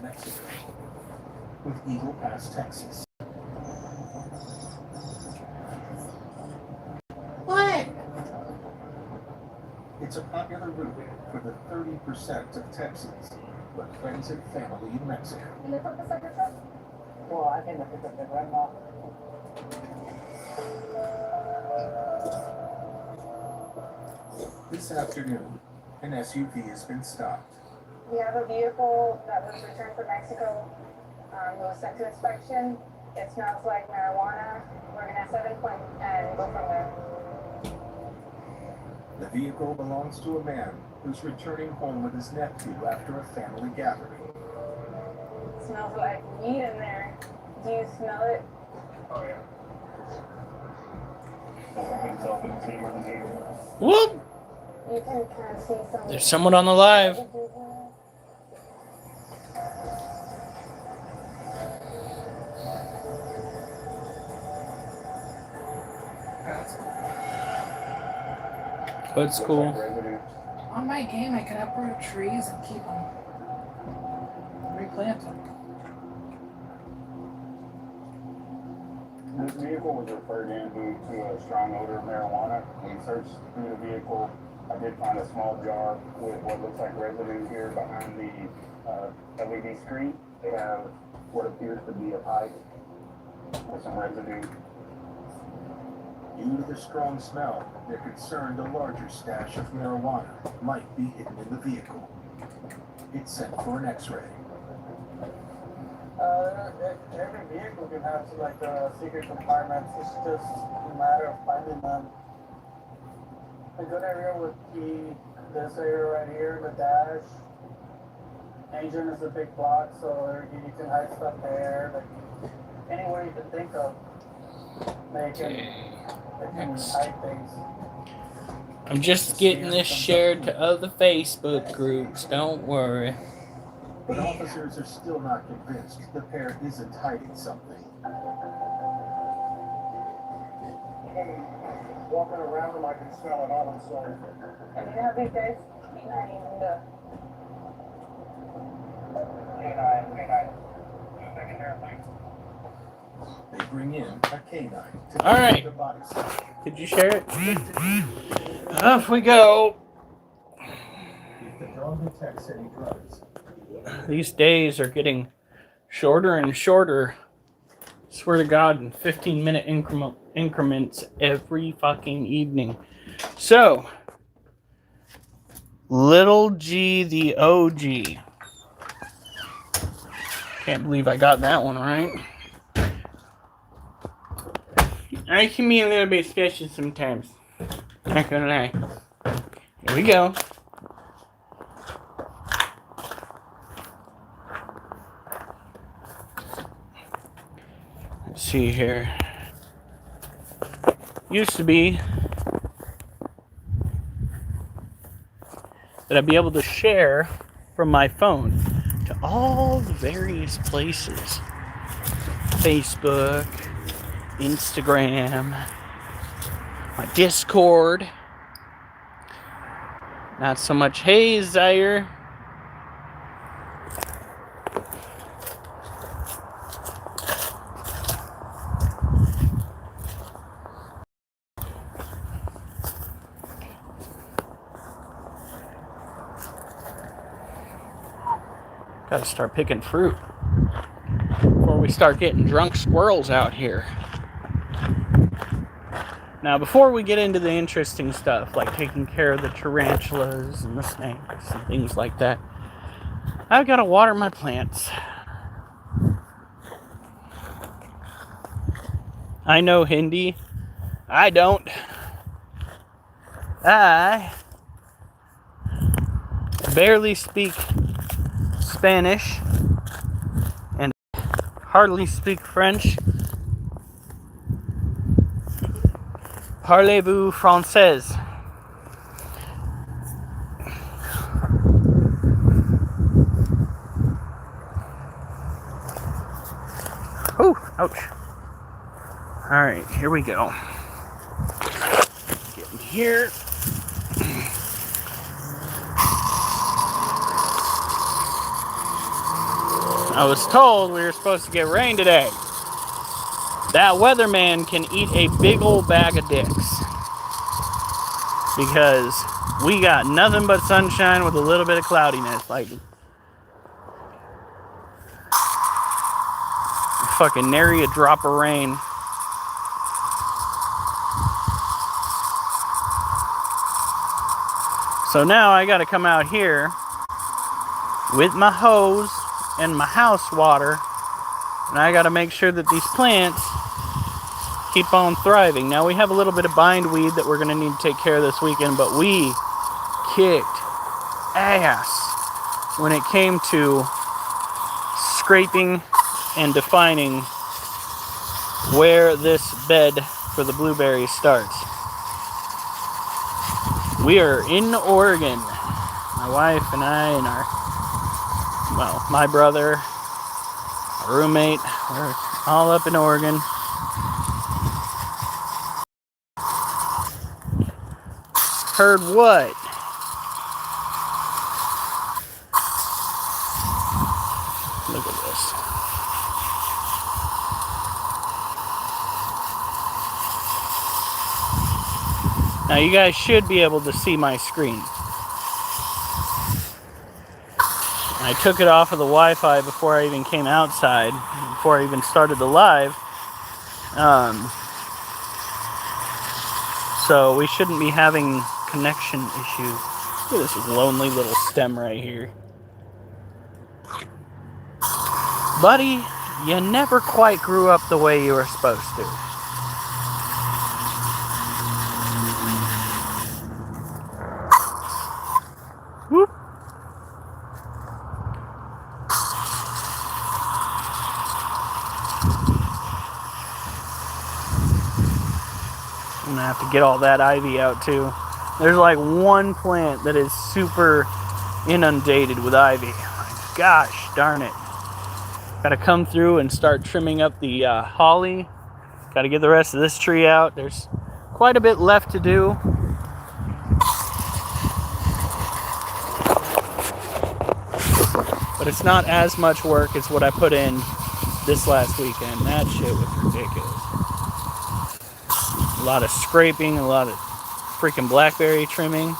Mexico, with Eagle Pass, Texas. What? It's a popular route for the 30% of Texans, but friends and family in Mexico. Well, I think I picked up the grandma. This afternoon, an SUV has been stopped. We have a vehicle that was returned from Mexico. It was sent to inspection. It smells like marijuana. We're gonna 7-point and go from there. The vehicle belongs to a man who's returning home with his nephew after a family gathering. It smells like weed in there. Do you smell it? Oh, yeah. Whoop! You can kind of see some. There's someone on the live. What's cool? On my game, I can uproot trees and keep them. Replant them. This vehicle was referred in due to a strong odor of marijuana. We searched through the vehicle. I did find a small jar with what looks like residue here behind the LED screen. They have what appears to be a pipe with some residue. Due to the strong smell, they're concerned a larger stash of marijuana might be hidden in the vehicle. It's sent for an X-ray. Every vehicle can have like secret compartments. It's just a matter of finding them. A good area would be this area right here, the dash. Engine is a big block, so you can hide stuff there. Like anywhere you can think of, they can hide things. I'm just getting this shared to other Facebook groups. Don't worry. But officers are still not convinced the pair isn't hiding something. Walking around them, I can smell it all, so. And you have these guys They bring in a canine to All right. the body site. Could you share it? Off we go. If the dog detects any drugs, These days are getting shorter and shorter. Swear to God, in 15-minute increments every fucking evening. So, Little G the OG. Can't believe I got that one right. I can be a little bit special sometimes. Not gonna lie. Here we go. Let's see here. Used to be that I'd be able to share from my phone to all the various places. Facebook, Instagram, my Discord. Not so much. Hey, Zaire. Gotta start picking fruit before we start getting drunk squirrels out here. Now, before we get into the interesting stuff, like taking care of the tarantulas and the snakes and things like that, I've got to water my plants. I know Hindi. I don't. I barely speak Spanish and hardly speak French. Parlez-vous français? Oh, ouch. Alright, here we go. Get in here. I was told we were supposed to get rain today. That weatherman can eat a big old bag of dicks. Because we got nothing but sunshine with a little bit of cloudiness. Like, fucking nary a drop of rain. So now I gotta come out here with my hose and my house water, and I gotta make sure that these plants keep on thriving. Now we have a little bit of bindweed that we're gonna need to take care of this weekend, but we kicked ass when it came to scraping and defining where this bed for the blueberries starts. We are in Oregon. My wife and I and my brother, our roommate, we're all up in Oregon. Heard what? Look at this. Now you guys should be able to see my screen. I took it off of the Wi-Fi before I even came outside, before I even started the live. So we shouldn't be having connection issues. Look at this lonely little stem right here. Buddy, you never quite grew up the way you were supposed to. Whoop. I'm gonna have to get all that ivy out too. There's like one plant that is super inundated with ivy. Gosh darn it. Gotta come through and start trimming up the holly. Gotta get the rest of this tree out. There's quite a bit left to do. But it's not as much work as what I put in this last weekend. That shit was ridiculous. A lot of scraping, a lot of freaking blackberry trimming.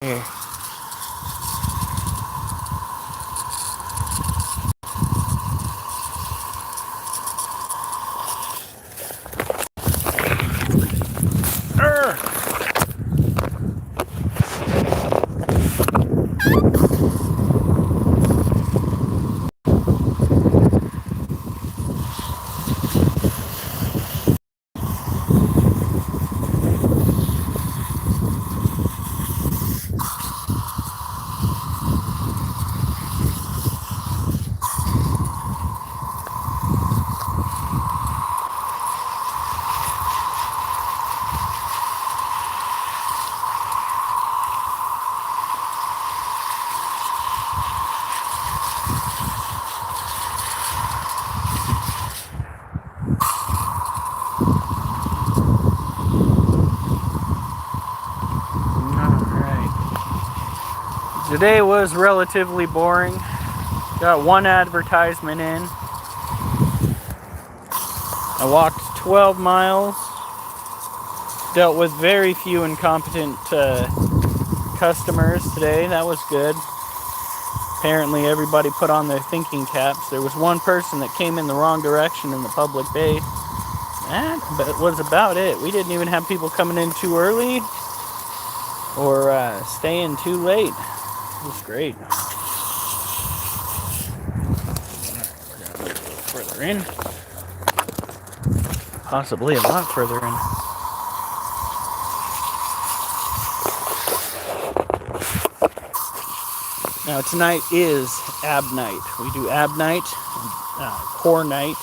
Here. Today was relatively boring. Got one advertisement in. I walked 12 miles. Dealt with very few incompetent customers today. That was good. Apparently everybody put on their thinking caps. There was one person that came in the wrong direction in the public bay. That was about it. We didn't even have people coming in too early or staying too late. It was great. We're going to go further in. Possibly a lot further in. Now tonight is ab night. We do ab night, core night,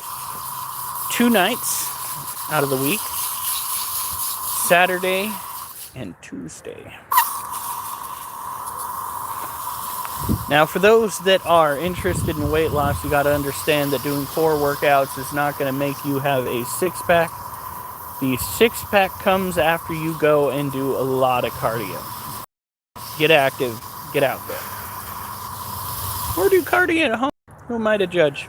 2 nights out of the week. Saturday and Tuesday. Now, for those that are interested in weight loss, you got to understand that doing core workouts is not going to make you have a six-pack. The six-pack comes after you go and do a lot of cardio. get active, get out there. Or do cardio at home. Who am I to judge?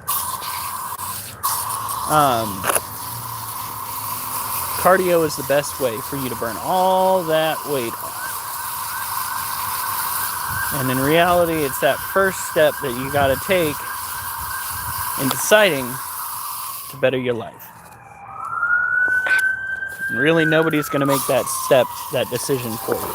Cardio is the best way for you to burn all that weight off. And in reality, it's that first step that you got to take in deciding to better your life. And really, nobody's going to make that step, that decision for you.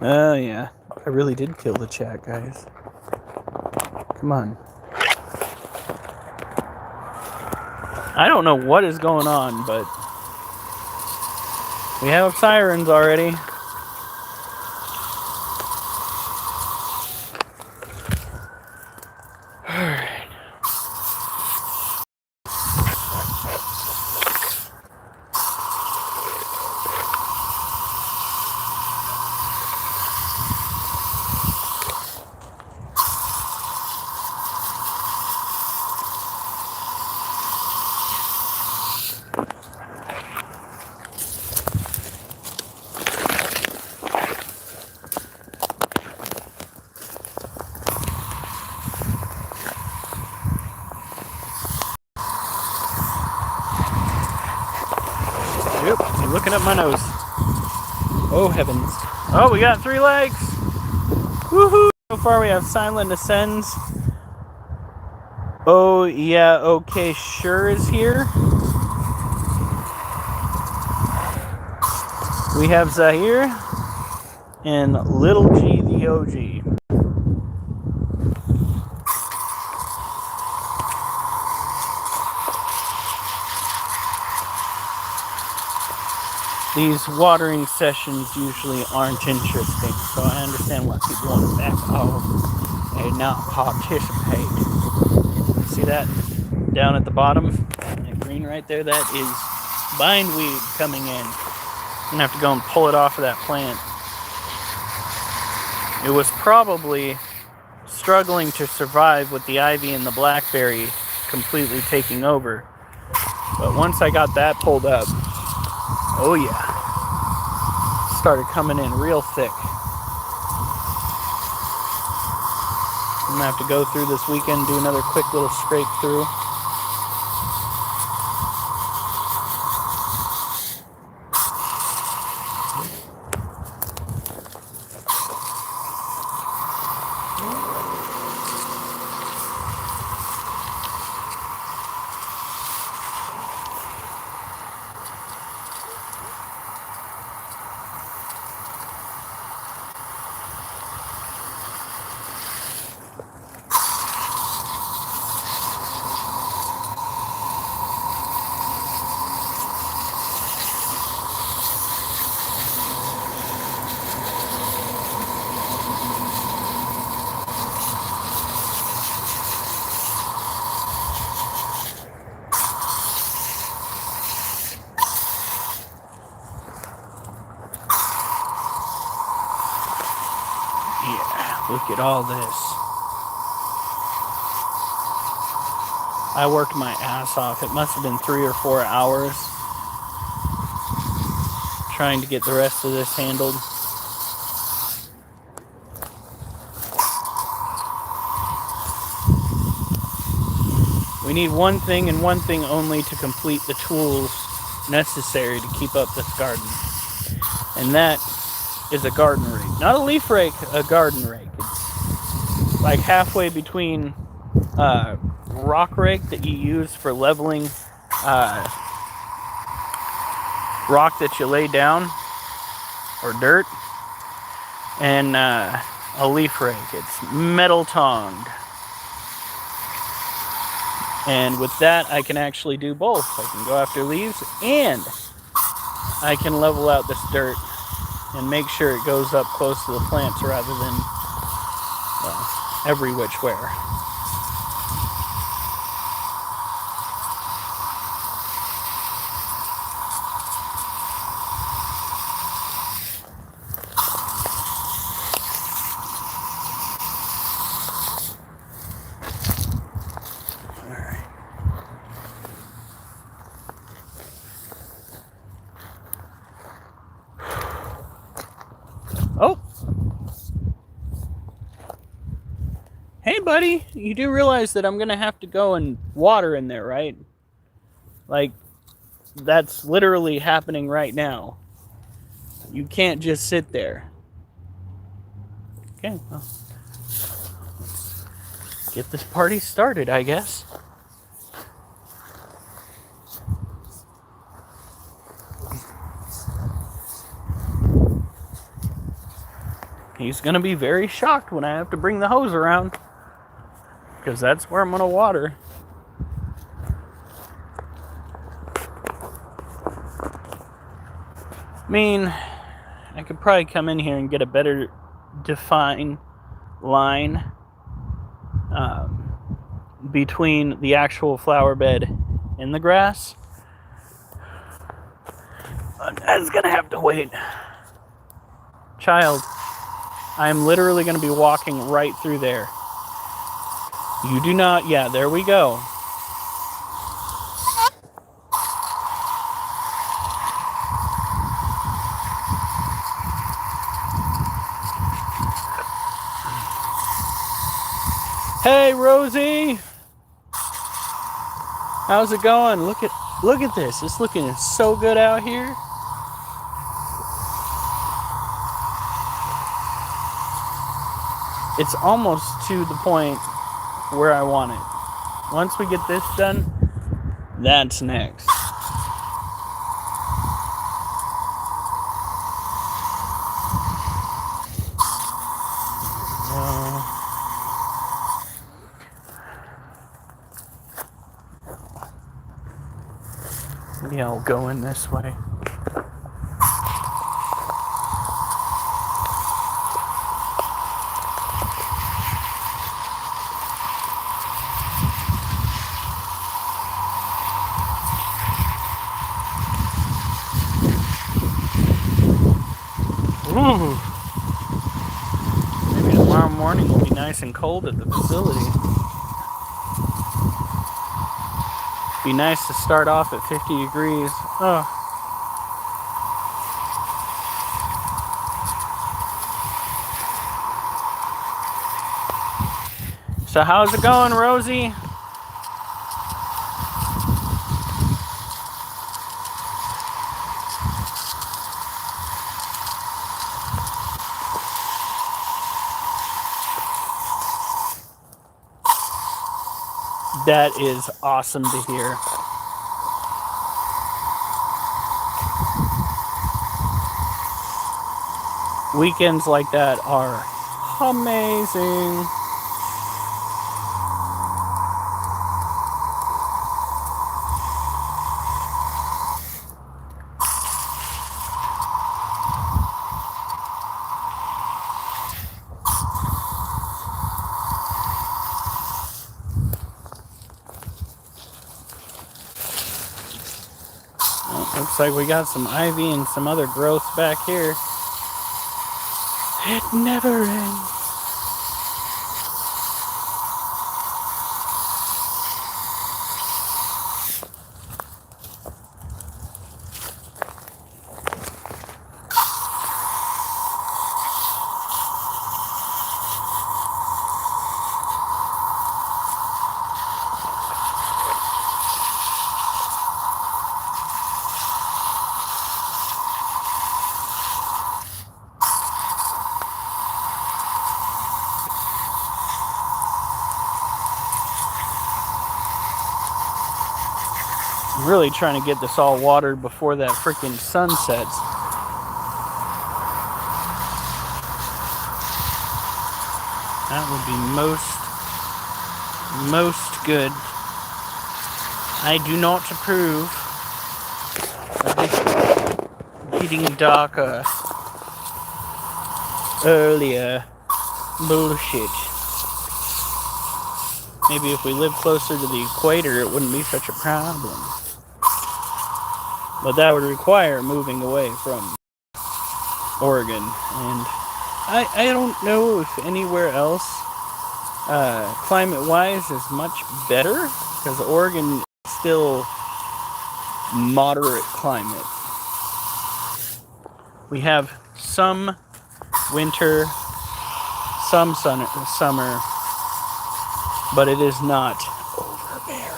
Oh, yeah. I really did kill the chat, guys. Come on. I don't know what is going on, but we have sirens already. Alright. Yep, you're looking at my nose. Oh, heavens. Oh, we got 3 legs. Woohoo! So far we have Silent Ascends. Oh, yeah, okay, sure is here. We have Zahir and Little G the OG. These watering sessions usually aren't interesting, so I understand why people want to back off and not participate. See that down at the bottom? That green right there? That is bindweed coming in. I'm going to have to go and pull it off of that plant. It was probably struggling to survive with the ivy and the blackberry completely taking over. But once I got that pulled up, oh yeah, started coming in real thick. I'm gonna have to go through this weekend, do another quick little scrape through. Look at all this. I worked my ass off. It must have been 3 or 4 hours trying to get the rest of this handled. We need one thing and one thing only to complete the tools necessary to keep up this garden. And that is a garden rake. Not a leaf rake, a garden rake. It's like halfway between rock rake that you use for leveling rock that you lay down, or dirt, and a leaf rake. It's metal tongued. And with that, I can actually do both. I can go after leaves, and I can level out this dirt and make sure it goes up close to the plants rather than every which where. Hey, buddy, you do realize that I'm gonna have to go and water in there, right? Like, that's literally happening right now. You can't just sit there. Okay, well, let's get this party started, I guess. He's gonna be very shocked when I have to bring the hose around, because that's where I'm gonna water. I mean, I could probably come in here and get a better defined line between the actual flower bed and the grass. But that's gonna have to wait. Child, I am literally gonna be walking right through there. You do not, yeah, there we go. Hey, Rosie! How's it going? Look at this. It's looking so good out here. It's almost to the point where I want it. Once we get this done, that's next. Maybe I'll go in this way. Ooh. Maybe tomorrow morning will be nice and cold at the facility. Be nice to start off at 50 degrees. Oh. So how's it going, Rosie? That is awesome to hear. Weekends like that are amazing. Looks like we got some ivy and some other growth back here. It never ends. I'm really trying to get this all watered before that freaking sun sets. That would be most good. I do not approve of this getting darker earlier bullshit. Maybe if we lived closer to the equator, it wouldn't be such a problem. But that would require moving away from Oregon. And I don't know if anywhere else, climate-wise, is much better. Because Oregon is still moderate climate. We have some winter, some summer, but it is not overbearing.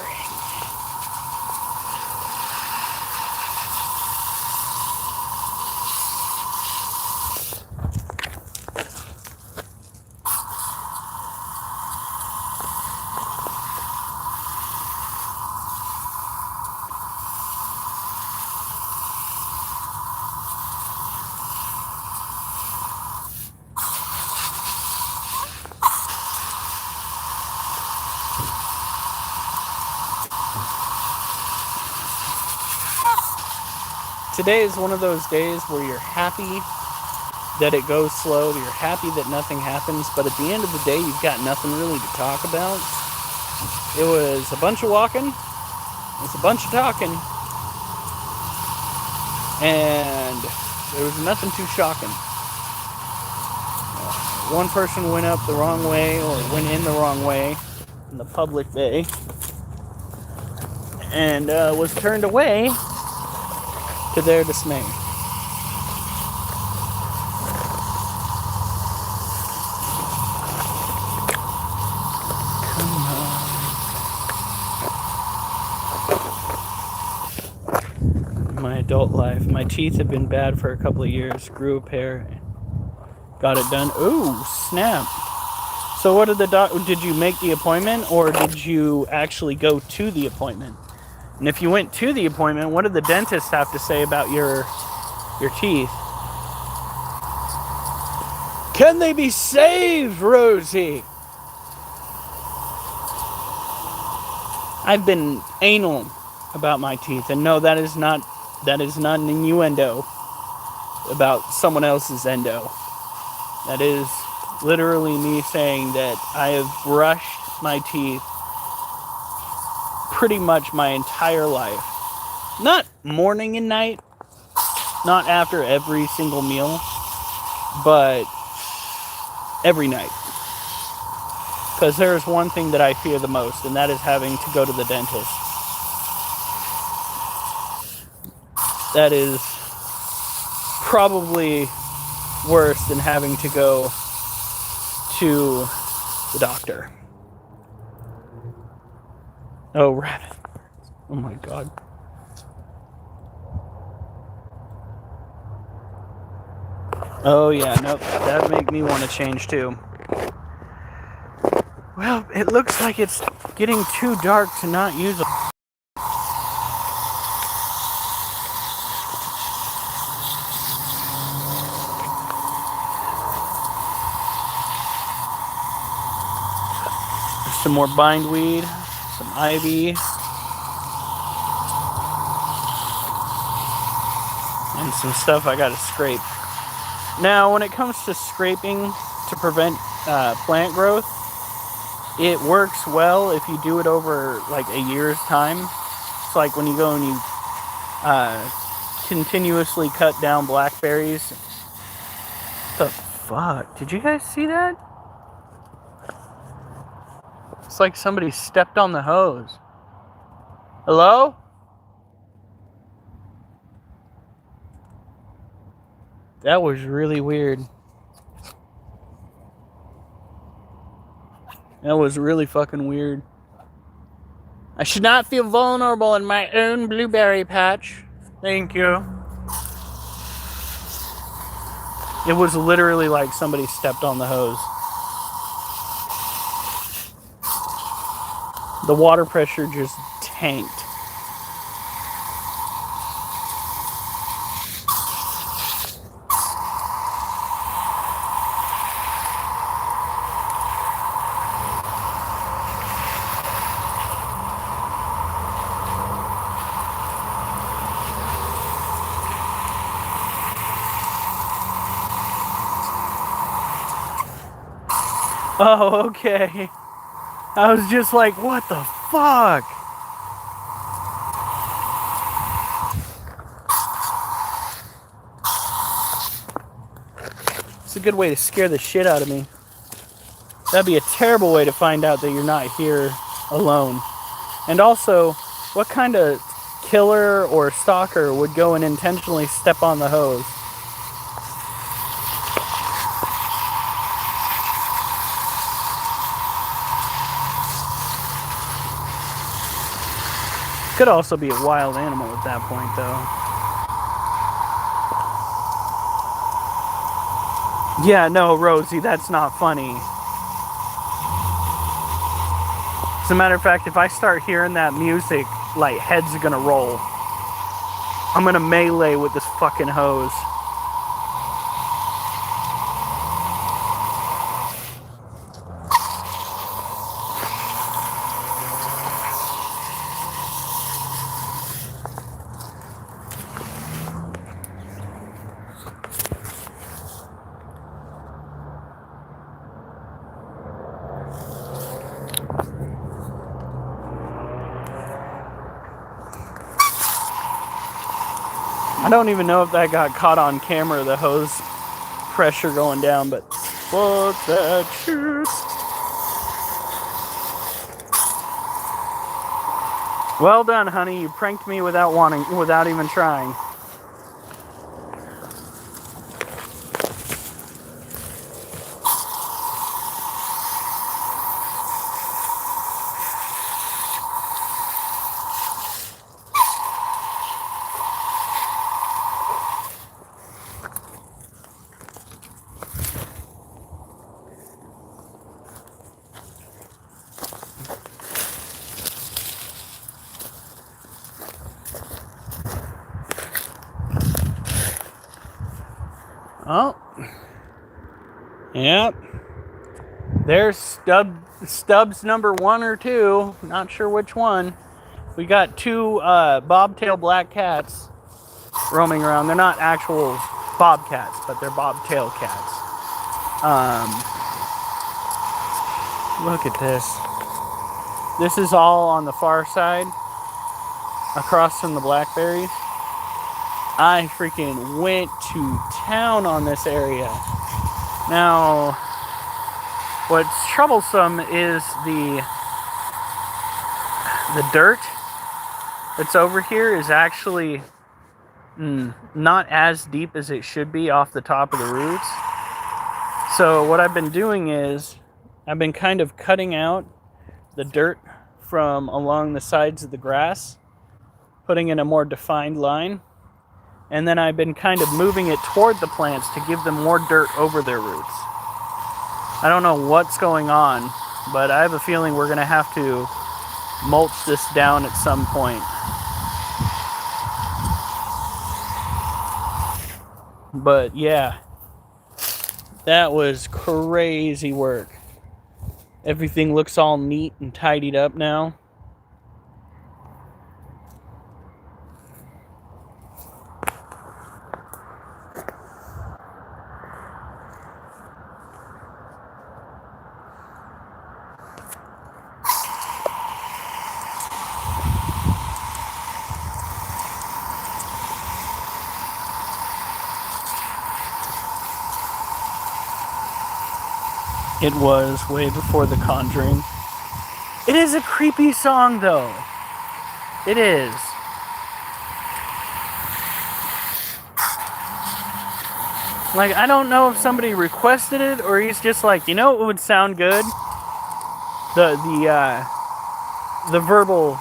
Today is one of those days where you're happy that it goes slow, you're happy that nothing happens, but at the end of the day, you've got nothing really to talk about. It was a bunch of walking, it was a bunch of talking, and there was nothing too shocking. One person went up the wrong way, or went in the wrong way, in the public way, and was turned away to their dismay. My adult life. My teeth have been bad for a couple of years. Grew a pair. Got it done. Ooh, snap. So what did did you make the appointment, or did you actually go to the appointment? And if you went to the appointment, what did the dentist have to say about your teeth? Can they be saved, Rosie? I've been anal about my teeth, and no, that is not an innuendo about someone else's endo. That is literally me saying that I have brushed my teeth pretty much my entire life. Not morning and night, not after every single meal, but every night. Because there is one thing that I fear the most, and that is having to go to the dentist. That is probably worse than having to go to the doctor. Oh, rabbit. Oh my god. Oh yeah, nope, that'd make me want to change too. Well, it looks like it's getting too dark to not use them. Some more bindweed, some ivy, and some stuff I gotta scrape. Now, when it comes to scraping to prevent plant growth, it works well if you do it over like a year's time. It's like when you go and you continuously cut down blackberries. What the fuck? Did you guys see that? It's like somebody stepped on the hose. Hello? That was really weird. That was really fucking weird. I should not feel vulnerable in my own blueberry patch. Thank you. It was literally like somebody stepped on the hose. The water pressure just tanked. Oh, okay. I was just like, what the fuck? It's a good way to scare the shit out of me. That'd be a terrible way to find out that you're not here alone. And also, what kind of killer or stalker would go and intentionally step on the hose? Could also be a wild animal at that point, though. Yeah, no, Rosie, that's not funny. As a matter of fact, if I start hearing that music, like, heads are gonna roll. I'm gonna melee with this fucking hose. I don't even know if that got caught on camera, the hose pressure going down, but fuck that shit. Well done, honey. You pranked me without even trying. Oh. Yep. There's Stubbs number 1 or 2. Not sure which one. We got 2 bobtail black cats roaming around. They're not actual bobcats, but they're bobtail cats. Look at this. This is all on the far side, across from the blackberries. I freaking went to town on this area. Now, what's troublesome is the dirt that's over here is actually not as deep as it should be off the top of the roots. So what I've been doing is I've been kind of cutting out the dirt from along the sides of the grass, putting in a more defined line, and then I've been kind of moving it toward the plants to give them more dirt over their roots. I don't know what's going on, but I have a feeling we're going to have to mulch this down at some point. But yeah, that was crazy work. Everything looks all neat and tidied up now. It was way before The Conjuring. It is a creepy song, though. It is. Like, I don't know if somebody requested it or he's just like, you know what would sound good? The verbal,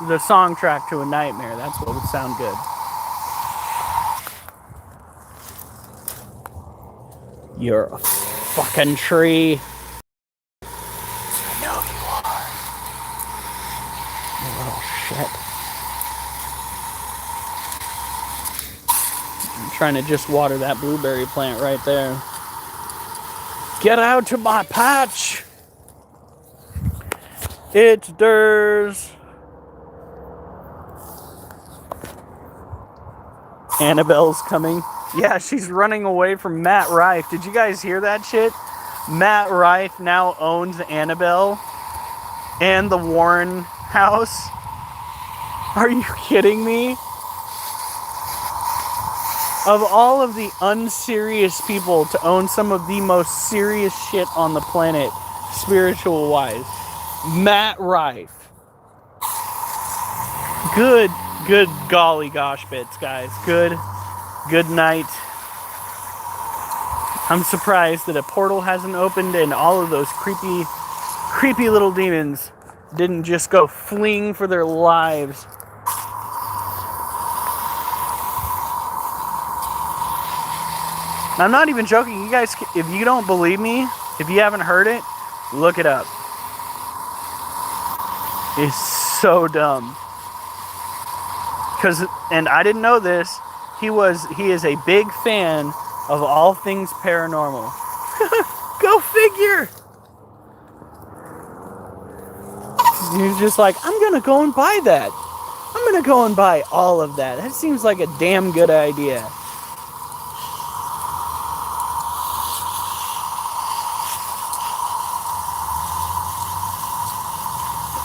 the song track to a nightmare. That's what would sound good. You're a fucking tree. I know you are. You little shit. I'm trying to just water that blueberry plant right there. Get out to my patch. It's theirs. Annabelle's coming. Yeah, she's running away from Matt Rife. Did you guys hear that shit? Matt Rife now owns Annabelle and the Warren house. Are you kidding me? Of all of the unserious people to own some of the most serious shit on the planet, spiritual-wise, Matt Rife. Good golly gosh bits, guys. Good night. I'm surprised that a portal hasn't opened and all of those creepy little demons didn't just go fleeing for their lives. I'm not even joking. You guys, if you don't believe me, if you haven't heard it, look it up. It's so dumb. And I didn't know this, he is a big fan of all things paranormal. Go figure! He's just like, I'm gonna go and buy that. I'm gonna go and buy all of that. That seems like a damn good idea.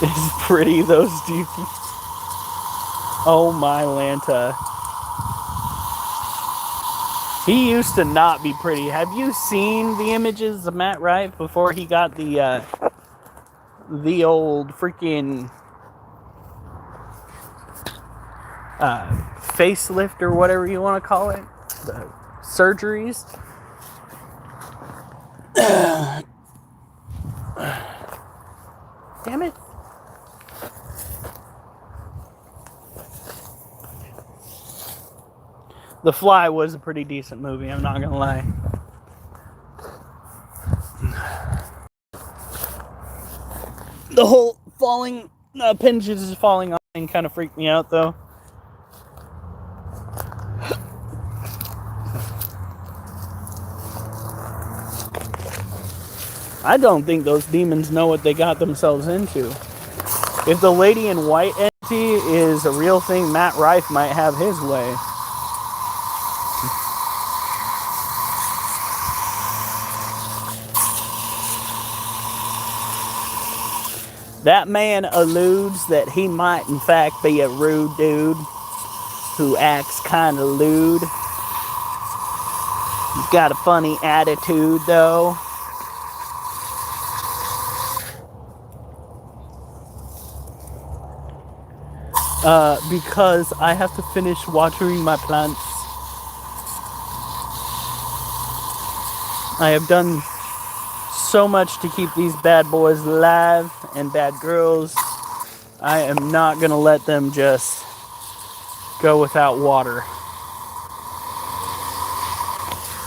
It's pretty, those dudes. Oh my Lanta. He used to not be pretty. Have you seen the images of Matt Rife before he got the old freaking facelift or whatever you want to call it? The surgeries? Damn it. The Fly was a pretty decent movie, I'm not gonna lie. The whole falling, appendages falling off thing kind of freaked me out, though. I don't think those demons know what they got themselves into. If the lady in white entity is a real thing, Matt Rife might have his way. That man alludes that he might in fact be a rude dude who acts kind of lewd. He's got a funny attitude though. Because I have to finish watering my plants. I have done so much to keep these bad boys alive and bad girls. I am not gonna let them just go without water.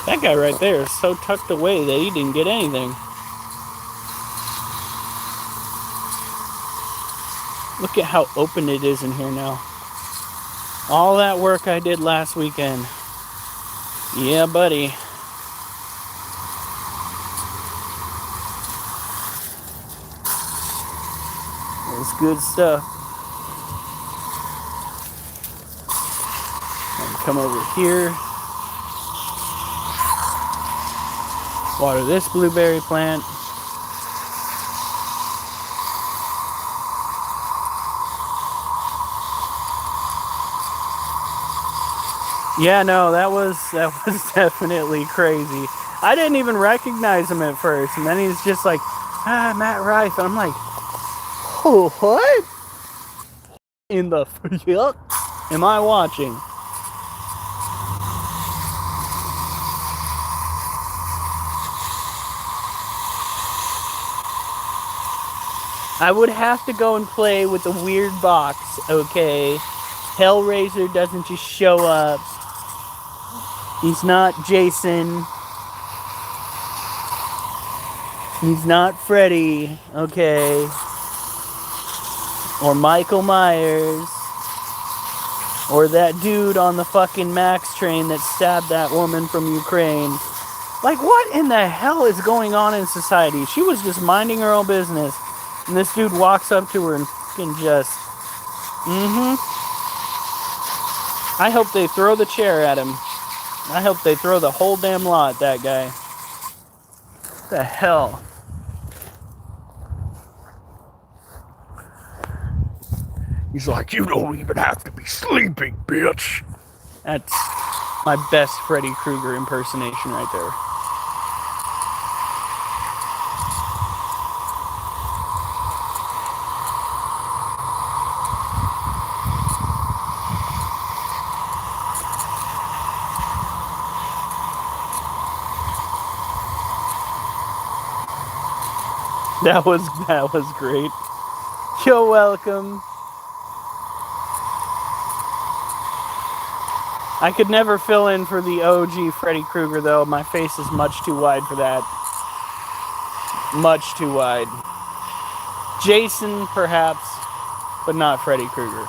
That guy right there is so tucked away that he didn't get anything. Look at how open it is in here now. All that work I did last weekend. Yeah, buddy. It's good stuff. And come over here. Water this blueberry plant. Yeah, no, that was definitely crazy. I didn't even recognize him at first, and then he's just like, Matt Rife, and I'm like, oh, what? In the fuck am I watching? I would have to go and play with the weird box, okay? Hellraiser doesn't just show up. He's not Jason. He's not Freddy, okay? Or Michael Myers. Or that dude on the fucking Max train that stabbed that woman from Ukraine. Like, what in the hell is going on in society? She was just minding her own business. And this dude walks up to her and fucking just... I hope they throw the chair at him. I hope they throw the whole damn lot at that guy. What the hell? He's like, you don't even have to be sleeping, bitch. That's my best Freddy Krueger impersonation right there. That was great. You're welcome. I could never fill in for the OG Freddy Krueger, though. My face is much too wide for that. Much too wide. Jason, perhaps, but not Freddy Krueger.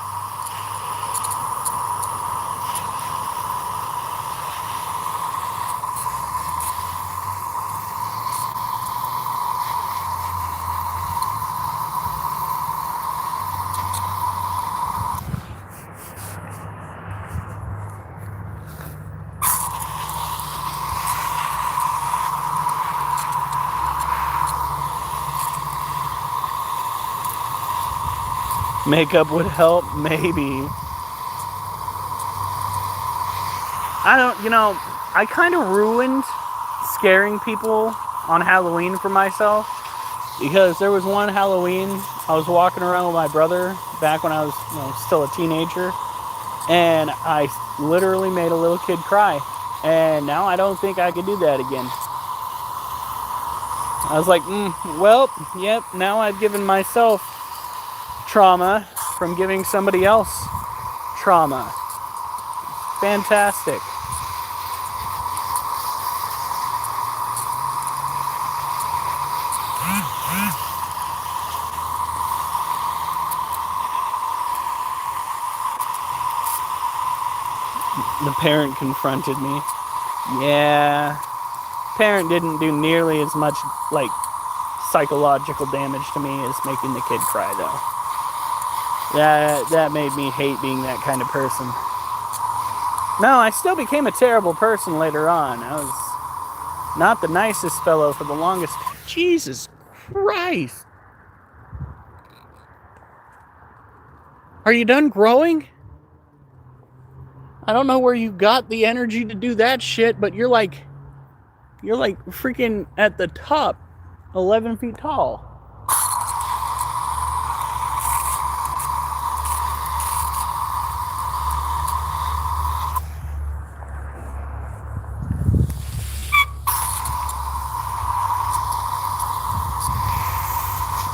Makeup would help, maybe. I kind of ruined scaring people on Halloween for myself, because there was one Halloween I was walking around with my brother back when I was still a teenager, and I literally made a little kid cry, and now I don't think I could do that again. I was like, yep, now I've given myself trauma from giving somebody else trauma. Fantastic. The parent confronted me. Yeah. Parent didn't do nearly as much psychological damage to me as making the kid cry, though. That made me hate being that kind of person. No, I still became a terrible person later on. I was not the nicest fellow for the longest. Jesus Christ. Are you done growing? I don't know where you got the energy to do that shit, but you're like freaking at the top, 11 feet tall.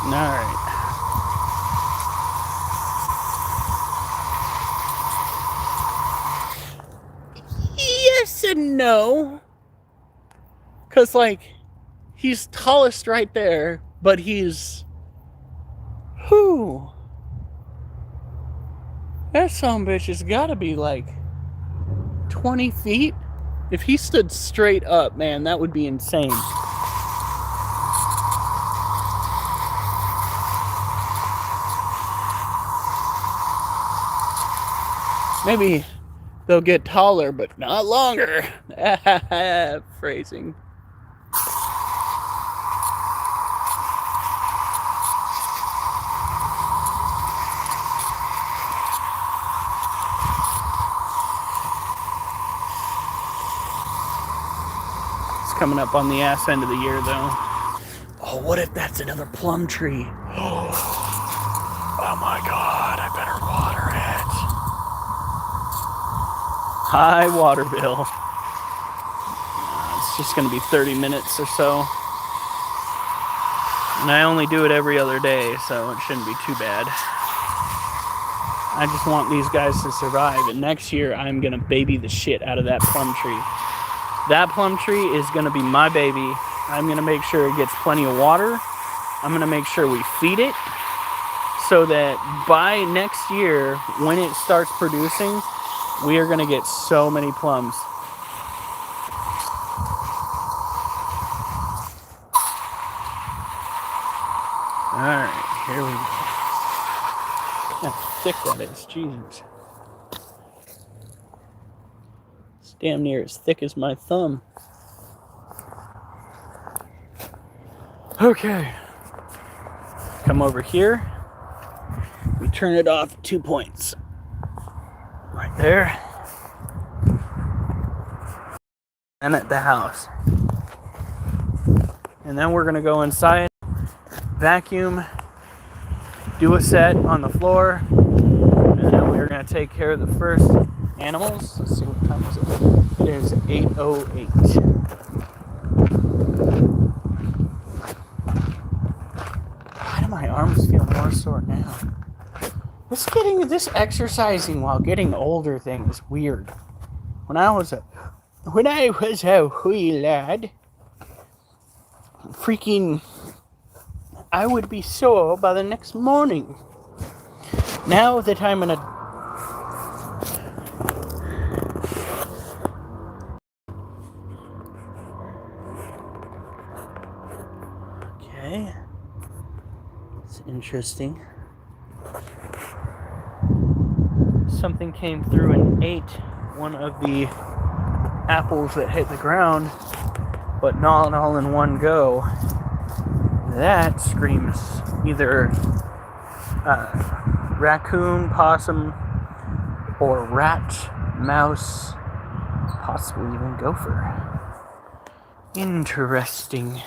Alright. Yes and no. Because, he's tallest right there, but he's... Whew. That sumbitch has got to be, 20 feet? If he stood straight up, man, that would be insane. Maybe they'll get taller, but not longer. Phrasing. It's coming up on the ass end of the year, though. Oh, what if that's another plum tree? Oh my God, I better water it. High water bill. It's just going to be 30 minutes or so. And I only do it every other day, so it shouldn't be too bad. I just want these guys to survive. And next year, I'm going to baby the shit out of that plum tree. That plum tree is going to be my baby. I'm going to make sure it gets plenty of water. I'm going to make sure we feed it, so that by next year, when it starts producing, we are going to get so many plums. Alright, here we go. How thick that is, Jesus. It's damn near as thick as my thumb. Okay. Come over here. We turn it off 2 points. Right there. And at the house. And then we're going to go inside, vacuum, do a set on the floor, and then we're going to take care of the first animals. Let's see, what time is it? It is 8:08. Why am I My arms feel more sore now. This exercising while getting older thing is weird. When I was a wee lad, freaking, I would be sore by the next morning. Now that I'm an adult. Okay. It's interesting. Something came through and ate one of the apples that hit the ground, but not all in one go. That screams either raccoon, possum, or rat, mouse, possibly even gopher. Interesting.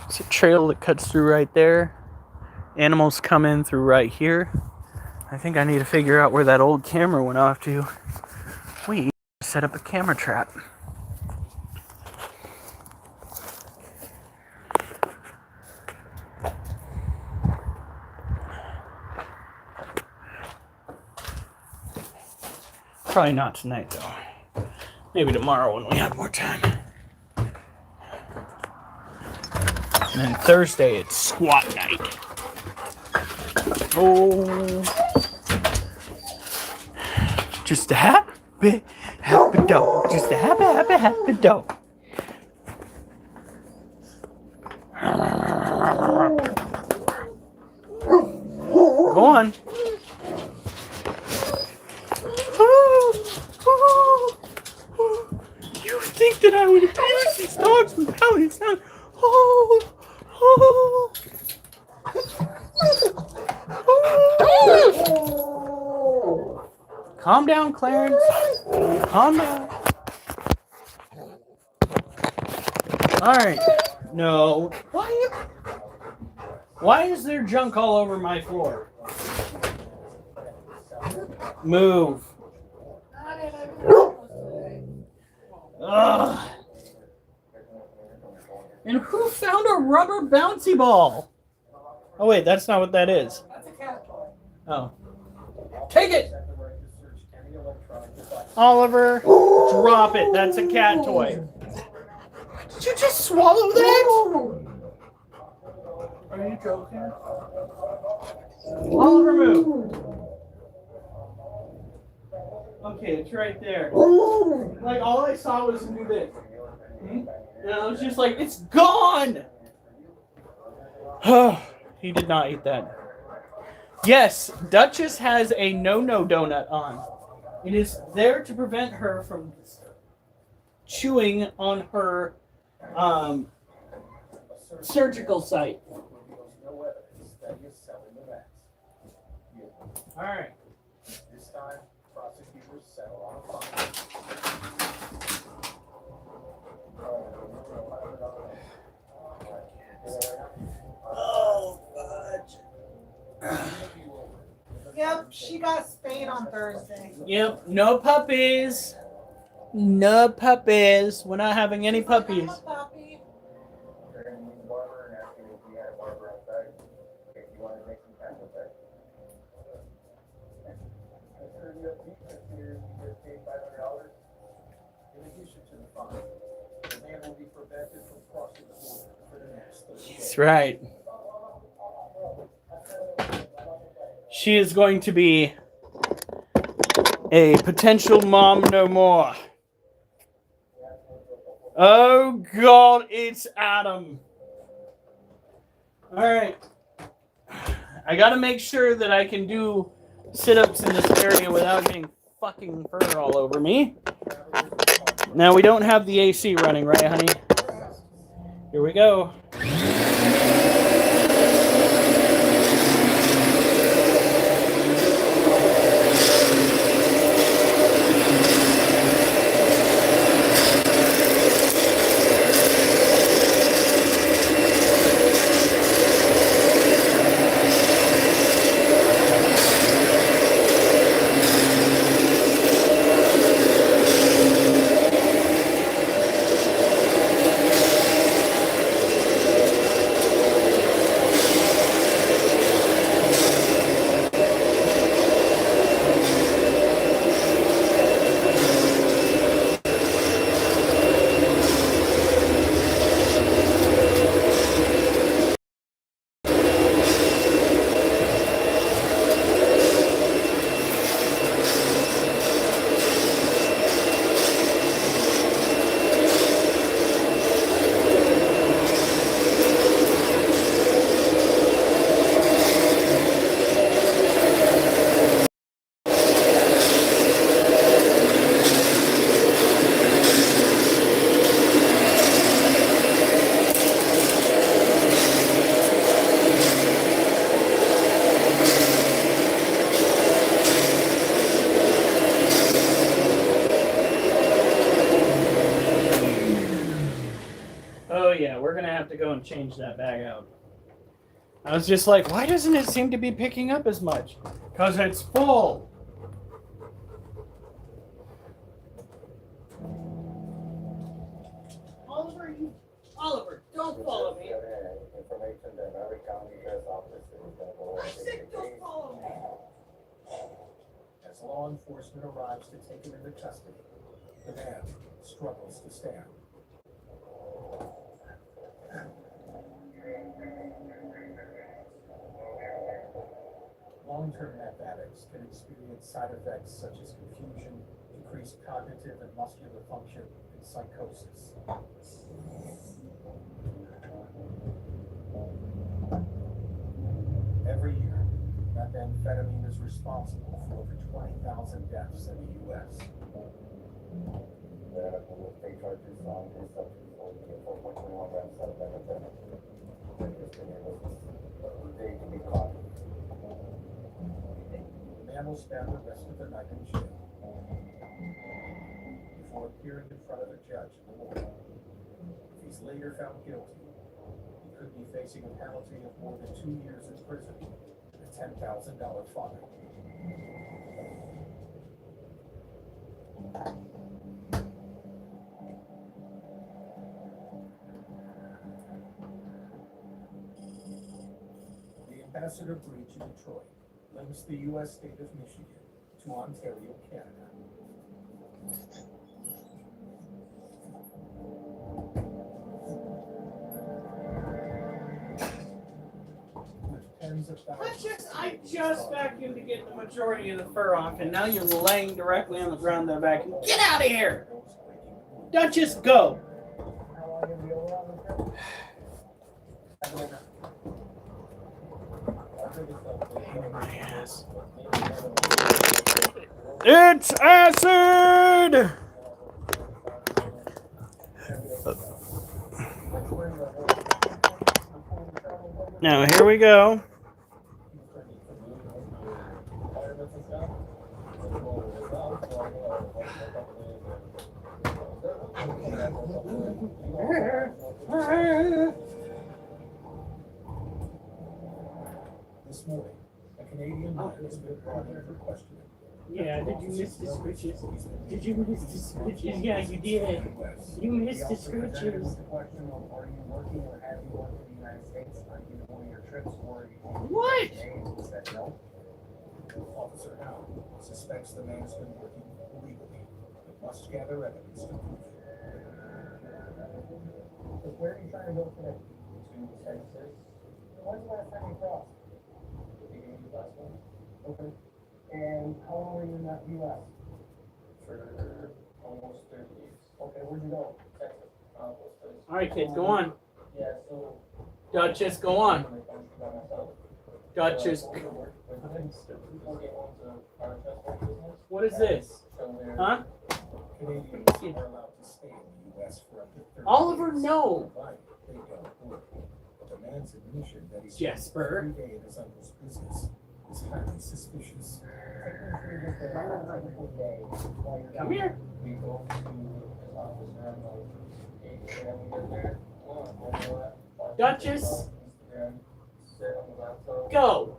It's a trail that cuts through right there. Animals come in through right here. I think I need to figure out where that old camera went off to. We set up a camera trap. Probably not tonight, though. Maybe tomorrow when we have more time. And then Thursday, it's squat night. Oh. Just a happy dog. Just a happy dog. Go on. You think that I would abuse these dogs with belly sound? Calm down, Clarence. Calm down. Alright. No. Why is there junk all over my floor? Move. Ugh. And who found a rubber bouncy ball? Oh wait, that's not what that is. That's a cat toy. Oh. Take it! Oliver, drop it. That's a cat toy. Did you just swallow that? Are you joking? Oliver, move. Okay, it's right there. Like, all I saw was do this. And I was just like, it's gone! He did not eat that. Yes, Duchess has a no-no donut on. It is there to prevent her from chewing on her surgical site. All right. This time, prosecutors settle on a fine. Oh, fudge. Yep, she got spayed on Thursday. Yep, no puppies. No puppies. We're not having any puppies. Puppy. That's right. She is going to be a potential mom no more. Oh God, it's Adam. All right. I gotta make sure that I can do sit-ups in this area without getting fucking fur all over me. Now we don't have the AC running, right, honey? Here we go. yeah, we're gonna have to go and change that bag out. I was just like, why doesn't it seem to be picking up as much? Because it's full. Oliver, don't follow me. Information that every county sheriff's office is going to I said don't follow me. As law enforcement arrives to take him into custody, the man struggles to stand. Long-term meth addicts can experience side effects such as confusion, decreased cognitive and muscular function, and psychosis. Every year, methamphetamine is responsible for over 20,000 deaths in the U.S. state charges on his substance for 4.21 grams of methamphetamine. They can be caught. The man will spend the rest of the night in jail before appearing in front of a judge in the morning. If he's later found guilty, he could be facing a penalty of more than 2 years in prison and a $10,000 fine. The Ambassador Bridge in Detroit links the U.S. state of Michigan to Ontario, Canada. With tens of thousands. I just vacuumed to get the majority of the fur off, and now you're laying directly on the ground that vacuum. Get out of here! Duchess, go! How long have you been on the trip? Yes. It's acid! Now, here we go. This morning, a Canadian man has been brought in for questioning. Yeah, did you miss the scritches? Did you miss the scritches? Yeah, you did. You missed the scritches. The question of are you working or have you worked in the United States on either one of your trips or you What? He said no. Officer Howe suspects the man has been working illegally, but must gather evidence to prove it. So where are you trying to go today? To Texas. When's the last time you crossed? Beginning of last month. Okay. And how long were you in the U.S.? For almost 30 years. Okay, where'd you go? Texas. All right, kids, go on. Yeah, so. Duchess, go on. Duchess. What is this? Huh? Canadians are allowed to stay in the U.S. for up to 30 Oliver, days, no. provided they don't work. But the man's admission that he's Jasper. every day in his uncle's business is highly suspicious. Come here. We go to his office around like 8 a.m. We get there. Duchess, Sit on the laptop. go.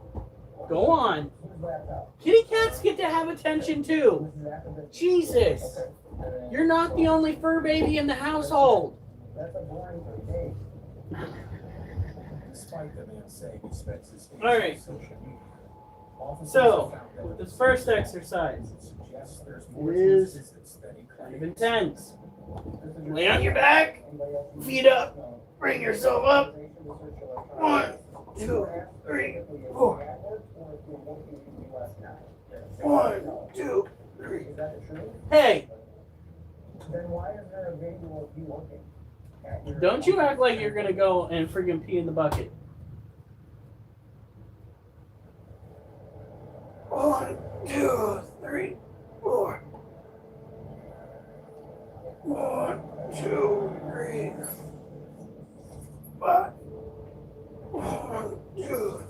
Go on. Who's laptop? Kitty cats get to have attention too. This is after the. Jesus. Okay. And then- You're not the only fur baby in the household. That's a boring day. Despite the man saying he spends his days All right. on social media, officers So, have found evidence this first that exercise suggests there's more It to his is visits than he kind of claims. intense. Lay on your back, feet up, bring yourself up. 1, 2, 3, 4. 1, 2, 3. Is that the truth? Hey, Then why is there a video of you working? at your- don't you act like you're gonna go and friggin' pee in the bucket. 1, 2, 3, 4. 1, 2, 3, 5. 1, 2.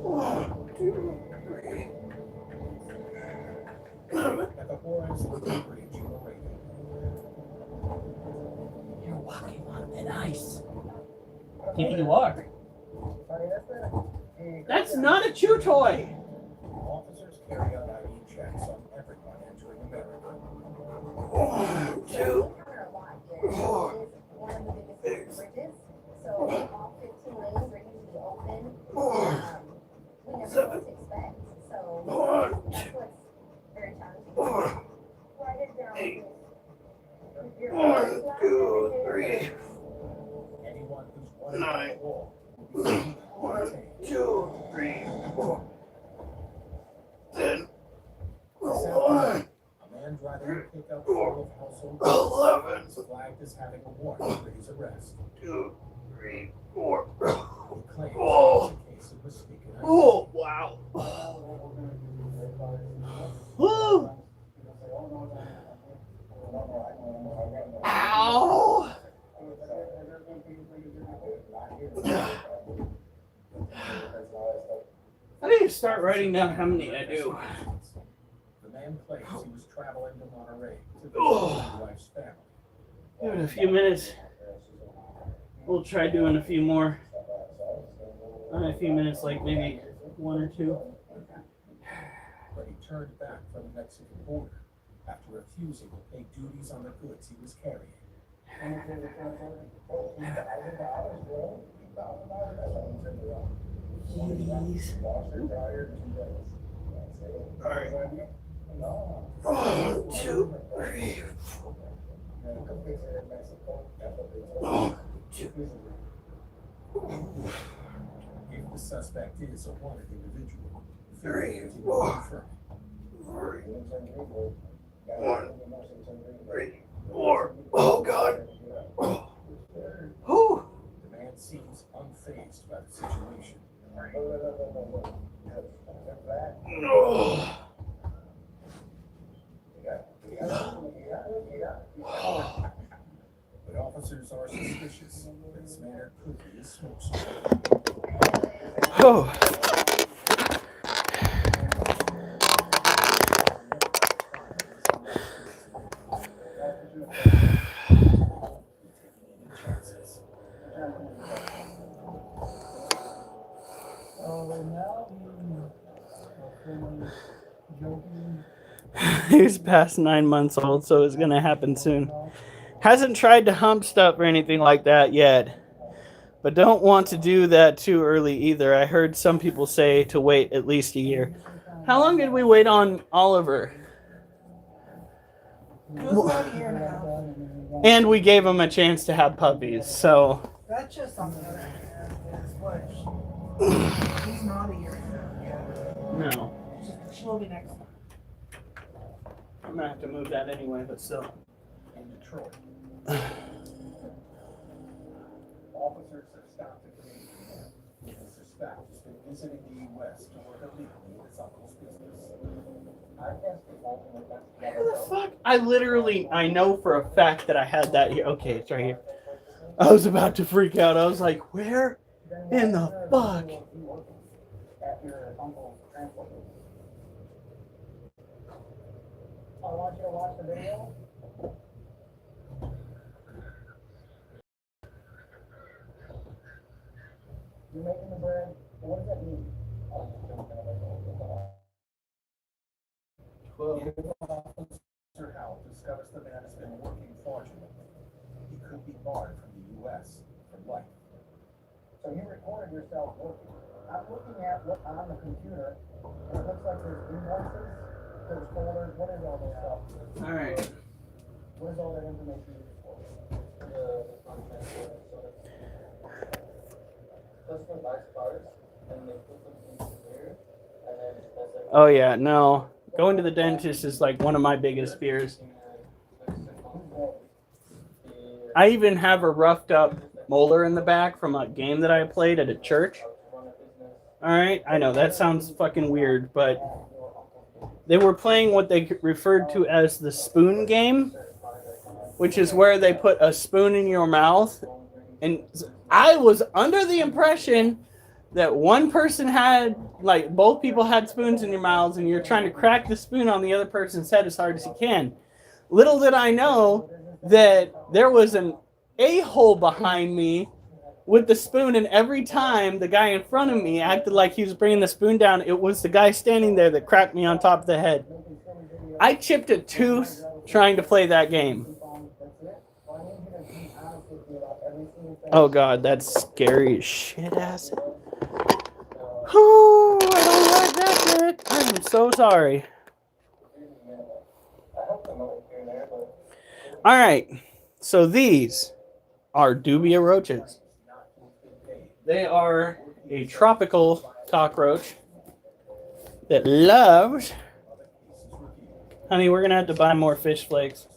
1, 2, 3. At the Horizon Bridge in Laredo, Yeah, you are. That's not a chew toy. Officers carry out ID checks on everyone entering America. One of the biggest bridges. So all 15 lanes are usually open. We never know what to expect. So that's what's very challenging. Write it down. One, two, three. Anyone who's wanted by the law will be One, two, three, four. Then. One. A man driving a pickup full of household 11. is flagged as having a warrant for his arrest. 2, 3, 4. He claims Oh. it's a case of mistaken identity. Oh, wow. Woo. Ow. I need to start writing down how many I do. The man claims he was traveling to Monterey to visit Oh. his wife's family. In a few minutes, we'll try doing a few more. Not a few minutes, like maybe 1 or 2. But he turned back from the Mexican border after refusing to pay duties on the goods he was carrying. Please. Alright. 1, 2, 3, 4. 2. If the suspect is a wanted individual, 3, authorities will 4. confirm. 1, 3, 4. Oh, God. Oh. The man seems unfazed by the situation. But officers are suspicious that this man could be a smokescreen. Oh. He's past 9 months old, so it's gonna happen soon. Hasn't tried to hump stuff or anything like that yet, but don't want to do that too early either. I heard some people say to wait at least a year. How long did we wait on Oliver? It was about a year and a half. And we gave him a chance to have puppies, so That's just on the other hand, is what he's not a year and a half yet. no. She'll be next time. I'm gonna have to move that anyway, but still. In Detroit, officers have stopped a Canadian man who the suspect has been visiting the U.S. to work illegally in his uncle's business. Where the fuck? I know for a fact that I had that here. Okay, it's right here. I was about to freak out. I was like, where in the fuck? At your uncle's transport. I want you to watch the video. You're making the bread. What does that mean? Officer Howell discovers the man has been working fraudulently. He could be barred from the U.S. for life. So you recorded yourself working. I'm looking at what on the computer, and it looks like there's invoices, there's folders. What is all this stuff? All right. What is all that information used for? Customer buys cars, and they put them into here, and then that's like. Oh yeah, no. Going to the dentist is like one of my biggest fears. I even have a roughed up molar in the back from a game that I played at a church. Alright, I know that sounds fucking weird, but they were playing what they referred to as the spoon game, which is where they put a spoon in your mouth. And I was under the impression that one person had, like, both people had spoons in your mouths, and you're trying to crack the spoon on the other person's head as hard as you can. Little did I know that there was an a-hole behind me with the spoon, and every time the guy in front of me acted like he was bringing the spoon down, it was the guy standing there that cracked me on top of the head. I chipped a tooth trying to play that game. Oh god, that's scary as shit, acid. Oh, I don't like that shit. I am so sorry. Alright, so these are dubia roaches. They are a tropical cockroach that loves... Honey, we're going to have to buy more fish flakes.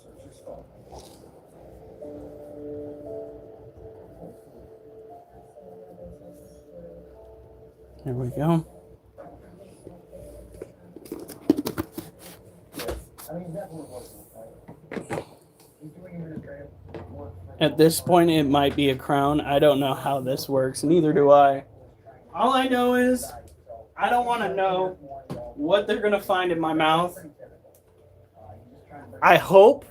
There we go. At this point, it might be a crown. I don't know how this works. Neither do I. All I know is I don't want to know what they're going to find in my mouth. I hope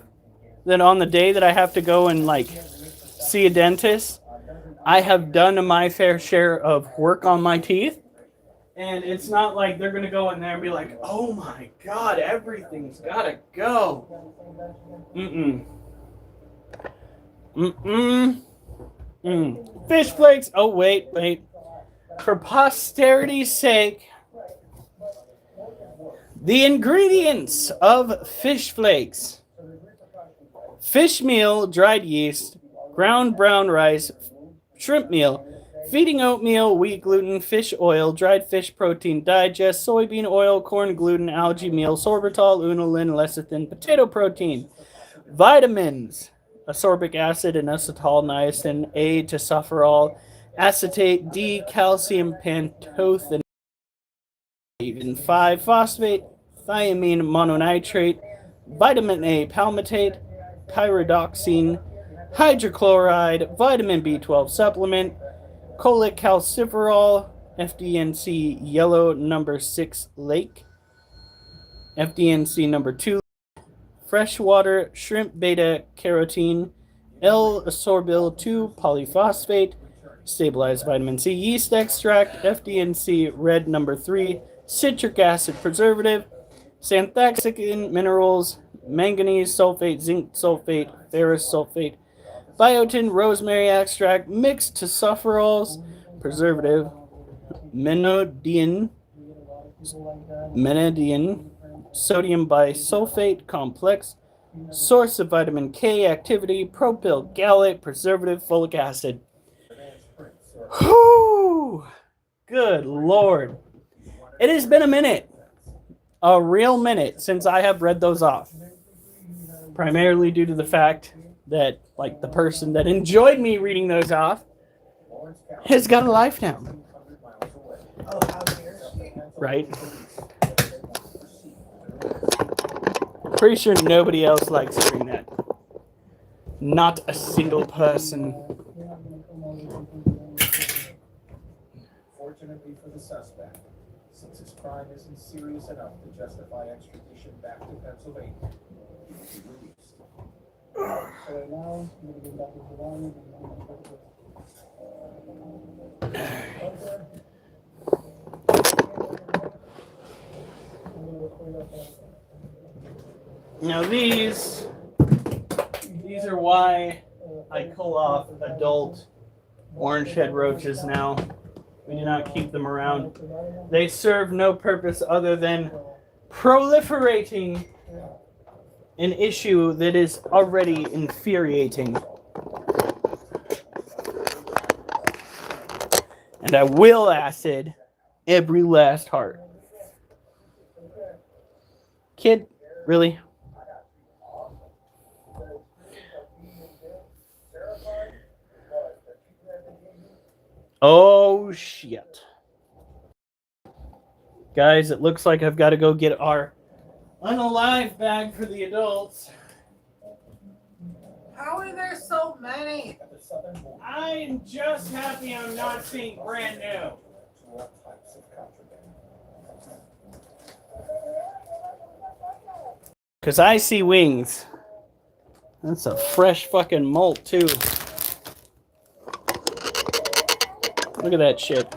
that on the day that I have to go and like see a dentist, I have done my fair share of work on my teeth. And it's not like they're going to go in there and be like, oh my God, everything's got to go. Fish flakes. Oh, wait. For posterity's sake, the ingredients of fish flakes: fish meal, dried yeast, ground brown rice, shrimp meal, feeding oatmeal, wheat gluten, fish oil, dried fish protein digest, soybean oil, corn gluten, algae meal, sorbitol, unulin, lecithin, potato protein, vitamins, ascorbic acid and acetyl niacin, A, tocopherol, acetate, D, calcium pantothenate, 5-phosphate, thiamine mononitrate, vitamin A palmitate, pyridoxine, hydrochloride, vitamin B12 supplement, cholecalciferol, FDNC yellow number 6 lake, FDNC number 2, freshwater shrimp beta carotene, L-ascorbyl 2 polyphosphate, stabilized vitamin C yeast extract, FDNC red number 3, citric acid preservative, xanthaxicin minerals, manganese sulfate, zinc sulfate, ferrous sulfate, biotin, rosemary extract, mixed tocopherols, preservative, menadian, sodium bisulfate complex, source of vitamin K activity, propyl gallate, preservative, folic acid. Whew! Good Lord. It has been a minute. A real minute since I have read those off. Primarily due to the fact that, like, the person that enjoyed me reading those off has got a life now. Oh, how dare she? Right? Pretty sure nobody else likes hearing that. Not a single person. Fortunately for the suspect, since his crime isn't serious enough to justify extradition back to Pennsylvania, he will be released. Now these are why I cull off adult orange head roaches now. We do not keep them around. They serve no purpose other than proliferating an issue that is already infuriating. And I will acid every last heart. Kid, really? Oh, shit. Guys, it looks like I've got to go get our unalive bag for the adults. How are there so many? I'm just happy I'm not seeing brand new. Because I see wings. That's a fresh fucking molt, too. Look at that shit.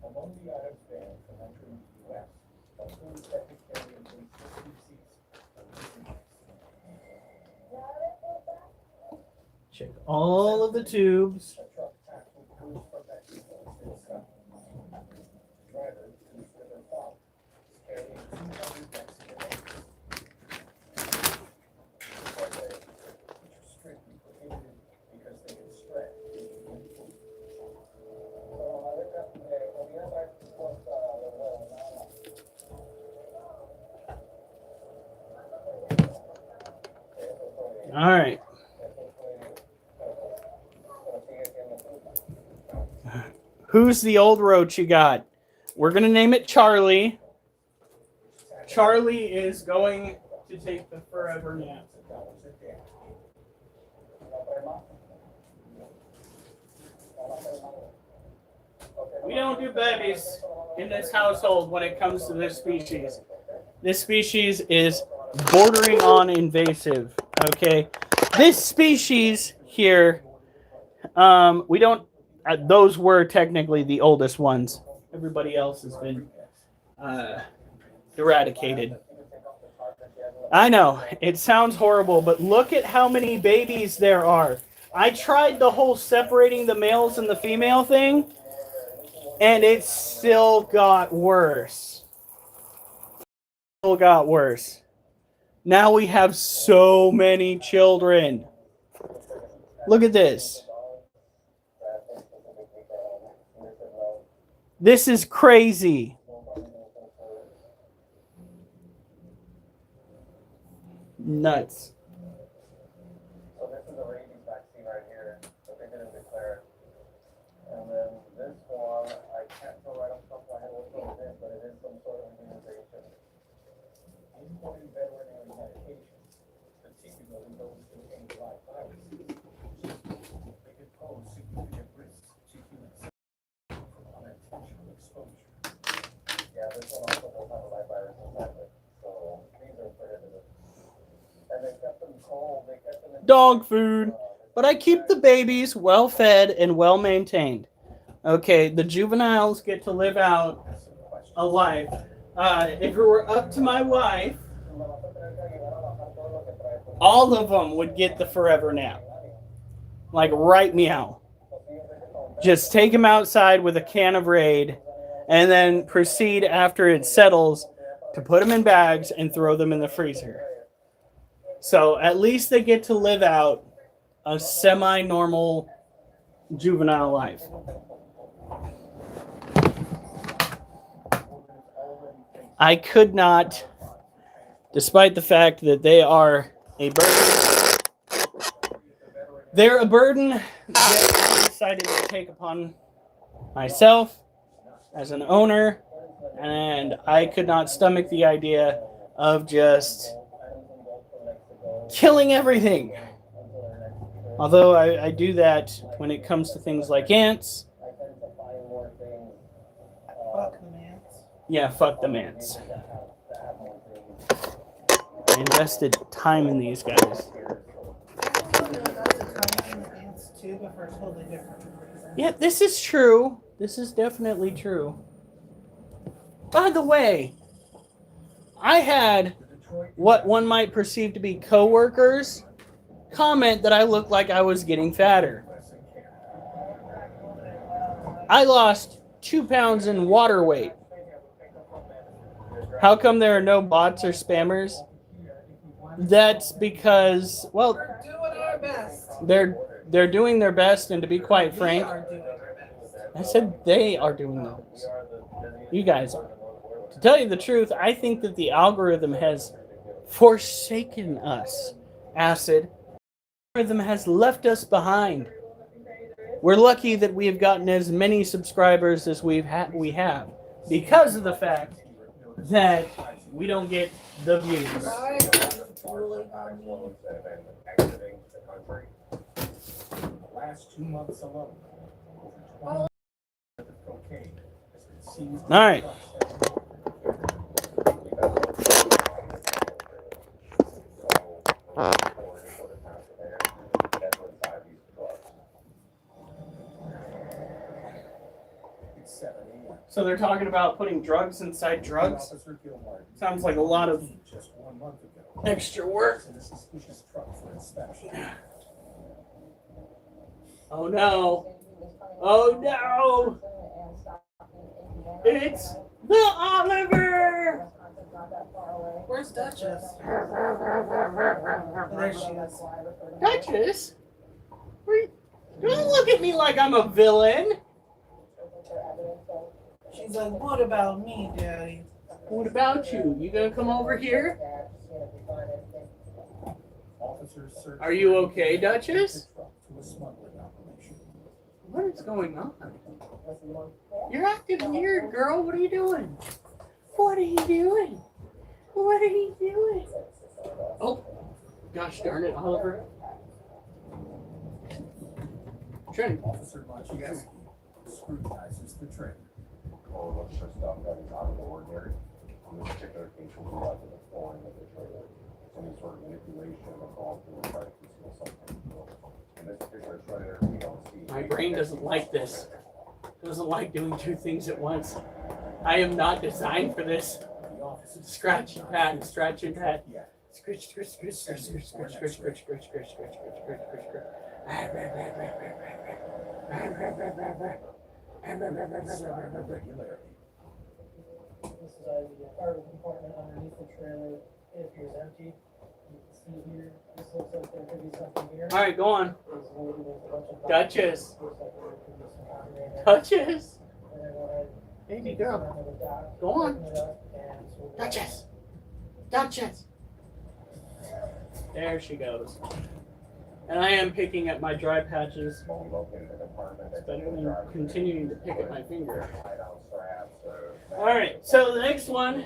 Among the items banned from entering the U.S. are foods that could carry invasive species of disease. Check all of the tubes. A truck packed with goods from Mexico has been stopped. The driver, whose liver fault, is carrying 200 Mexican eggs. Which are strictly prohibited because they can spread through human food. All right. Who's the old roach you got? We're going to name it Charlie. Charlie is going to take the forever nap. We don't do babies in this household when it comes to this species. This species is bordering on invasive. Okay, this species here, we don't. Those were technically the oldest ones. Everybody else has been eradicated. I know it sounds horrible, but look at how many babies there are. I tried the whole separating the males and the female thing, and it still got worse. Still got worse. Now we have so many children. Look at this. This is crazy. Nuts. So this is a rabies vaccine right here that they didn't declare. And then this one, I can't tell right off the top of my head what it is, but it is some sort of immunization. Imported veterinary medications, particularly those containing live viruses, they could pose significant risks to humans from unintentional exposure. Yeah, this one also does have a live virus inside of it. So these are prohibited. And they kept them cold. They kept them in Dog food. But I keep the babies well fed and well maintained. Okay, the juveniles get to live out a life. If it were up to my wife, all of them would get the forever nap. Like right meow. Just take them outside with a can of Raid and then proceed after it settles to put them in bags and throw them in the freezer. So at least they get to live out a semi-normal juvenile life. I could not, despite the fact that they are a burden. They're a burden that I decided to take upon myself as an owner, and I could not stomach the idea of just killing everything. Although I do that when it comes to things like ants. Fuck the ants. Yeah, fuck the ants. I invested time in these guys. That's a time in the ants too, but for a totally different reason. Yeah, this is true. This is definitely true. By the way, I had what one might perceive to be coworkers comment that I looked like I was getting fatter. I lost 2 pounds in water weight. How come there are no bots or spammers? That's because, well, We're doing our best. they're doing their best, and to be quite We frank, are doing our best. I said they are doing their best. You guys are. To tell you the truth, I think that the algorithm has forsaken us. Acid. The algorithm has left us behind. We're lucky that we have gotten as many subscribers as we have because of the fact that we don't get the views. The last 2 months alone, over 20 of cocaine has been seized. All right. So they're talking about putting drugs inside drugs? Officer Gilmartin Sounds like a lot of just 1 month ago. extra work. In a suspicious truck for inspection. Oh no. Oh no. It's the Oliver. Where's Duchess? There she is. Duchess? Don't look at me like I'm a villain. She's like, what about me, Daddy? What about you? You gonna come over here? Officers searched Are you okay, Duchess? the truck to a smuggling operation. What is going on? You're acting weird, girl. What are you doing? What are you doing? What are you doing? Oh, gosh darn it, Oliver. Trying. Officer Maciejewski scrutinizes the trailer. Or look for stuff that is out of the ordinary. In this particular case, we'll be like the flooring of the trailer. Any sort of manipulation of all to try to conceal something. In this particular trailer, we don't see. My brain doesn't like this. Doesn't like doing two things at once. I am not designed for this. The officers Scratch and pat and scratch and pat. Yeah. Scratch, scratch, scratch, scratch, scratch, scratch, scratch, scratch, scratch, scratch, scratch, scratch, scratch, scratch. Regularity. This is the cargo compartment underneath the trailer. It appears empty. You can see here, this looks like there could be something here. All right, go on. There's a bunch of Duchess. looks like there could be some coffee in there. Duchess. And then go ahead, Baby take this girl. around to the dock, Go on. open it up, and so we'll go Duchess. Duchess. There she goes. And I am picking at my dry patches. When we located the compartment, It's better than continuing to pick at my finger. hide out straps or. All right, so the next one And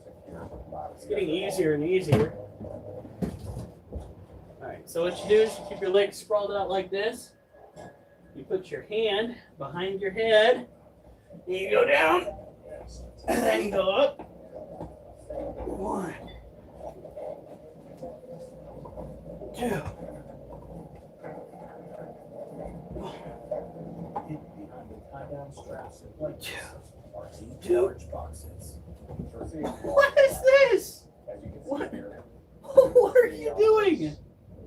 secure the body. is getting easier and easier. All right, so what you do is you keep your legs sprawled out like this. You put your hand behind your head. And you go down, and then you go up. 1, 2. Hidden behind the tie-down straps and blankets are deep Two. large boxes. What is this? As you can see What? here. What are you doing?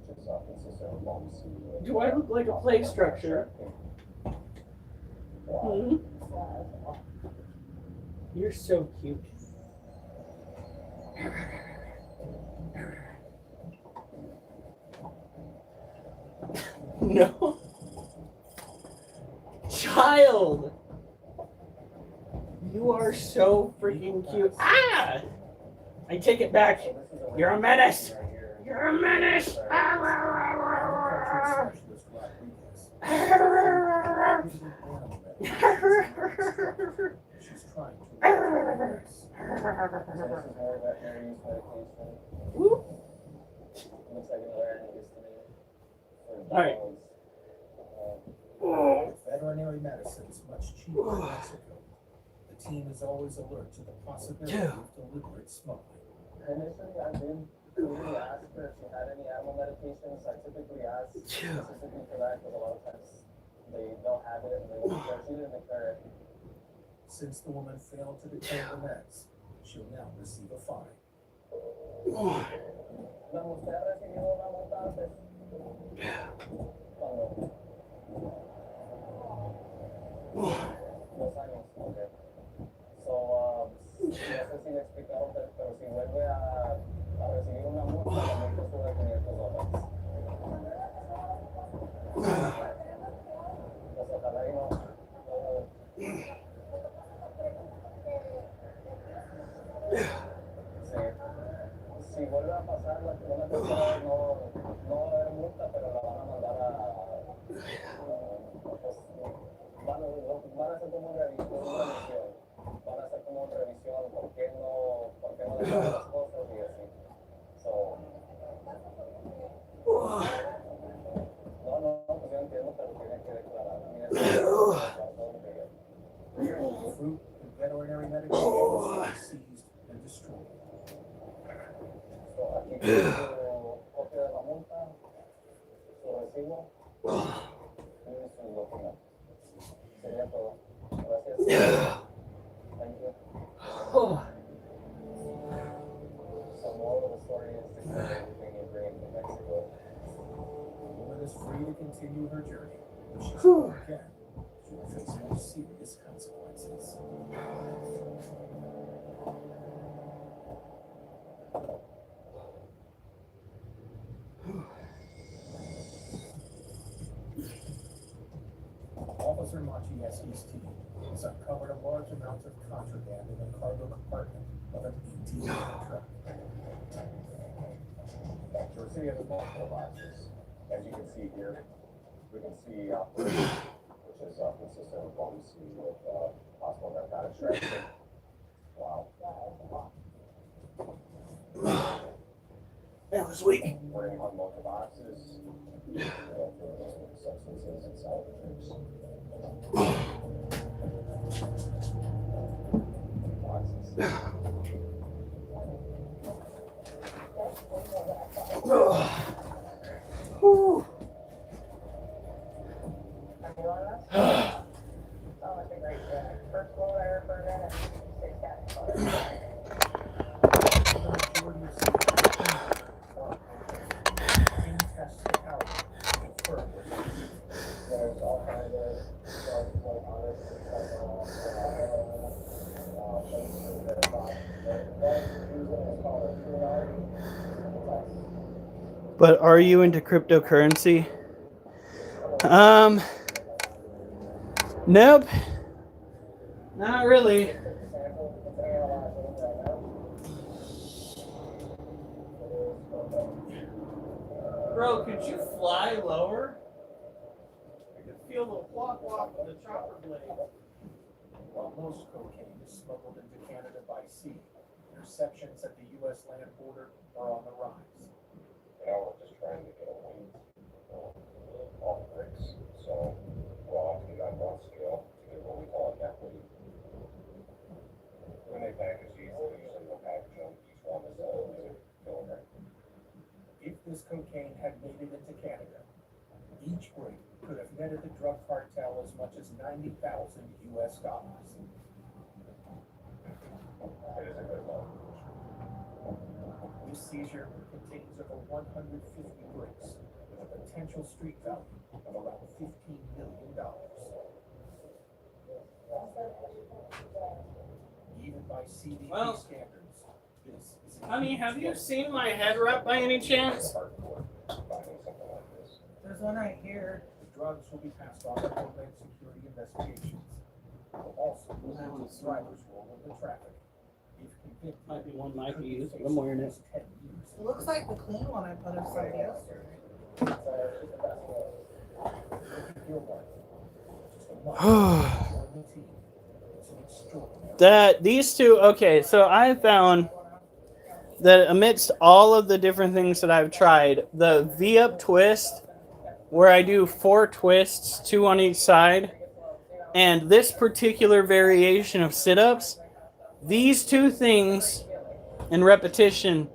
Which is consists of bumps. Do I look like a play structure? Hmm? You're so cute. No. Child. You are so freaking cute. Ah! I take it back. You're a menace. You're a menace. Agriculture specialist Rodriguez. She's trying to this. This is more veterinary use medication. Whoop. Looks like another antihistamine for All right. dogs. Veterinary medicine is much cheaper in Mexico. The team is always alert to the possibility of deliberate smuggling. Initially, I didn't really ask her if she had any animal medications. I typically ask specifically for that because a lot of times they don't have it and they won't declare. She didn't declare it. Since the woman failed to declare the meds, she'll now receive a fine. ¿Usted ha recibido una multa antes? ¿Cuándo? 2 años, ok. So, no sé si le explicaron, pero si vuelve a recibir una multa, la multa sube $500. Pues ojalá y no. Si vuelve a pasar la una cosa, no va a haber multa, pero la van a mandar a. Pues, van a hacer como una revisión. Van a hacer como una revisión por qué no dejan las cosas y así. So, no, pues yo entiendo, pero tiene que declarar. Fruit and veterinary medications are seized and destroyed. So, aquí tiene su copia de la multa, su recibo y su documento. Sería todo. Gracias. The woman is free to continue her journey, but she's again, she will face more serious consequences. Officer Maciejewski's team has uncovered a large amount of contraband in the cargo compartment of an 18-wheeler truck. So we're seeing multiple boxes. As you can see here, we can see operation, which is consistent with what we see with possible narcotics trafficking. Wow. That was weak. We're going to unload the boxes. Substances inside the drinks. Boxes. Whew. But are you into cryptocurrency? Nope. Not really. Bro, could you fly lower? I could feel the walk of the chopper blade. While most cocaine is smuggled into Canada by sea, interceptions at the U.S. land border are on the rise. We're just trying to get away off bricks. So we'll have to get on one scale to get what we call a net weight. When they package these, they usually will package them. Each one is a kilogram. If this cocaine had made it into Canada, each break could have netted the drug cartel as much as $90,000 US. It is a good one. This seizure contains over 150 bricks with a potential street value of around $15 million. Even by CBP standards, this is Honey, have you seen my head wrap by any chance? There's one right here. The drugs will be passed on to Homeland Security investigations. Will also move into the driver's role of the traffic. If convicted, Might be one might be used, but I'm wearing it. 10 years. It looks like the clean one I put in somebody else. That these two, okay, so I found that amidst all of the different things that I've tried, the V-up twist, where I do 4 twists, 2 on each side, and this particular variation of sit-ups, these two things in repetition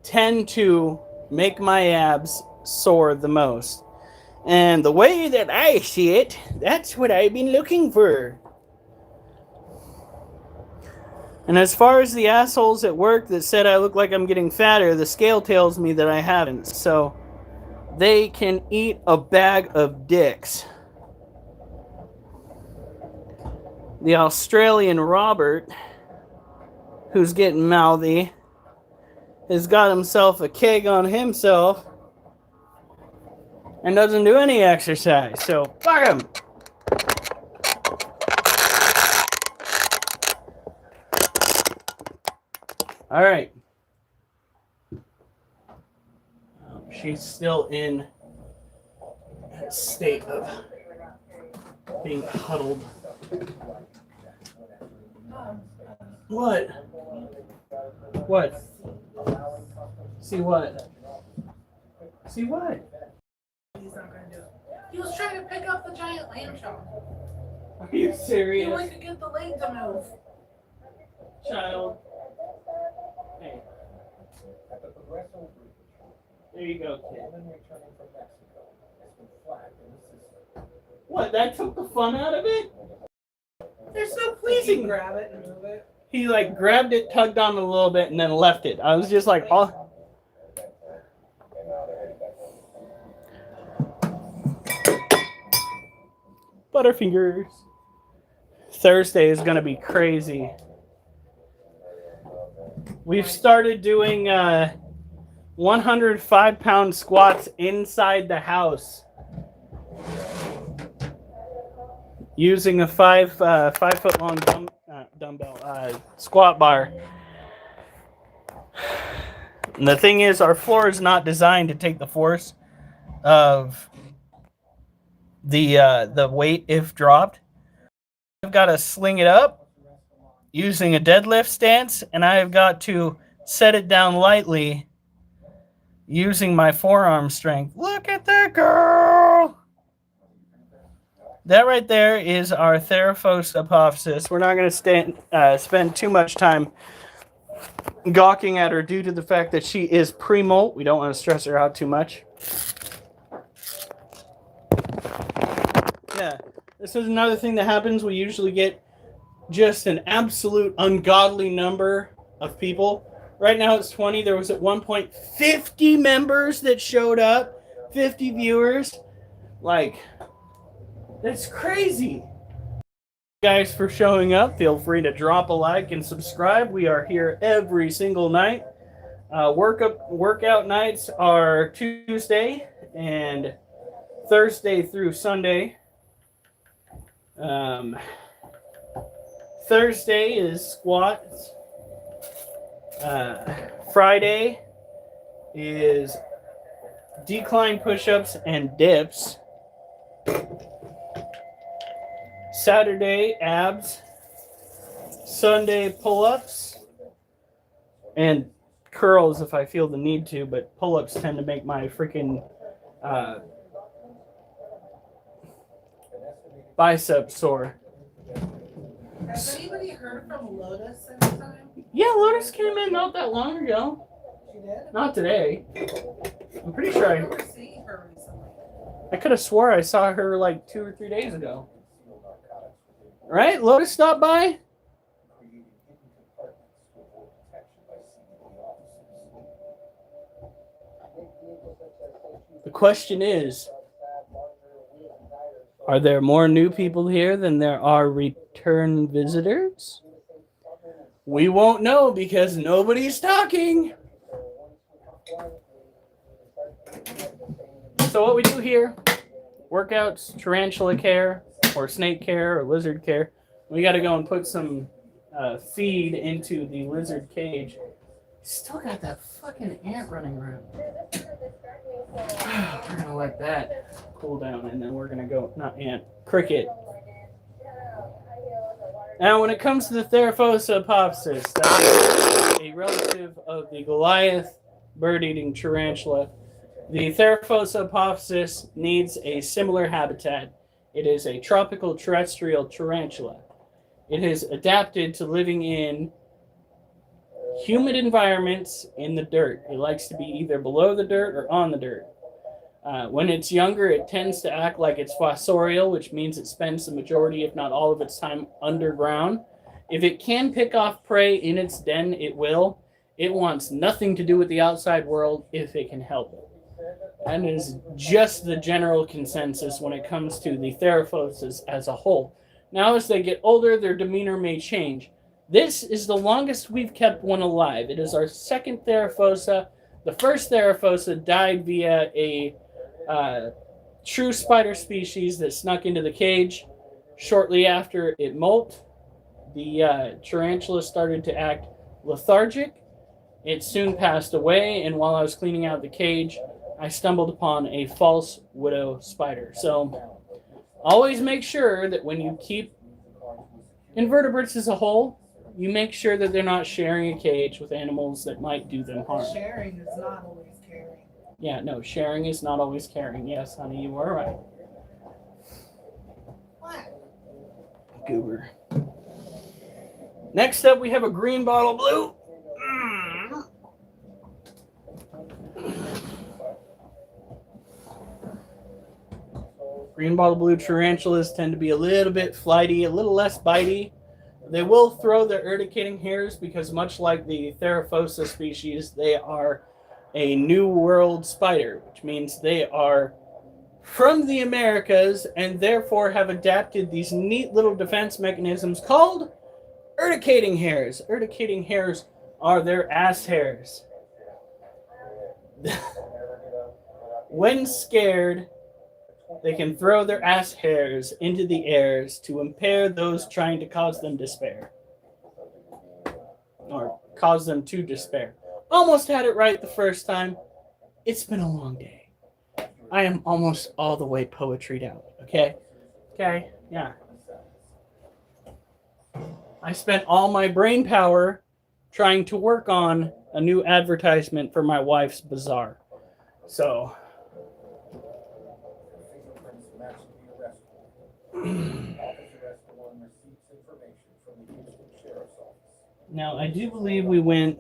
tend to make my abs sore the most. And the way that I see it, that's what I've been looking for. And as far as the assholes at work that said I look like I'm getting fatter, the scale tells me that I haven't. So they can eat a bag of dicks. The Australian Robert, who's getting mouthy, has got himself a keg on himself and doesn't do any exercise. So fuck him. All right. She's still in a state of being huddled. What? What? See what? See what? He's not gonna do it. He was trying to pick up the giant lamb chop. Are you He serious? wanted to get the leg to move. Child. Hey, At the Progresso Bridge, there you go, a kid. woman returning from Mexico has been flagged in the system. What? That took the fun out of it? There's no pleasing. Grab it and move it. He like grabbed it, tugged on it a little bit, and then left it. I was just like, oh. Butterfingers. Thursday is going to be crazy. We've started doing 105-pound squats inside the house using a 5-foot-long dumbbell squat bar. And the thing is, our floor is not designed to take the force of the weight if dropped. I've got to sling it up using a deadlift stance, and I have got to set it down lightly using my forearm strength. Look at that girl! That right there is our Theraphos apophysis. We're not going to spend too much time gawking at her due to the fact that she is pre-molt. We don't want to stress her out too much. Yeah, this is another thing that happens. We usually get just an absolute ungodly number of people. Right now it's 20. There was at one point 50 members that showed up, 50 viewers. Like, that's crazy. Guys, for showing up, feel free to drop a like and subscribe. We are here every single night. Workout nights are Tuesday and Thursday through Sunday. Thursday is squats. Friday is decline push-ups and dips. Saturday, abs. Sunday, pull-ups. And curls if I feel the need to, but pull-ups tend to make my freaking biceps sore. Has anybody heard from Lotus anytime? Yeah, Lotus came in not that long ago. She did? Not today. I'm pretty sure I remember seeing her recently. I could have swore I saw her like 2 or 3 days ago. Right? Lotus stopped by? The question is, are there more new people here than there are return visitors? We won't know because nobody's talking. So what we do here, workouts, tarantula care, or snake care, or lizard care, we got to go and put some feed into the lizard cage. Still got that fucking ant running around. We're going to let that cool down, and then we're going to go, not ant, cricket. Now, when it comes to the Theraphos apophysis, that is a relative of the Goliath bird-eating tarantula. The Theraphos apophysis needs a similar habitat. It is a tropical terrestrial tarantula. It is adapted to living in humid environments in the dirt. It likes to be either below the dirt or on the dirt. When it's younger, it tends to act like it's fossorial, which means it spends the majority, if not all of its time underground. If it can pick off prey in its den, it will. It wants nothing to do with the outside world if it can help it. That is just the general consensus when it comes to the Theraphoses as a whole. Now, as they get older, their demeanor may change. This is the longest we've kept one alive. It is our second Theraphosa. The first Theraphosa died via a true spider species that snuck into the cage. Shortly after it molt, the tarantula started to act lethargic. It soon passed away, and while I was cleaning out the cage, I stumbled upon a false widow spider. So always make sure that when you keep invertebrates as a whole, you make sure that they're not sharing a cage with animals that might do them harm. Sharing is not always caring. Yeah, no, sharing is not always caring. Yes, honey, you are right. What? Goober. Next up, we have a green bottle blue. Green bottle blue tarantulas tend to be a little bit flighty, a little less bitey. They will throw their urticating hairs because much like the Theraphosa species, they are a New World spider, which means they are from the Americas and therefore have adapted these neat little defense mechanisms called urticating hairs. Urticating hairs are their ass hairs. When scared, they can throw their ass hairs into the airs to impair those trying to cause them despair. Or cause them to despair. Almost had it right the first time. It's been a long day. I am almost all the way poetried out, okay? Okay, yeah. I spent all my brain power trying to work on a new advertisement for my wife's bazaar. So... Fingerprints matching the arrest warrant. Office arrest warrant receives information from the Houston Sheriff's Office. Now, I do believe we went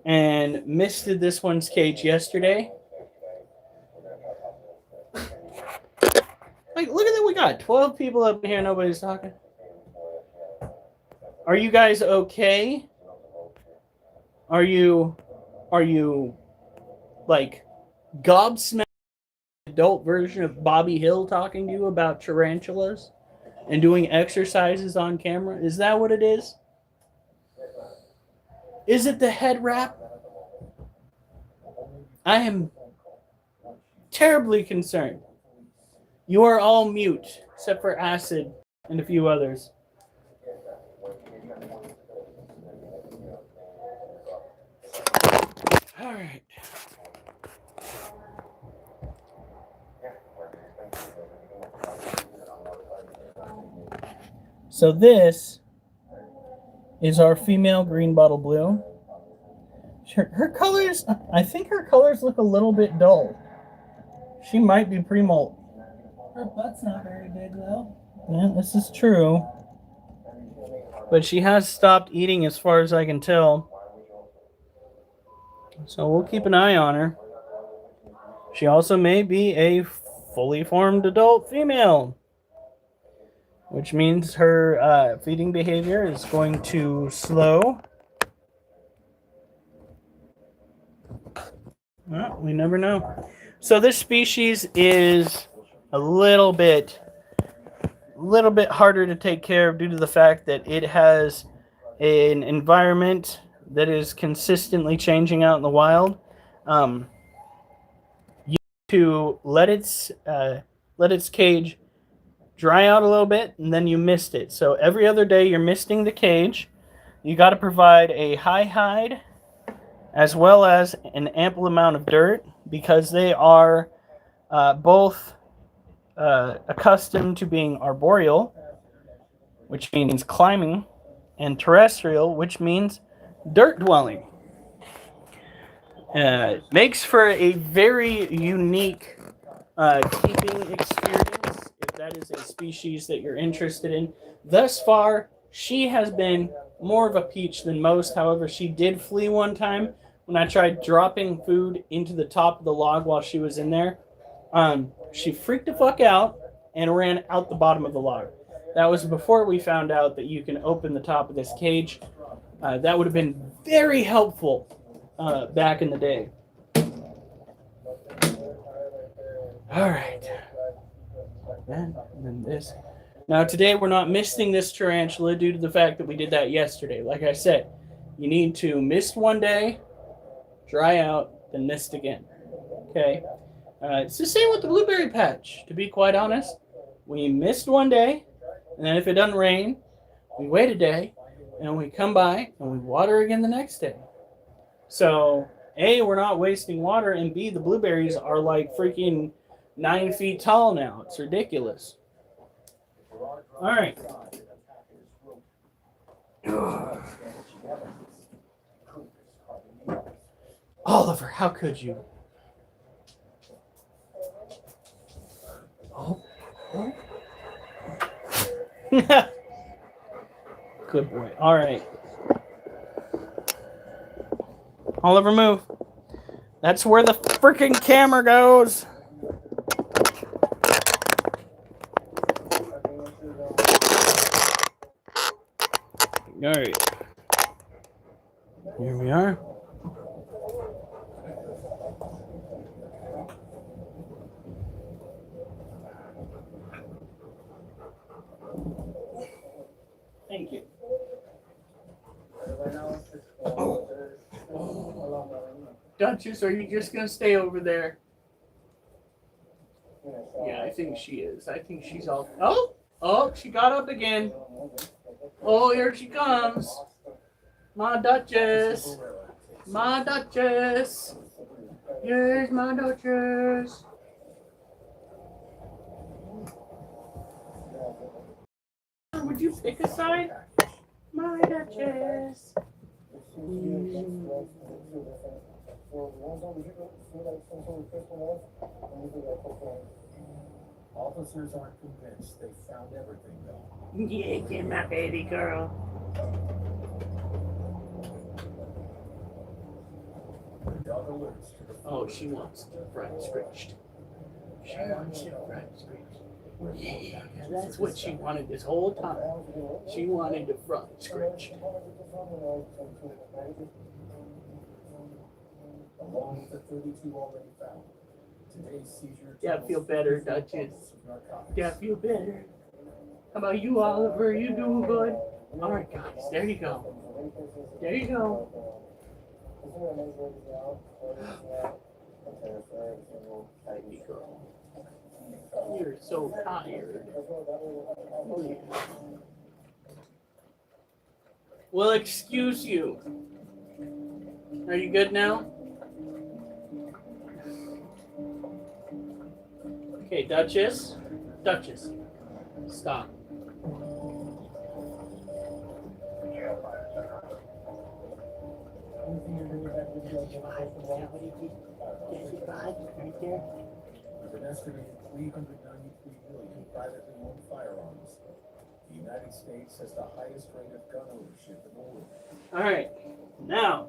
and misted this one's cage yesterday. Like, look at that, we got 12 people up in here, nobody's talking. Are you guys okay? Are you like gobsmacked adult version of Bobby Hill talking to you about tarantulas and doing exercises on camera? Is that what it is? Is it the head wrap? I am terribly concerned. You are all mute, except for Acid and a few others. All right. So this is our female green bottle blue. Her colors, I think her colors look a little bit dull. She might be pre-molt. Her butt's not very big though. Yeah, this is true. But she has stopped eating as far as I can tell. So we'll keep an eye on her. She also may be a fully formed adult female, which means her feeding behavior is going to slow. Well, we never know. So this species is a little bit harder to take care of due to the fact that it has an environment that is consistently changing out in the wild. You have to let its cage dry out a little bit, and then you mist it. So every other day you're misting the cage. You got to provide a high hide as well as an ample amount of dirt, because they are both accustomed to being arboreal, which means climbing, and terrestrial, which means dirt dwelling. Makes for a very unique keeping experience if that is a species that you're interested in. Thus far, she has been more of a peach than most. However, she did flee one time when I tried dropping food into the top of the log while she was in there. She freaked the fuck out and ran out the bottom of the log. That was before we found out that you can open the top of this cage. That would have been very helpful back in the day. All right. And then this. Now today we're not misting this tarantula due to the fact that we did that yesterday. Like I said, you need to mist one day, dry out, then mist again. Okay? It's the same with the blueberry patch, to be quite honest. We mist one day, and then if it doesn't rain, we wait a day, and we come by and we water again the next day. So, A, we're not wasting water, and B, the blueberries are like freaking 9 feet tall now. It's ridiculous. All right. Oliver, how could you? Oh. Good boy. All right. Oliver, move. That's where the freaking camera goes. All right. Here we are. Thank you. Duchess, are you just gonna stay over there? Yeah, I think she is. I think she's all. Oh, she got up again. Oh, here she comes. My Duchess. My Duchess. Here's my Duchess. Would you pick a side? My Duchess. Officers aren't convinced they found everything though. Yeah, get my baby girl. Dog alerts to the Oh, she wants the front scratched. She wants the front scratched. Yeah, that's what she wanted this whole time. She wanted the front scratched. along with the 32 already found. Today's seizure. Yeah, feel better, Duchess. Yeah, feel better. How about you, Oliver? You doing good? All right, guys. There you go. There you go. Baby girl. You're so tired. Oh, yeah. Well, excuse you. Are you good now? Okay, Duchess. Duchess. Stop. Right there. With an estimated 393 million privately owned firearms, the United States has the highest rate of gun ownership in the world. All right, now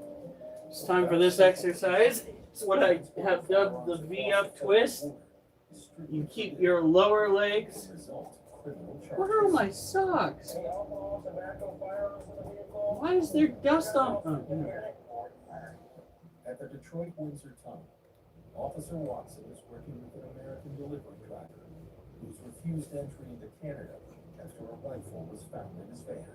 it's time for this exercise. It's what I have dubbed the V-up twist. You keep your lower legs. Where are my socks? Why is there dust on? Oh, At the Detroit Windsor Tunnel, Officer Watson is working with an American delivery driver who's refused entry into Canada after a rifle was found in his van.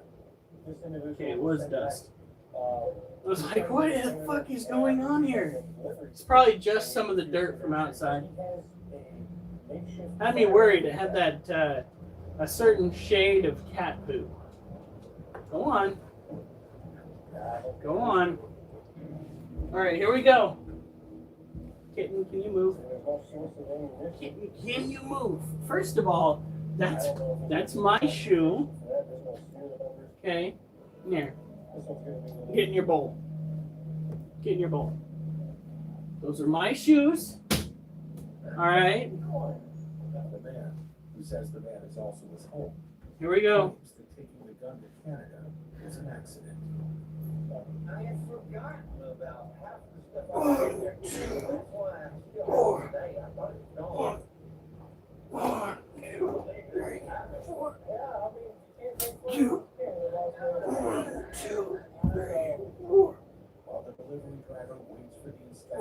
okay, it was dust. I was like, what the fuck is going on here? It's probably just some of the dirt from outside. Had me worried. It had that a certain shade of cat poo. Go on. Go on. All right, here we go. Kitten, can you move? Kitten, can you move? First of all, that's my shoe. Okay, here. Get in your bowl. Get in your bowl. Those are my shoes. All right. The man, who says the van is also his home, Here we go. claims that taking the gun to Canada was an accident. I had forgotten about half the stuff I did there. That's why I'm still here today. I thought it was gone. While the delivery driver waits for the inspection,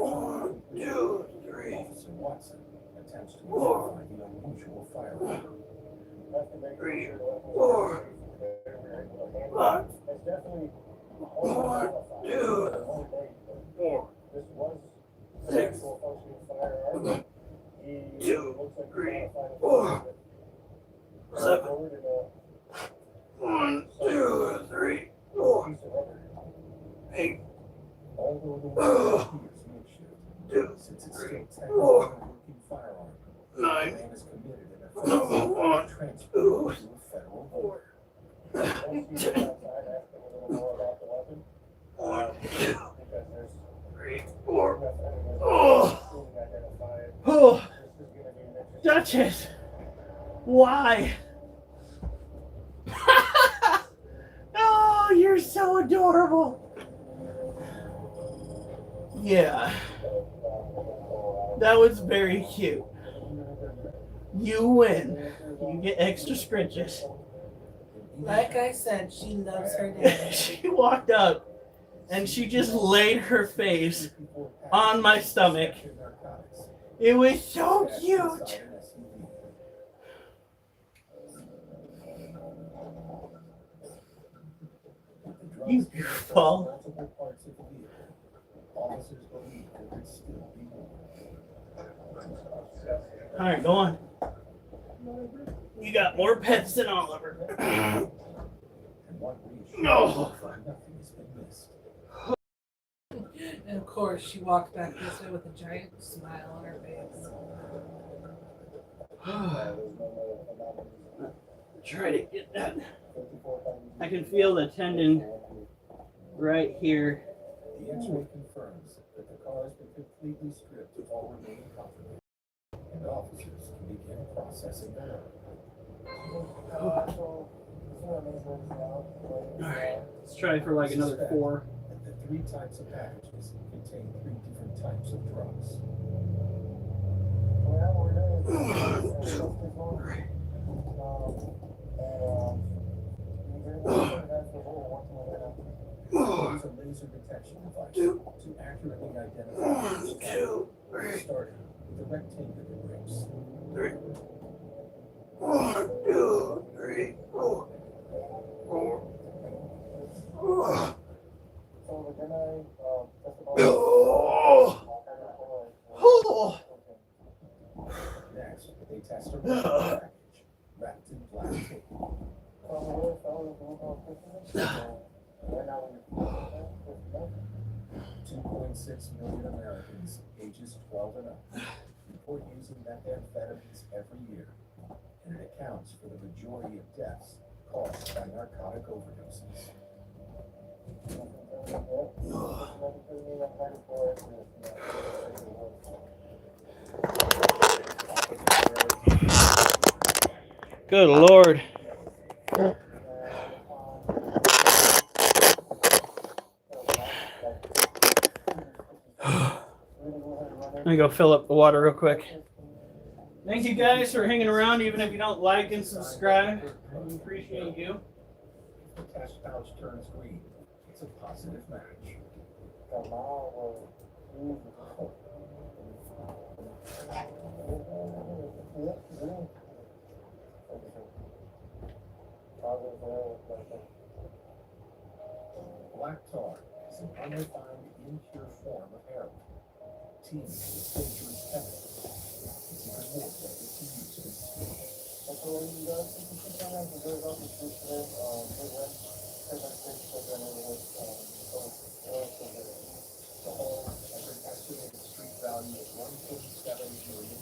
Officer Watson attempts to identify the unusual firearm. This was a sexual functioning firearm. He looks like he modified it. 1, 2, 3, 4, 8. Although the weapon appears makeshift, since it's still technically a working firearm, the man is committed an offense transferred to a federal border. Once he gets outside, ask him a little more about the weapon. 1, 2, Because there's 3, 4. enough evidence Oh. to identify it. Oh, This is going to be an interesting. Duchess. Why? Oh, you're so adorable. Yeah. That was very cute. You win. You get extra scritches. Like I said, she loves her dad. She walked up and she just laid her face on my stomach. It was so cute. You goofball. Multiple parts of the vehicle. Officers believe there could still be more. All right, go on. You got more pets than Oliver. And one reassuring, Oh. nothing has been missed. And of course, she walked back this way with a giant smile on her face. Try to get that. I can feel the tendon right here. The X-ray confirms that the car has been completely stripped of all remaining contraband, and officers can begin processing the load. Alright, let's try for like another 4. That the 3 types of packages contain 3 different types of drugs. Use a laser detection device to accurately identify each target, starting with the rectangular grips. 1, 2, 3, 4. Next, they test a rubber package wrapped in black tape. 2.6 million Americans ages 12 and up report using methamphetamines every year, and it accounts for the majority of deaths caused by narcotic overdoses. Good Lord. Let me go fill up the water real quick. Thank you guys for hanging around, even if you don't like and subscribe. We appreciate you. If the cash pouch turns green, it's a positive match. Black tar is an unrefined, impure form of heroin. Teamed with dangerous chemicals, it's even more deadly to use than speed. The whole has an estimated street value of $1.7 million.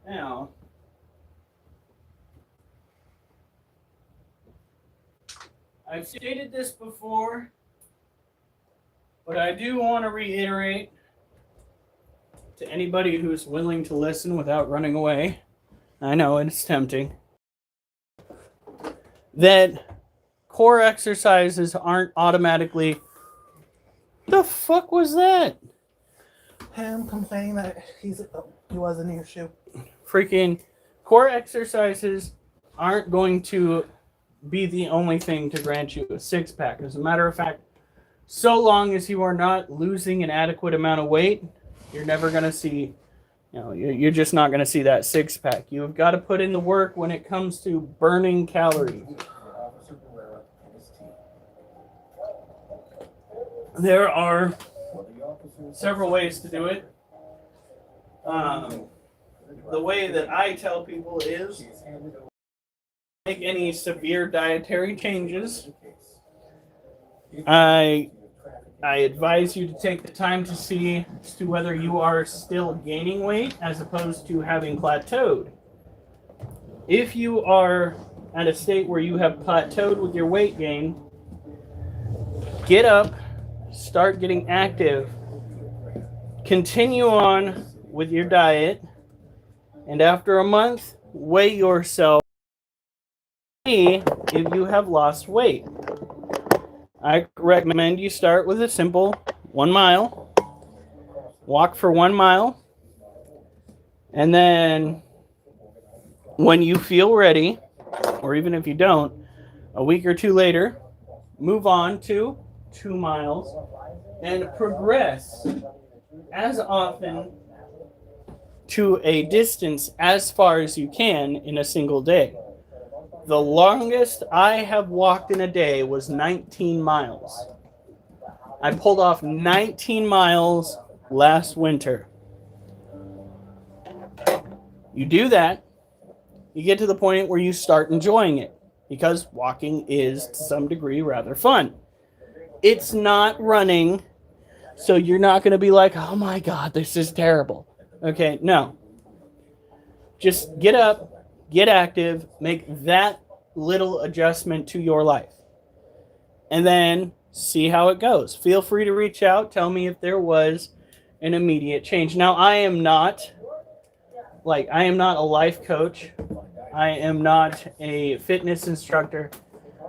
Now, I've stated this before, but I do want to reiterate to anybody who's willing to listen without running away. I know it's tempting. That core exercises aren't automatically. The fuck was that? Him complaining that he wasn't in your shoe. Freaking core exercises aren't going to be the only thing to grant you a 6-pack. As a matter of fact, so long as you are not losing an adequate amount of weight, you're never going to see You know, you're just not going to see that six pack. You've got to put in the work when it comes to burning calories. Officer Barrera and his team. There are When the officers several ways to do it. The way that I tell people is is handed over make any severe dietary changes. the case. I advise you to take the time to see as to whether you are still gaining weight as opposed to having plateaued. If you are at a state where you have plateaued with your weight gain, get up, start getting active, continue on with your diet, and after a month, weigh yourself. See if you have lost weight. I recommend you start with a simple 1 mile. Walk for 1 mile. And then when you feel ready, or even if you don't, a week or two later, move on to 2 miles and progress as often to a distance as far as you can in a single day. The longest I have walked in a day was 19 miles. I pulled off 19 miles last winter. You do that, you get to the point where you start enjoying it, because walking is, to some degree, rather fun. It's not running, so you're not going to be like, oh my God, this is terrible. Okay, no. Just get up, get active, make that little adjustment to your life, and then see how it goes. Feel free to reach out. Tell me if there was an immediate change. Now, I am not a life coach. I am not a fitness instructor.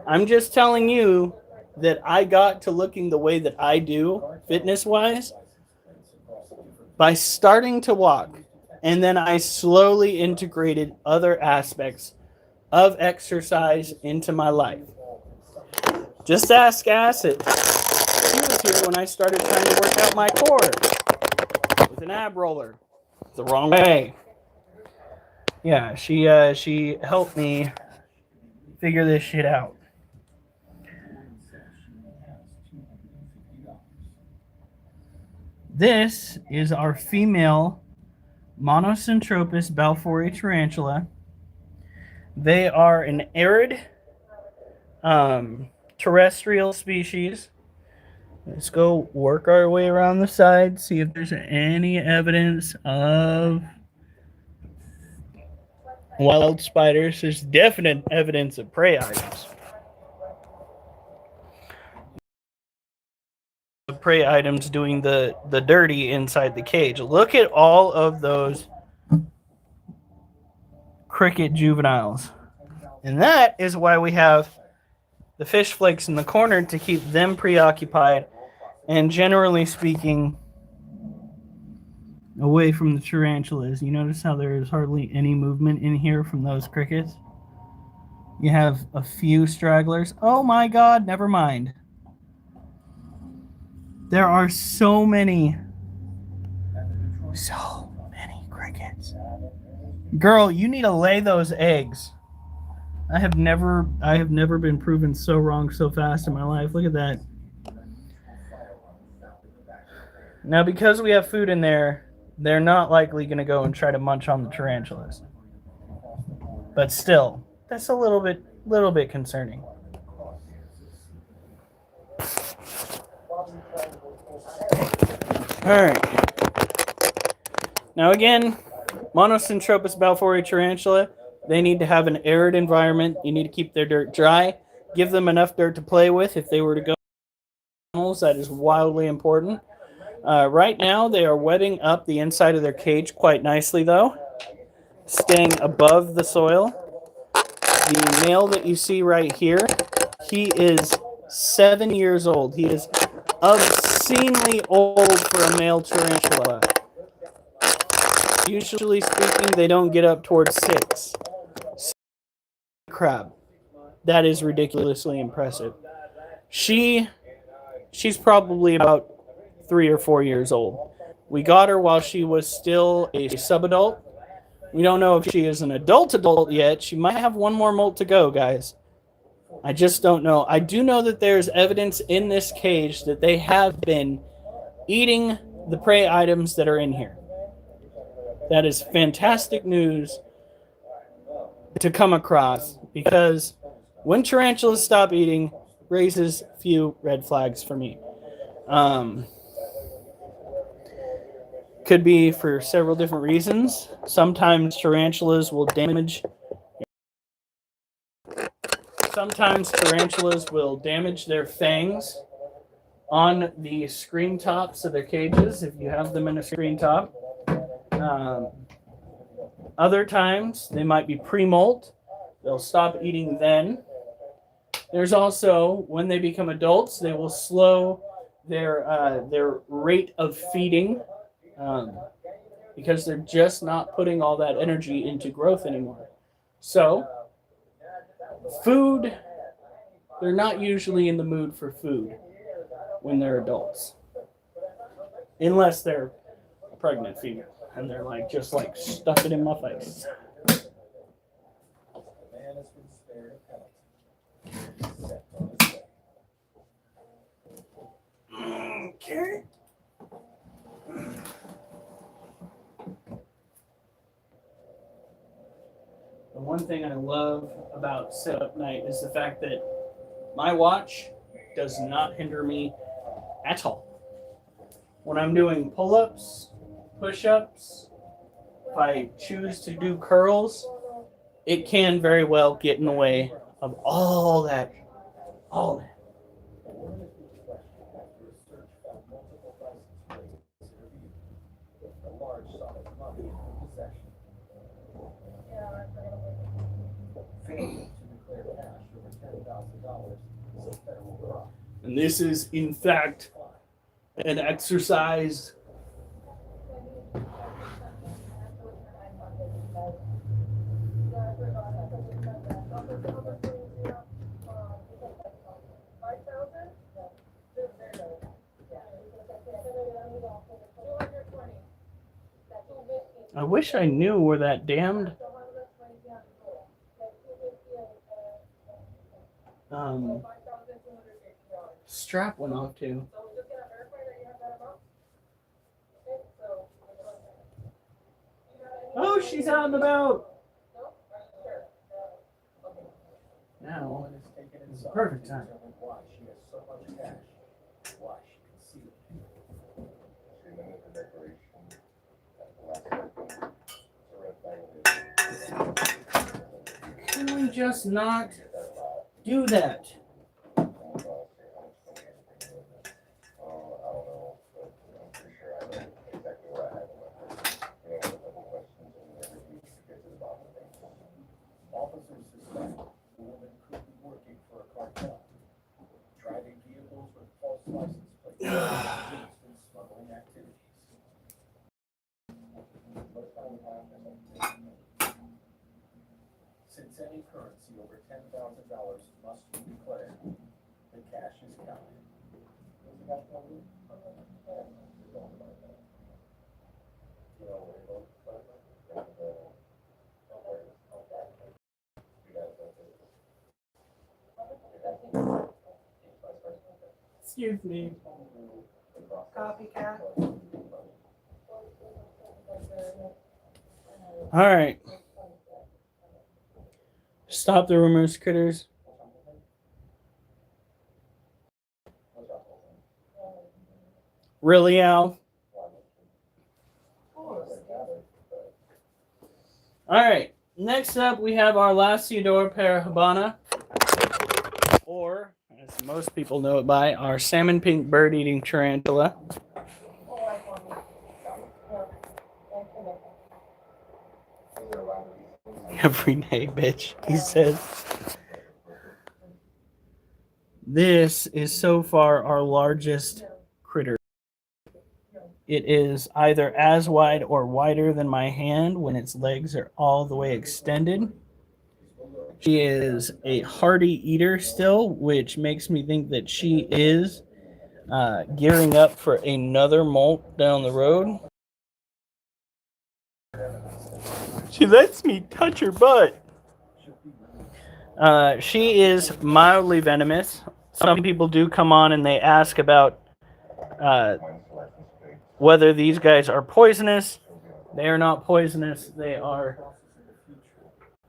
I'm just telling you that I got to looking the way that I do, fitness-wise, by starting to walk. And then I slowly integrated other aspects of exercise into my life. Just ask Acid. She was here when I started trying to work out my core with an ab roller the wrong way. Yeah, she helped me figure this shit out. This is our female Monocentropas balfouri tarantula. They are an arid terrestrial species. Let's go work our way around the side, see if there's any evidence of wild spiders. There's definite evidence of prey items. The prey items doing the dirty inside the cage. Look at all of those cricket juveniles. And that is why we have the fish flakes in the corner, to keep them preoccupied and, generally speaking, away from the tarantulas. You notice how there is hardly any movement in here from those crickets? You have a few stragglers. Oh my God, never mind. There are so many crickets. Girl, you need to lay those eggs. I have never been proven so wrong so fast in my life. Look at that. Now, because we have food in there, they're not likely going to go and try to munch on the tarantulas. But still, that's a little bit concerning. All right. Now again, Monocentropas balfouri tarantula, they need to have an arid environment. You need to keep their dirt dry. Give them enough dirt to play with. If they were to go animals, that is wildly important. Right now, they are wetting up the inside of their cage quite nicely, though, staying above the soil. The male that you see right here, he is 7 years old. He is obscenely old for a male tarantula. Usually speaking, they don't get up towards 6. Crab. That is ridiculously impressive. She's probably about 3 or 4 years old. We got her while she was still a subadult. We don't know if she is an adult yet. She might have one more molt to go, guys. I just don't know. I do know that there's evidence in this cage that they have been eating the prey items that are in here. That is fantastic news to come across, because when tarantulas stop eating, raises few red flags for me. Could be for several different reasons. Sometimes tarantulas will damage their fangs on the screen tops of their cages if you have them in a screen top. Other times they might be pre-molt. They'll stop eating then. There's also, when they become adults, they will slow their rate of feeding, because they're just not putting all that energy into growth anymore. So, food, they're not usually in the mood for food when they're adults. Unless they're a pregnant female and they're like, just like, stuff it in my face. The man has been spared a penalty. Set on his way. Okay. The one thing I love about setup night is the fact that my watch does not hinder me at all. When I'm doing pull-ups, push-ups, if I choose to do curls, it can very well get in the way of all that. All that. A large sum of money in possession. Failure to declare cash over $10,000 is a federal crime. And this is, in fact, an exercise. I wish I knew where that damned strap went off to. Oh, she's out and about. Now is the perfect time. Why she has so much cash. Why she concealed it. Can we just not do that? Officers suspect the woman could be working for a cartel, driving vehicles with false license plates engaged in smuggling activities. Since any currency over $10,000 must be declared, the cash is counted. Excuse me. Copycat. All right. Stop the rumors, critters. Really, Al? All right. Next up, we have our Lasiodora parahibana, or as most people know it by, our salmon pink bird-eating tarantula. Every day, bitch, he says. This is so far our largest critter. It is either as wide or wider than my hand when its legs are all the way extended. She is a hearty eater still, which makes me think that she is gearing up for another molt down the road. She lets me touch her butt. She is mildly venomous. Some people do come on and they ask about whether these guys are poisonous. They are not poisonous. They are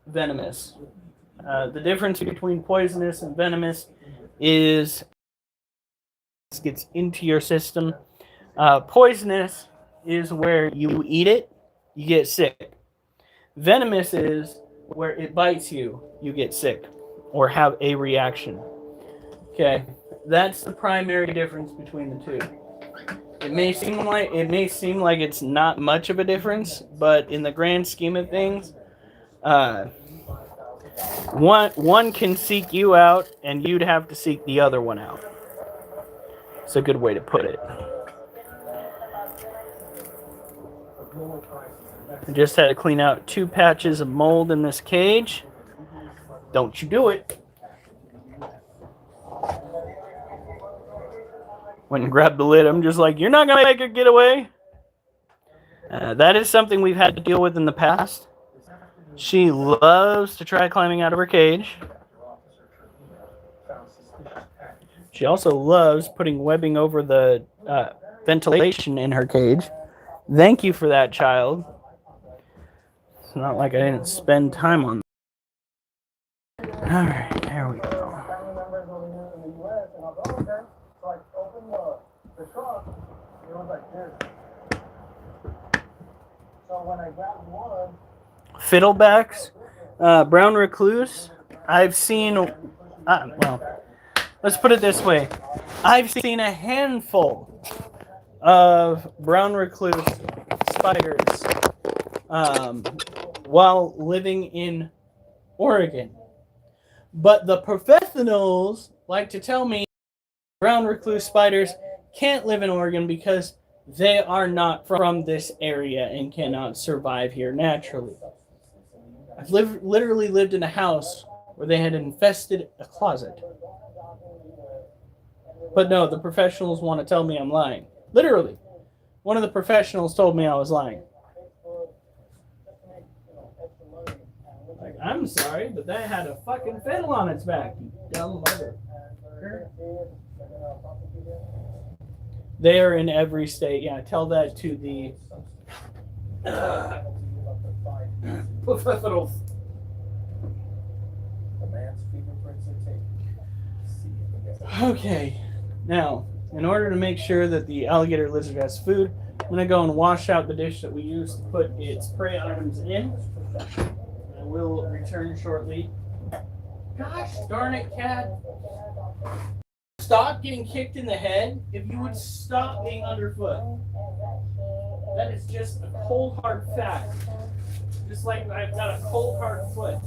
venomous. The difference between poisonous and venomous is it gets into your system. Poisonous is where you eat it, you get sick. Venomous is where it bites you, you get sick or have a reaction. Okay, that's the primary difference between the two. It may seem like it's not much of a difference, but in the grand scheme of things, one can seek you out, and you'd have to seek the other one out. It's a good way to put it. I just had to clean out 2 patches of mold in this cage. Don't you do it. Went and grabbed the lid. I'm just like, you're not going to make her get away? That is something we've had to deal with in the past. She loves to try climbing out of her cage. She also loves putting webbing over the ventilation in her cage. Thank you for that, child. It's not like I didn't spend time on that. Alright, there we go. Family members over here in the US, and I was like, okay. So I opened the truck, it was like this. So when I grabbed one, Fiddlebacks, brown recluse. I've seen, well, let's put it this way. I've seen a handful of brown recluse spiders while living in Oregon. But the professionals like to tell me brown recluse spiders can't live in Oregon because they are not from this area and cannot survive here naturally. I've literally lived in a house where they had infested a closet. But no, the professionals want to tell me I'm lying. Literally. One of the professionals told me I was lying. Like, I'm sorry, but that had a fucking fiddle on its back, you dumb mother. They are in every state. Yeah, tell that to the professionals. Okay, now, in order to make sure that the alligator lizard has food, I'm going to go and wash out the dish that we used to put its prey items in. I will return shortly. Gosh darn it, cat. Stop getting kicked in the head. If you would stop being underfoot. That is just a cold hard fact. Just like I've got a cold hard foot.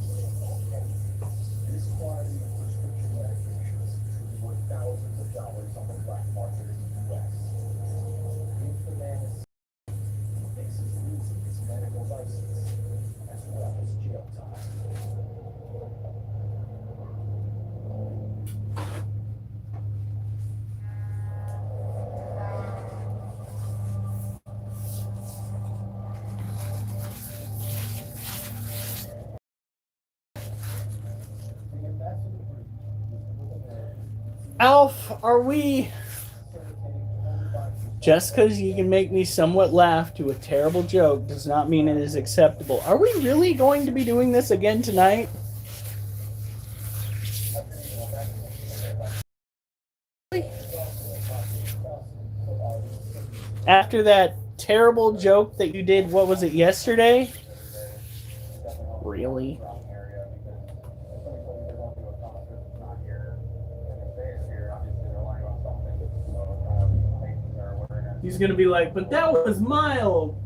This quantity of prescription medications is worth thousands of dollars on the black market in the U.S. If the man is faces losing his medical license as well as jail time. Alf, are we... Just because you can make me somewhat laugh to a terrible joke does not mean it is acceptable. Are we really going to be doing this again tonight? After that terrible joke that you did, what was it, yesterday? Really? He's gonna be like, but that was mild.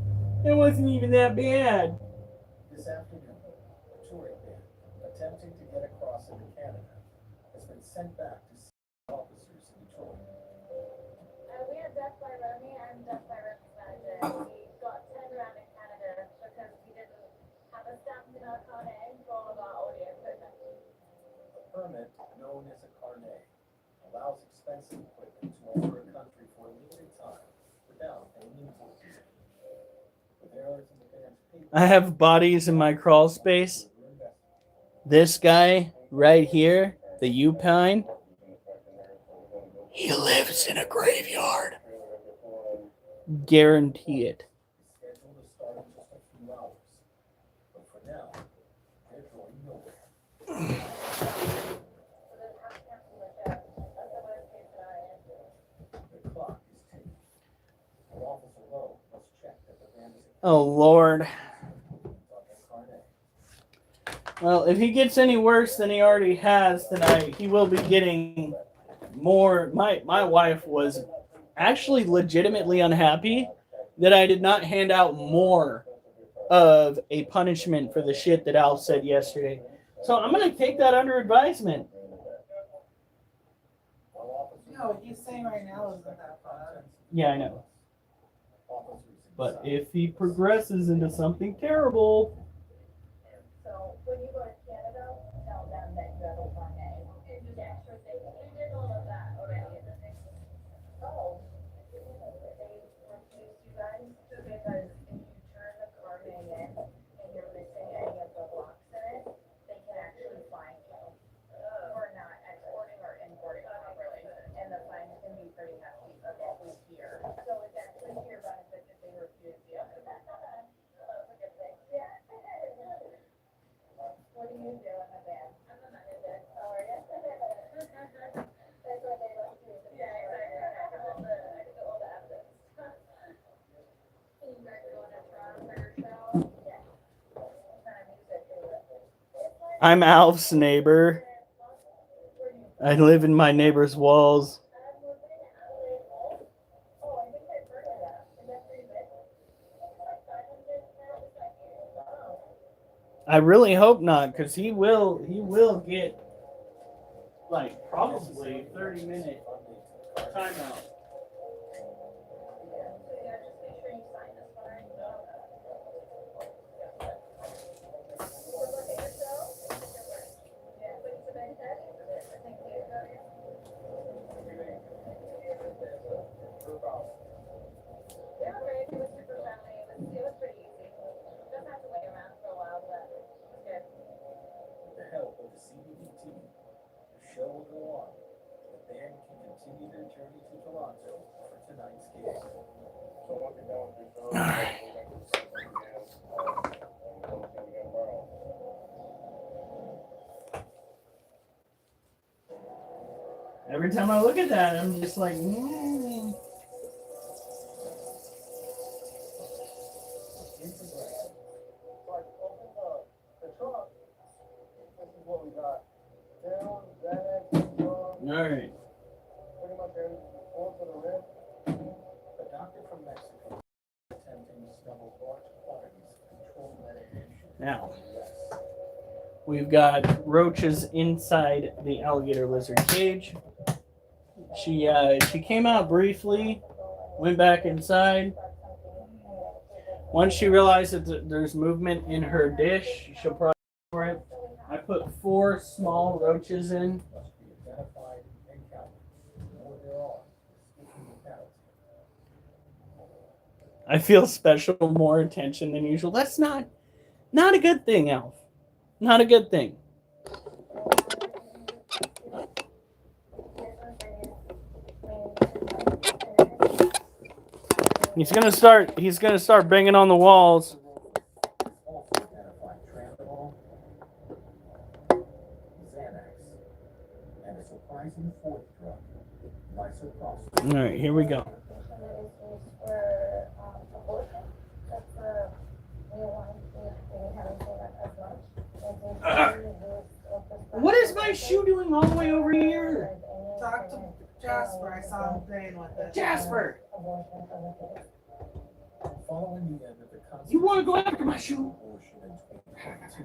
It wasn't even that bad. This afternoon, a touring band attempting to get across into Canada has been sent back to officers in Detroit. We had death by Romy and death by representative. We got turned around in Canada because we didn't have a stamp in our carnet for all of our audio equipment. A permit known as a carnet allows expensive equipment to enter a country for a limited time without any import duty. With errors in the band's paper, I have bodies in my crawl space. This guy right here, the Upine, he lives in a graveyard. Guarantee it. is scheduled to start in just a few hours. But for now, they're going nowhere. The clock is ticking. And Officer Lowe must check that the band is Oh, Lord. on their carnet. Well, if he gets any worse than he already has tonight, he will be getting more. My wife was actually legitimately unhappy that I did not hand out more of a punishment for the shit that Al said yesterday. So I'm going to take that under advisement. No, he's saying right now isn't that fun. Yeah, I know. But if he progresses into something terrible, So when you go to Canada, tell them that you have a carnet. And just extra things. You did all of that already in the next. Oh. They refused you guys because if you turn the carnet in and you're missing any of the blocks in it, they can actually fine you for not exporting or importing properly. And the fines can be pretty hefty for what we hear. So it's actually to your benefit if they refuse you. That's a good thing. Yeah. What do you do in the band? I'm a manager. Oh, are you? That's what they like to do. Yeah, exactly. I can do all the evidence. Can you guys go on a Toronto for your show? Yeah. What kind of music do you listen? I'm Alf's neighbor. I live in my neighbor's walls. Oh, I think I've heard of that. Is that pretty big? It's like 500 now. It's like, oh. I really hope not, because he will get like probably 30-minute timeout. Yeah, so yeah, just make sure you sign this one, right? Good luck at your show. Yeah, but it's a big head. Thank you. Yeah, great. It was super friendly. It was pretty easy. Just have to wait around for a while, but it was good. With the help of the CBD team, the show will go on. The band can continue their journey to Toronto for tonight's gig. So what we done with this, Alright. Every time I look at that, I'm just like, In progression, Like, open the trunk. This is what we got. Down, Xanax, all right. pretty much everything. Full to the rim. a doctor from Mexico is attempting to smuggle large quantities of controlled medication. Now, we've got roaches inside the alligator lizard cage. She came out briefly, went back inside. Once she realized that there's movement in her dish, she'll probably for it. I put 4 small roaches in. Must be identified and counted. The more there are, the steeper the penalty. I feel special, more attention than usual. That's not a good thing, Alf. Not a good thing. He's gonna start banging on the walls. Also identified Tramadol, Xanax, and a surprising fourth drug, misoprostol. All right, here we go. What is my shoe doing all the way over here? Talk to Jasper. I saw him playing with it. Jasper, Following the end of the you want to go after my shoe? abortion in 2022,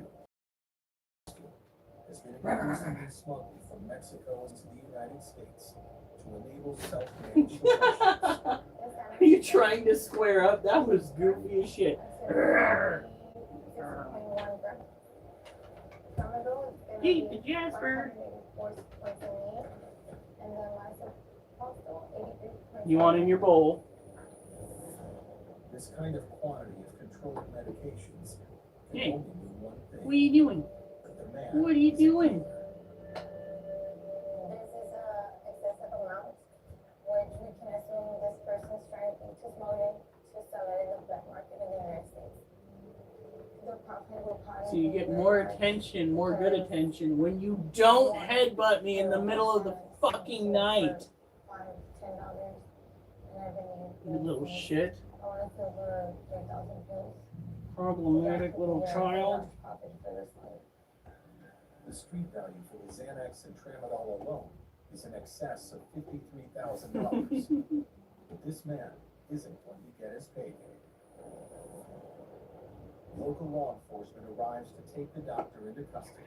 has been increasingly smuggled from Mexico into the United States to enable self-managed abortions. Are you trying to square up? That was goofy as shit. Hey, Jasper. And then You want in your bowl. This kind of quantity of controlled medications can Hey, only mean one thing. What are you doing? That the man What are you is a doing? killer. This is a excessive amount, which we can assume this person's trying to smoke it to sell it in the black market in the United States. The profit will probably So you be get very more large. attention, more good attention when you don't headbutt me in the middle of the fucking night. $5-10 in revenue. You little shit. I want to feel over 3,000 pills. Problematic little child. Profit for this one. The street value for the Xanax and Tramadol alone is in excess of $53,000. But this man isn't going to get his payday. Local law enforcement arrives to take the doctor into custody.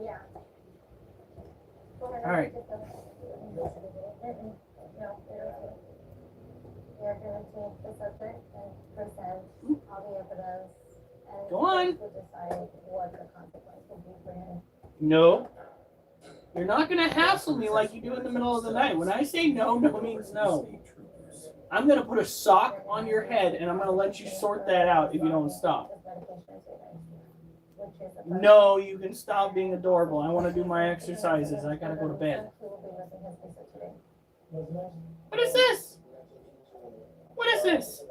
Yeah. All right. No, you're going to take the subject and present all the evidence, and Go on. we'll decide what the consequence will be for him. No. You're not gonna hassle me like you do in the middle of the night. When I say no, no means no. I'm gonna put a sock on your head and I'm gonna let you sort that out if you don't stop. No, you can stop being adorable. I want to do my exercises. I gotta go to bed. What is this? What is this?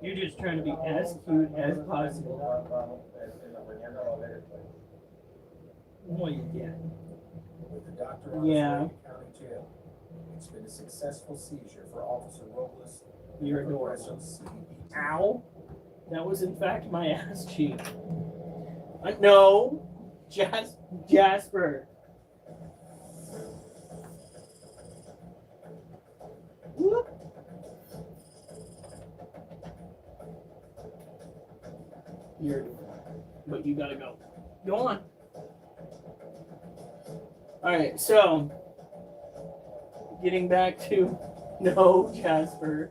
You're just trying to be as cute as possible. Well, you get. With the doctor on Yeah. his way to county jail, it's been a successful seizure for Officer Robles. You're adorable. Ow. That was in fact my ass cheek. No. Jasper. Whoop. You're, but you gotta go. Go on. Alright, so getting back to no, Jasper.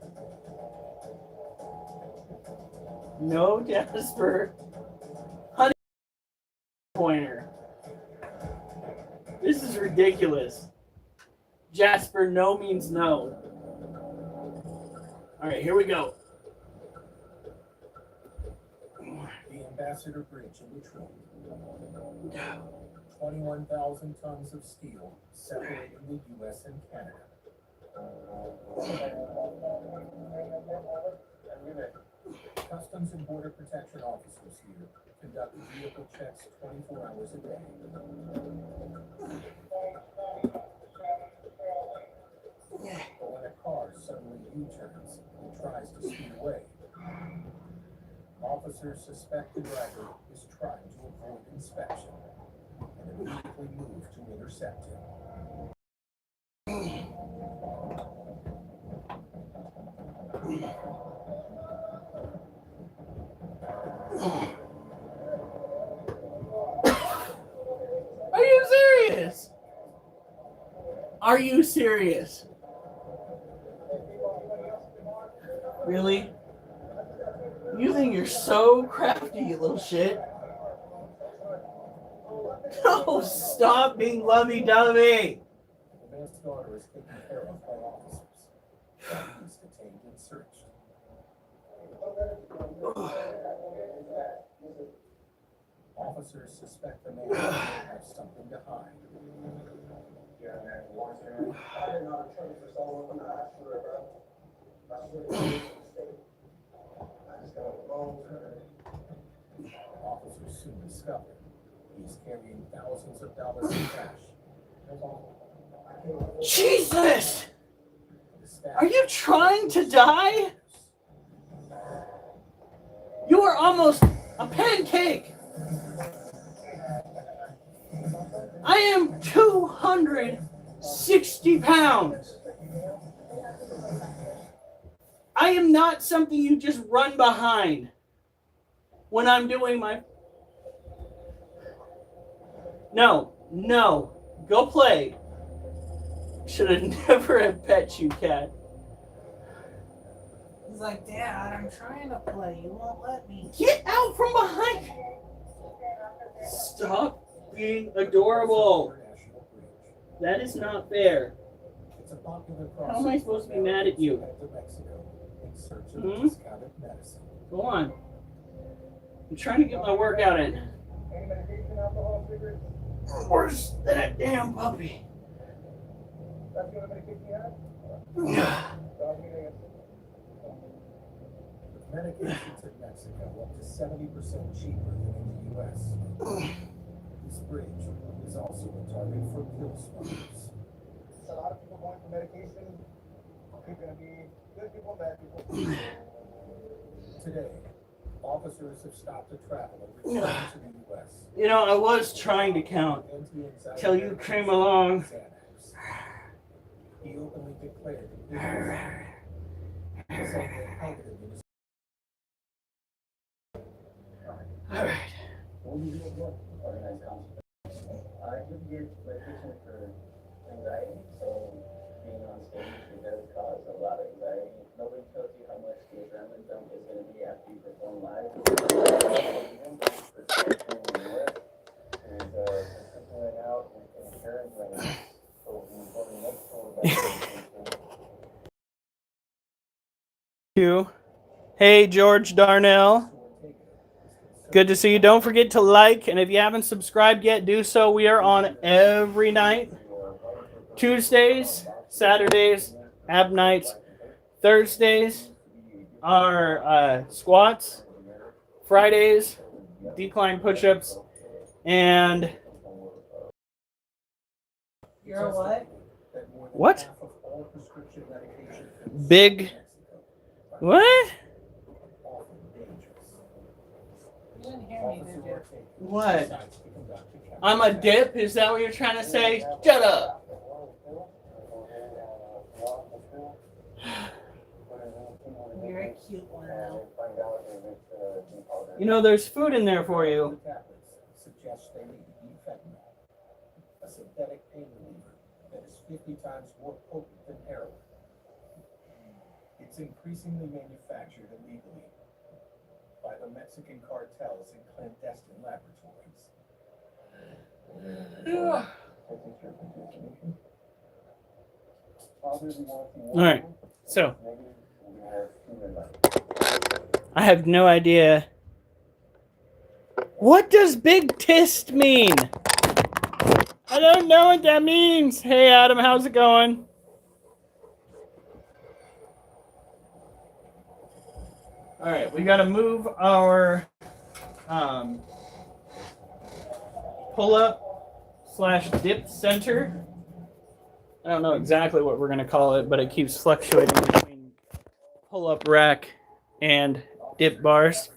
No, Jasper. Honey pointer. This is ridiculous. Jasper, no means no. Alright, here we go. The Ambassador Bridge in Detroit. 21,000 tons of steel separating the U.S. and Canada. Customs and Border Protection officers here conduct vehicle checks 24 hours a day. But when a car suddenly U-turns and tries to speed away, officers suspect the driver is trying to avoid inspection and immediately move to intercept him. Are you serious? Are you serious? Really? You think you're so crafty, you little shit. No, stop being lovey-dovey. The man's daughter is taken care of by officers. He's detained and searched. Officers suspect the man has something to hide. Officers soon discover he's carrying thousands of dollars in cash. Jesus! Are you trying to die? You are almost a pancake. I am 260 pounds. I am not something you just run behind when I'm doing my... No, go play. Should have never have pet you, cat. He's like, Dad, I'm trying to play. You won't let me. Get out from behind. Stop being adorable. That is not fair. It's a popular How am I supposed to be mad at you? To Mexico in search of Hmm? discounted medicine. Go on. I'm trying to get my workout in. Any medication, alcohol, cigarettes? Where's that damn puppy? That's the only medication you have? With medications in Mexico up to 70% cheaper than in the U.S. This bridge is also a target for pill smugglers. A lot of people going for medication. There's going to be good people, bad people. Today, officers have stopped a traveler returning to the U.S. You know, I was trying to count till you came along. He openly declared that he was saying that negative in his All right. What do you do with organized counseling? I do give medication for anxiety, so being on stage, it does cause a lot of anxiety. Nobody tells you how much the adrenaline dump is going to be after you perform live. Out and insurance right. So for the next You. Hey, George Darnell. Good to see you. Don't forget to like, and if you haven't subscribed yet, do so. We are on every night. Tuesdays, Saturdays, ab nights. Thursdays are squats. Fridays, decline push-ups. And You're what? what? Big. What? You didn't hear me, did you? What? I'm a dip? Is that what you're trying to say? Shut up. You're a cute one, though. You know, there's food in there for you. Suggest they need fentanyl, a synthetic pain reliever that is 50 times more potent than heroin. It's increasingly manufactured illegally by the Mexican cartels in clandestine laboratories. All right, so I have no idea. What does big tist mean? I don't know what that means. Hey, Adam, how's it going? All right, we got to move our pull-up/dip center. I don't know exactly what we're going to call it, but it keeps fluctuating between pull-up rack and dip bars.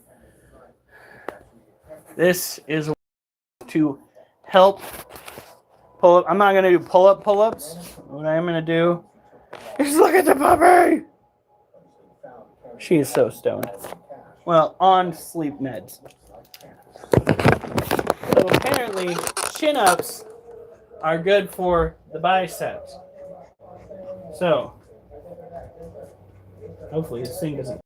This is to help pull up. I'm not going to do pull-ups. What I'm going to do is look at the puppy. She is so stoned. Well, on sleep meds. So apparently, chin-ups are good for the biceps. So, hopefully this thing doesn't...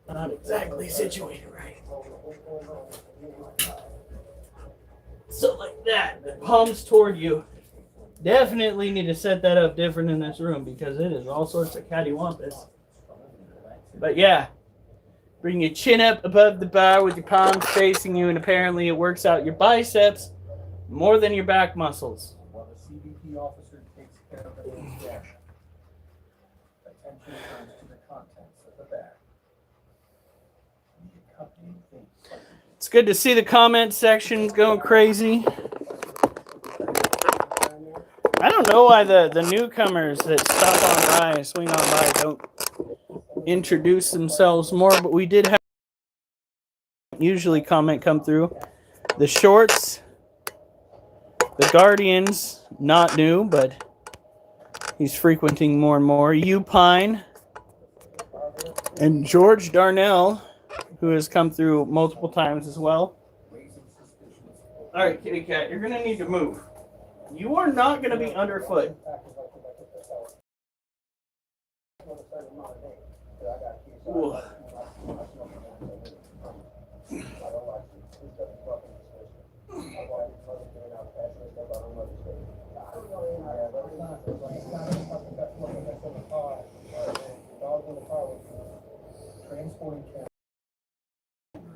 Not exactly situated right. So like that, palms toward you. Definitely need to set that up different in this room because it is all sorts of cattywampus. But yeah, bring your chin up above the bar with your palms facing you, and apparently it works out your biceps more than your back muscles. While the CBP officer takes care of the reaction, attention turns to the contents of the bag. The accompanying things. It's good to see the comment sections going crazy. I don't know why the newcomers that stop on by, swing on by, don't introduce themselves more, but we did have usually comment come through. The Shorts, the Guardians, not new, but he's frequenting more and more. Pine, and George Darnell, who has come through multiple times as well. All right, kitty cat, you're going to need to move. You are not going to be underfoot. Ooh.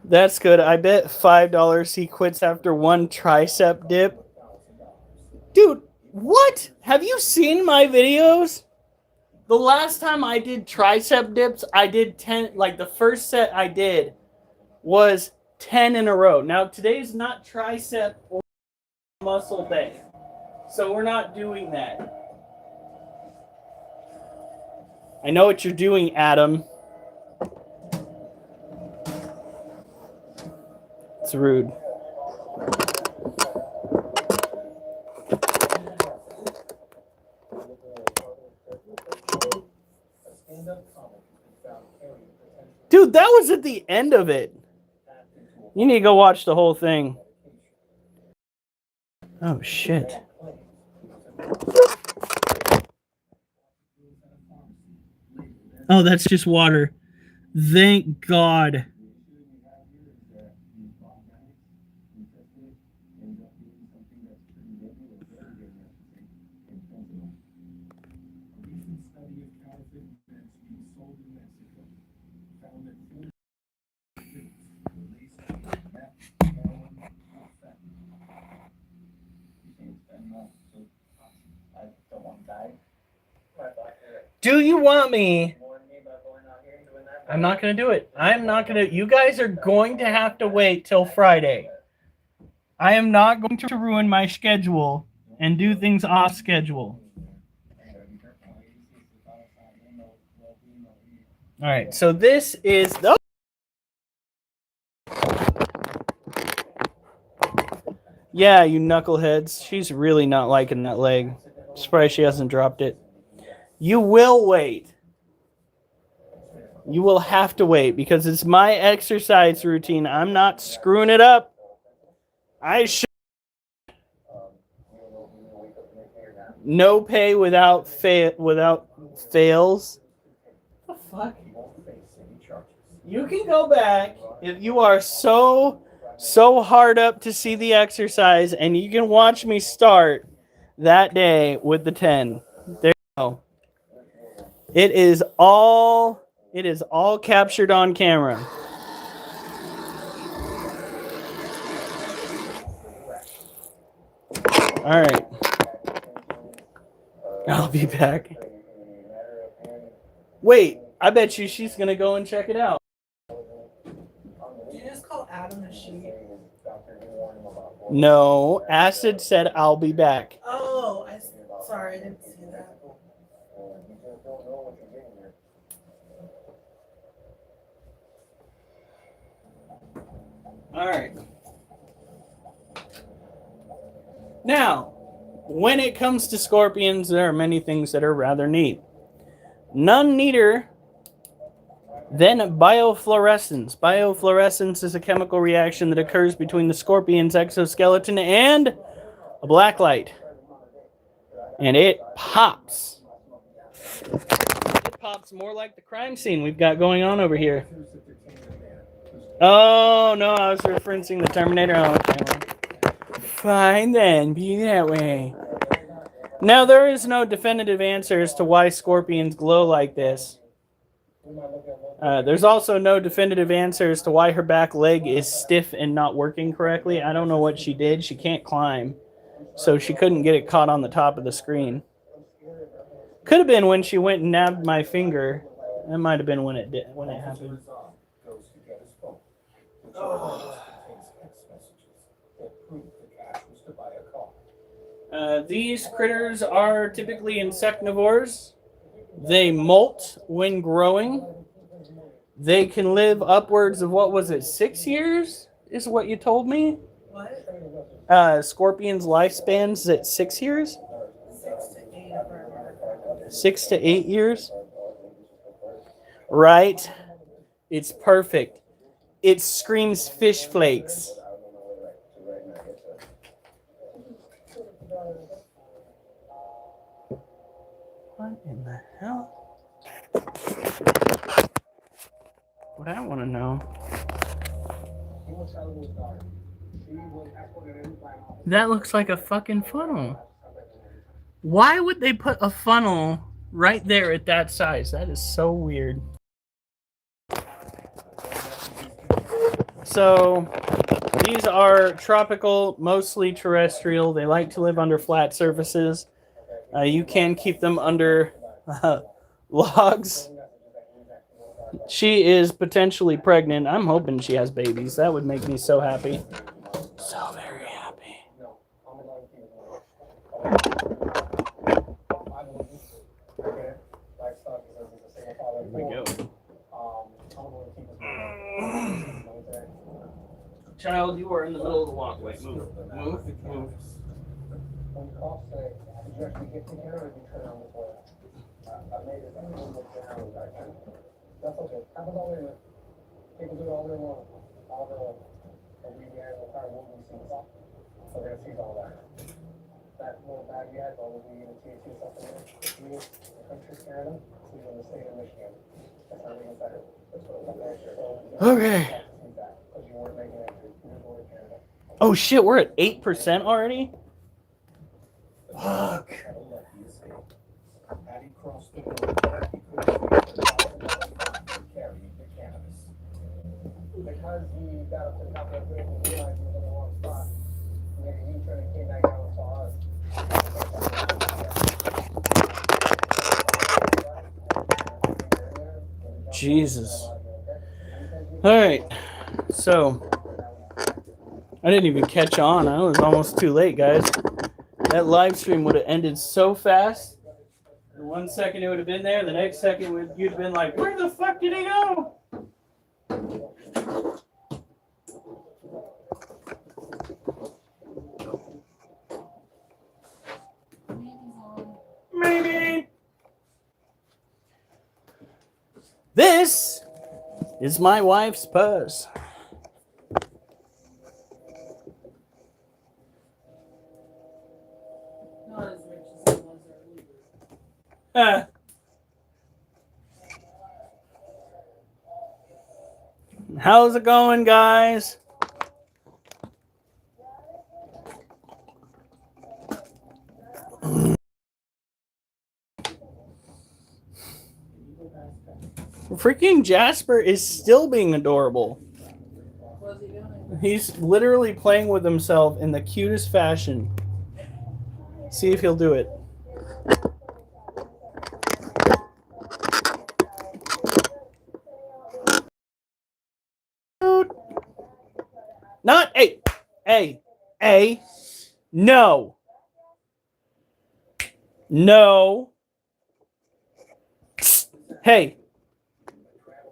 That's good. I bet $5 he quits after one tricep dip. Dude, what? Have you seen my videos? The last time I did tricep dips, I did 10, like the first set I did was 10 in a row. Now, today's not tricep or muscle day, so we're not doing that. I know what you're doing, Adam. It's rude. Dude, that was at the end of it. You need to go watch the whole thing. Oh, shit. Oh, that's just water. Thank God. Do you want me? I'm not going to do it. I'm not going to. You guys are going to have to wait till Friday. I am not going to ruin my schedule and do things off schedule. All right, so this is the. Yeah, you knuckleheads. She's really not liking that leg. Surprised she hasn't dropped it. You will wait. You will have to wait because it's my exercise routine. I'm not screwing it up. I should. No pay without fails. What the fuck? You can go back if you are so hard up to see the exercise, and you can watch me start that day with the 10. There you go. It is all captured on camera. All right. I'll be back. Wait, I bet you she's going to go and check it out. Did you just call Adam a sheep? No, Acid said I'll be back. Oh, sorry, I didn't see that. All right. Now, when it comes to scorpions, there are many things that are rather neat. None neater than biofluorescence. Biofluorescence is a chemical reaction that occurs between the scorpion's exoskeleton and a black light. And it pops. It pops more like the crime scene we've got going on over here. Oh, no, I was referencing the Terminator. Oh, okay. Fine then, be that way. Now, there is no definitive answer as to why scorpions glow like this. There's also no definitive answer as to why her back leg is stiff and not working correctly. I don't know what she did. She can't climb, so she couldn't get it caught on the top of the screen. Could have been when she went and nabbed my finger. That might have been when it happened. These critters are typically insectivores. They molt when growing. They can live upwards of, 6 years is what you told me? What? Scorpions' lifespans at 6 years? 6 to 8. 6 to 8 years? Right. It's perfect. It screams fish flakes. What in the hell? What I want to know. That looks like a fucking funnel. Why would they put a funnel right there at that size? That is so weird. So, these are tropical, mostly terrestrial. They like to live under flat surfaces. You can keep them under logs. She is potentially pregnant. I'm hoping she has babies. That would make me so happy. So very happy. Here we go. Child, you are in the middle of the walkway. Move. Move. Move. When cops say, did you actually get to here or did you turn on the toilet? I made it. I didn't look down. That's okay. Happens all day. People do it all day long. All day long. And we had the entire movie scenes. So they're gonna see all that. That little bag you had, all the weed and THC stuff in there. You, the country's Canada, so you're in the state of Michigan. That's not even better. That's what it was there. So, Okay. because you weren't making it. You were going to Canada. Oh shit, we're at 8% already? Fuck. Had he crossed the road, he could have carried the cannabis. Because he got up to the top of the building and realized he was in the wrong spot. He made a U-turn and came back down and saw us. Jesus. Alright. So, I didn't even catch on. I was almost too late, guys. That live stream would have ended so fast. In 1 second it would have been there. The next second you'd have been like, where the fuck did he go? Maybe. This is my wife's purse. Not as rich as it was earlier. How's it going, guys? Freaking Jasper is still being adorable. What's he doing? He's literally playing with himself in the cutest fashion. See if he'll do it. Not a. No. No. Hey.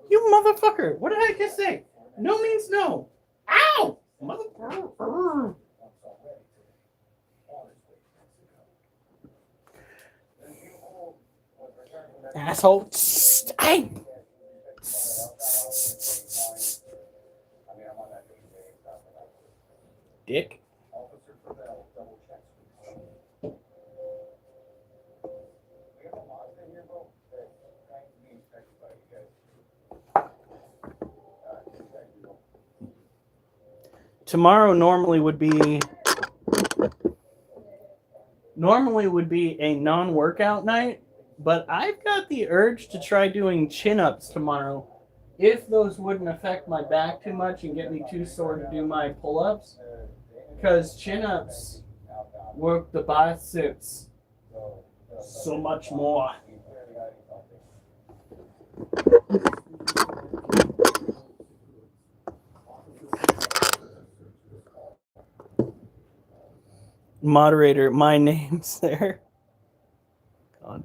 You motherfucker. What did I just say? No means no. Ow! Motherfucker. Asshole. Hey. Dick. Tomorrow normally would be a non-workout night, but I've got the urge to try doing chin-ups tomorrow. If those wouldn't affect my back too much and get me too sore to do my pull-ups, because chin-ups work the biceps so much more. Moderator, my name's there. God.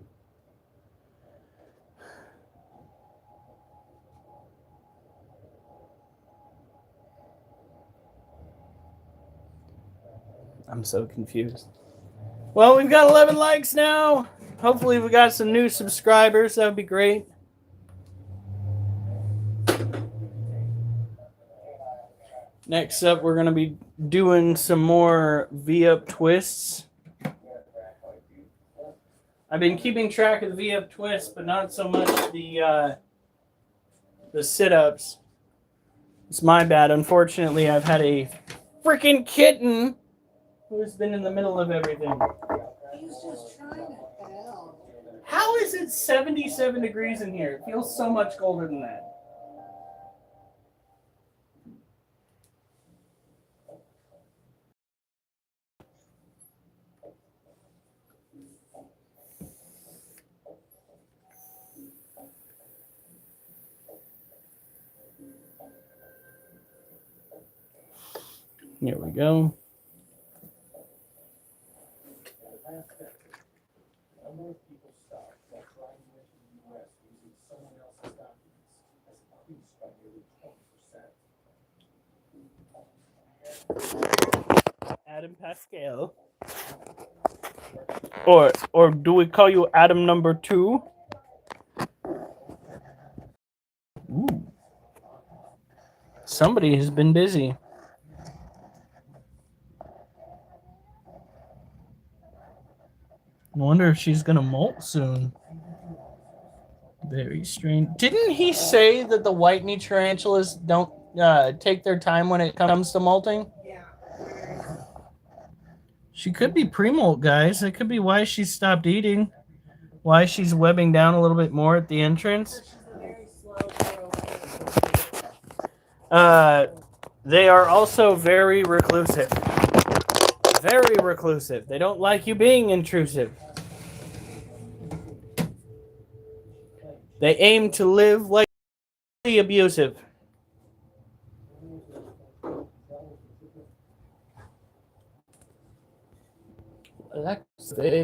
I'm so confused. Well, we've got 11 likes now. Hopefully we got some new subscribers. That would be great. Next up, we're going to be doing some more V-up twists. I've been keeping track of the VF twist, but not so much the sit-ups. It's my bad. Unfortunately, I've had a freaking kitten who's been in the middle of everything. He's just trying to help. How is it 77 degrees in here? It feels so much colder than that. Here we go. A number of people stopped while trying to enter the U.S. using someone else's documents has increased by nearly 20%. Adam Pascal. Or do we call you Adam number 2? Ooh. Somebody has been busy. I wonder if she's gonna molt soon. Very strange. Didn't he say that the white-knee tarantulas don't take their time when it comes to molting? Yeah. She could be pre-molt, guys. That could be why she stopped eating. Why she's webbing down a little bit more at the entrance. She's a very slow grower. They are also very reclusive. Very reclusive. They don't like you being intrusive. They aim to live like abusive.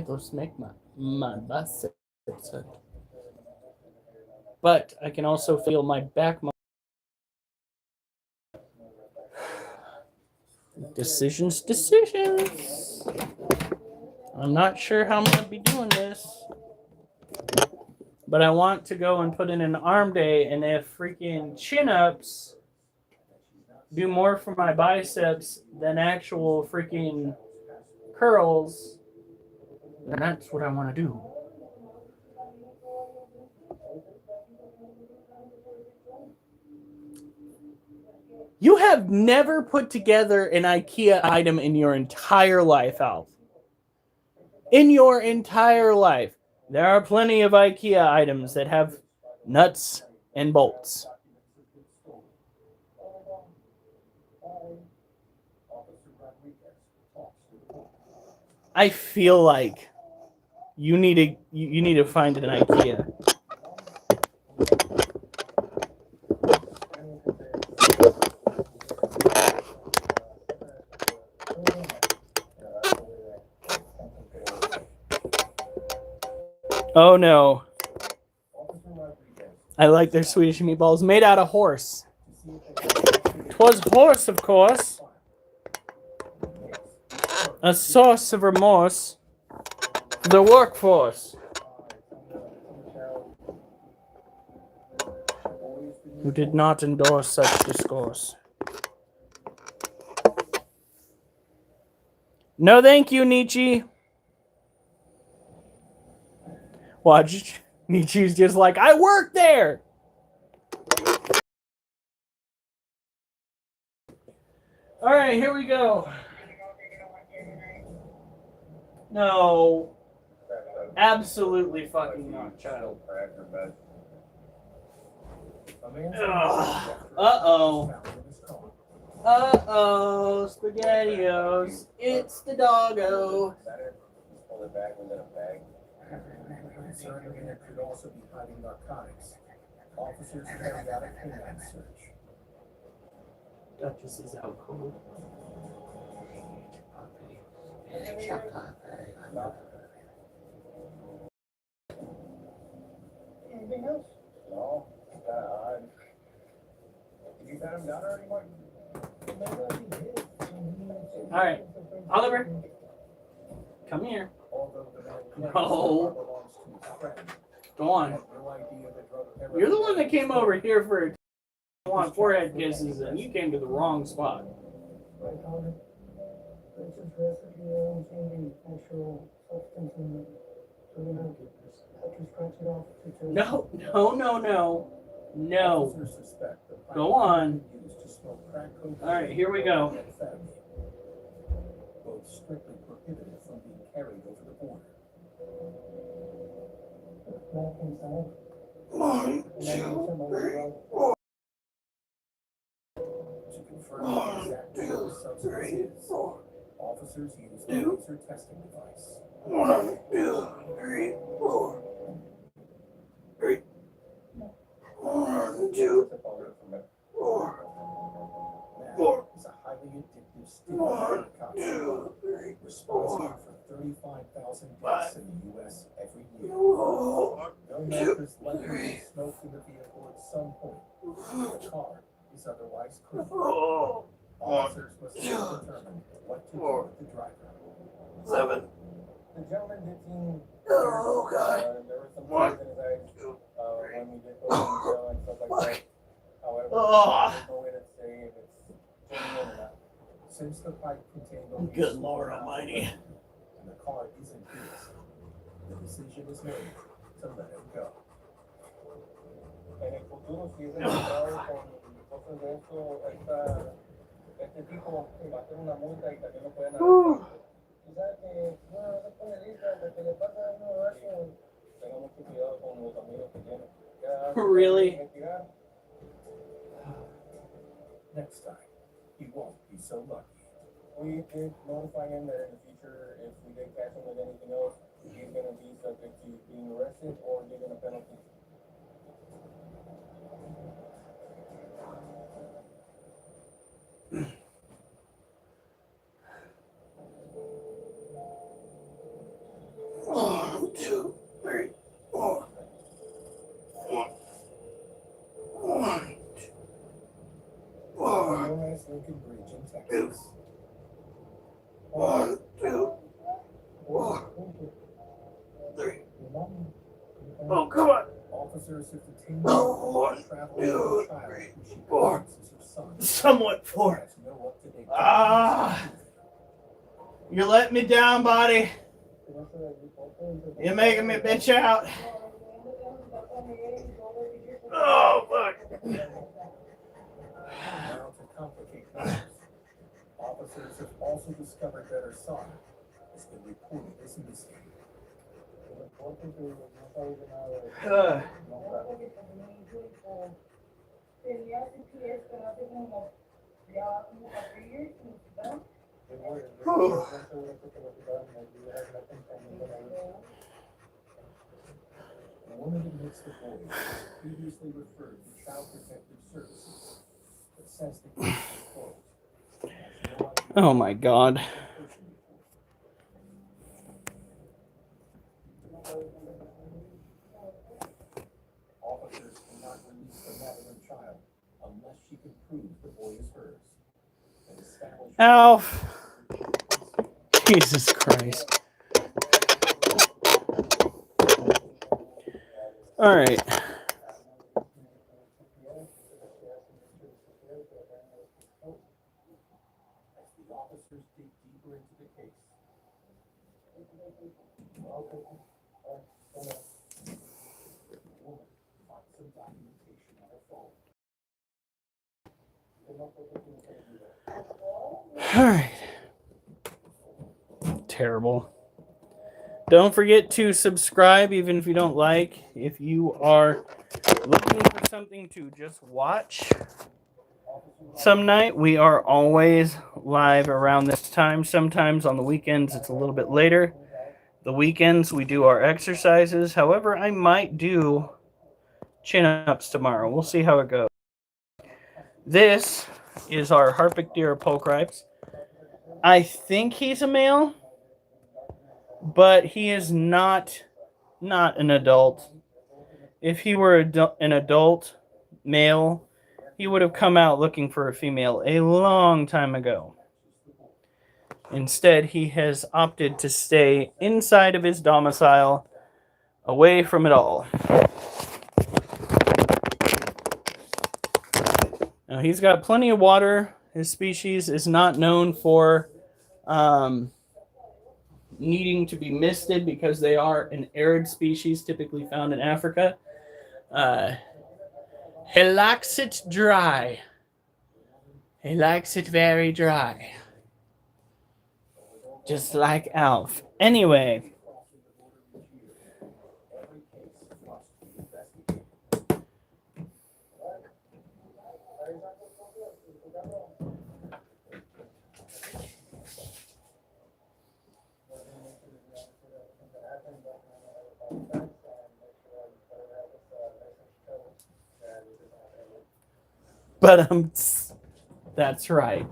Those make my biceps hurt. But I can also feel my back. Decisions. I'm not sure how I'm going to be doing this. But I want to go and put in an arm day, and if freaking chin-ups do more for my biceps than actual freaking curls, then that's what I want to do. You have never put together an IKEA item in your entire life, Alf. In your entire life. There are plenty of IKEA items that have nuts and bolts. I feel like you need to find an IKEA. Oh no. I like their Swedish meatballs made out of horse. 'Twas horse, of course. A source of remorse for the workforce. Who did not endorse such discourse. No thank you, Nietzsche. Watch, Nietzsche's just like, I work there! Alright, here we go. No. Absolutely fucking not, child. Uh-oh. Uh-oh, SpaghettiOs. It's the doggo. Concerning it could also be hiding narcotics. Officers carried out a canine search. Duchess is out cold. Anything else? No. You got him down already, Mike? Alright, Oliver. Come here. No. Go on. You're the one that came over here for want forehead kisses, and you came to the wrong spot. No, no, no, no. No. Officers suspect the pipe Go on. used to smoke crack cocaine. All right, here we go. and amphetamine, both strictly prohibited from being carried over the border. To confirm the exact type of substance is, officers use the laser testing device. 1, 2, 3, 4. 1, 2, 4. Meth is a highly addictive stimulant narcotic responsible for 35,000 deaths in the U.S. every year. No meth is likely to be smoked in the vehicle at some point. The car is otherwise clean. Officers must determine what to do with the driver. 7. The gentleman did seem. Oh, God. There were some One, tears in his eyes when we did put him in jail and stuff like that. However, Oh. there's no way to say if it's genuine or not. Since the pipe contained only Good a Lord small amount of Almighty. lead and the car isn't his, the decision is made to let him go. En el futuro, si es encontrado con cosas de eso, este tipo va a hacer una multa y también lo pueden arrestar. Y sabe que no se pone lista, de que le pasa a uno eso, tenga mucho cuidado con los amigos que tiene. Ya, Really? investigar. Next time, he won't be so lucky. We did notify him that in the future, if we did catch him with anything else, he's going to be subject to being arrested or given a penalty. One, 2, 3, 4. 1, 2, 4. Known as Lincoln Bridge in Texas. 1, 2, 4, 3. Oh, come on. Officers have detained Oh, 1, traveling 2, with a child 3, who she 4. believes is her son. Somewhat 4. Has no up-to-date Ah. You're letting me down, buddy. You're making me bitch out. Oh, fuck. Now to complicate matters, officers have also discovered that her son has been reported as missing. A woman admits the boy previously referred to Child Protective Services, but since the case was closed, has no idea Oh, my God. the person before. Officers cannot release the Madeline child unless she can prove the boy is hers. And establish Alf. Jesus Christ. All right. as the officers dig deeper into the case. The woman finds some documentation on her phone. All right. Terrible. Don't forget to subscribe, even if you don't like. If you are looking for something to just watch some night, we are always live around this time. Sometimes on the weekends, it's a little bit later. The weekends, we do our exercises. However, I might do chin-ups tomorrow. We'll see how it goes. This is our Harpic deer Polkripes. I think he's a male, but he is not an adult. If he were an adult male, he would have come out looking for a female a long time ago. Instead, he has opted to stay inside of his domicile, away from it all. Now, he's got plenty of water. His species is not known for needing to be misted because they are an arid species typically found in Africa. He likes it dry. He likes it very dry. Just like Alf. Anyway. But that's right.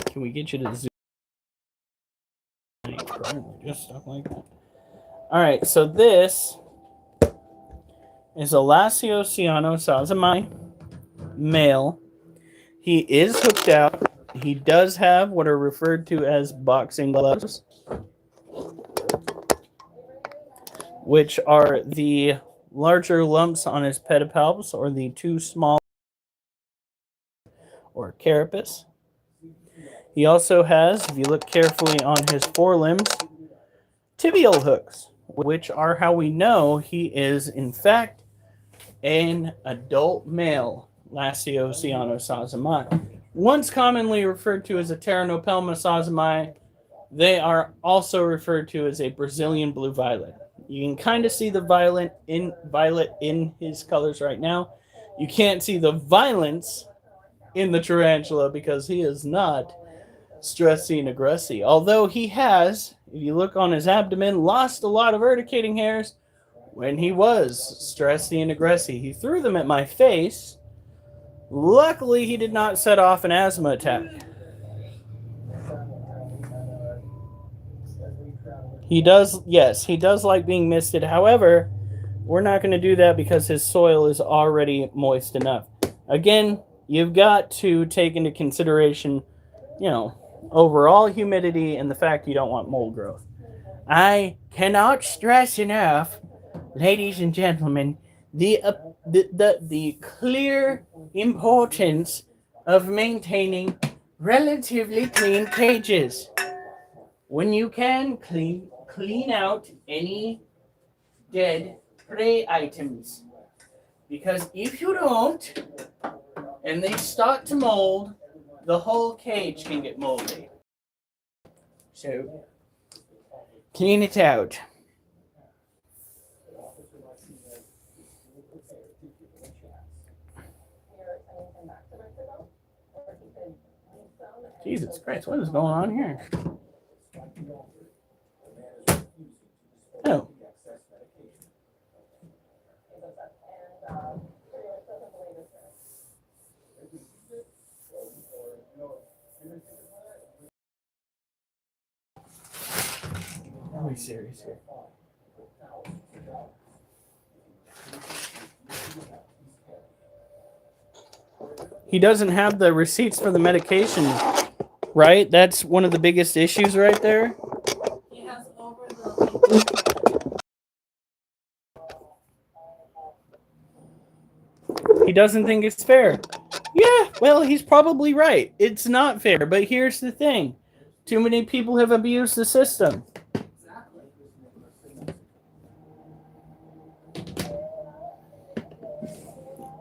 Can we get you to zoom? Just stuff like that. All right, so this is a Lasiosiano male. He is hooked out. He does have what are referred to as boxing gloves, which are the larger lumps on his pedipalps or the too small or carapace. He also has, if you look carefully on his forelimbs, tibial hooks, which are how we know he is, in fact, an adult male Lasiosiano sazamai. Once commonly referred to as a Tarantula sazamai, they are also referred to as a Brazilian blue violet. You can kind of see the violet in his colors right now. You can't see the violence in the tarantula because he is not stressy and aggressy. Although he has, if you look on his abdomen, lost a lot of urticating hairs when he was stressy and aggressy. He threw them at my face. Luckily, he did not set off an asthma attack. He does, yes, he does like being misted. However, we're not going to do that because his soil is already moist enough. Again, you've got to take into consideration, overall humidity and the fact you don't want mold growth. I cannot stress enough, ladies and gentlemen, the clear importance of maintaining relatively clean cages. When you can, clean out any dead prey items. Because if you don't, and they start to mold, the whole cage can get moldy. So, clean it out. Jesus Christ, what is going on here? Oh. Are we serious here? He doesn't have the receipts for the medication, right? That's one of the biggest issues right there. He has over the. He doesn't think it's fair. Yeah, well, he's probably right. It's not fair, but here's the thing. Too many people have abused the system.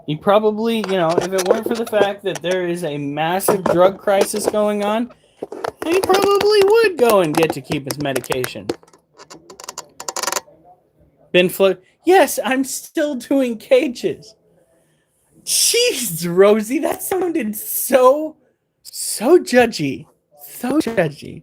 He probably, if it weren't for the fact that there is a massive drug crisis going on, he probably would go and get to keep his medication. Yes, I'm still doing cages. Jeez, Rosie, that sounded so judgy. So judgy.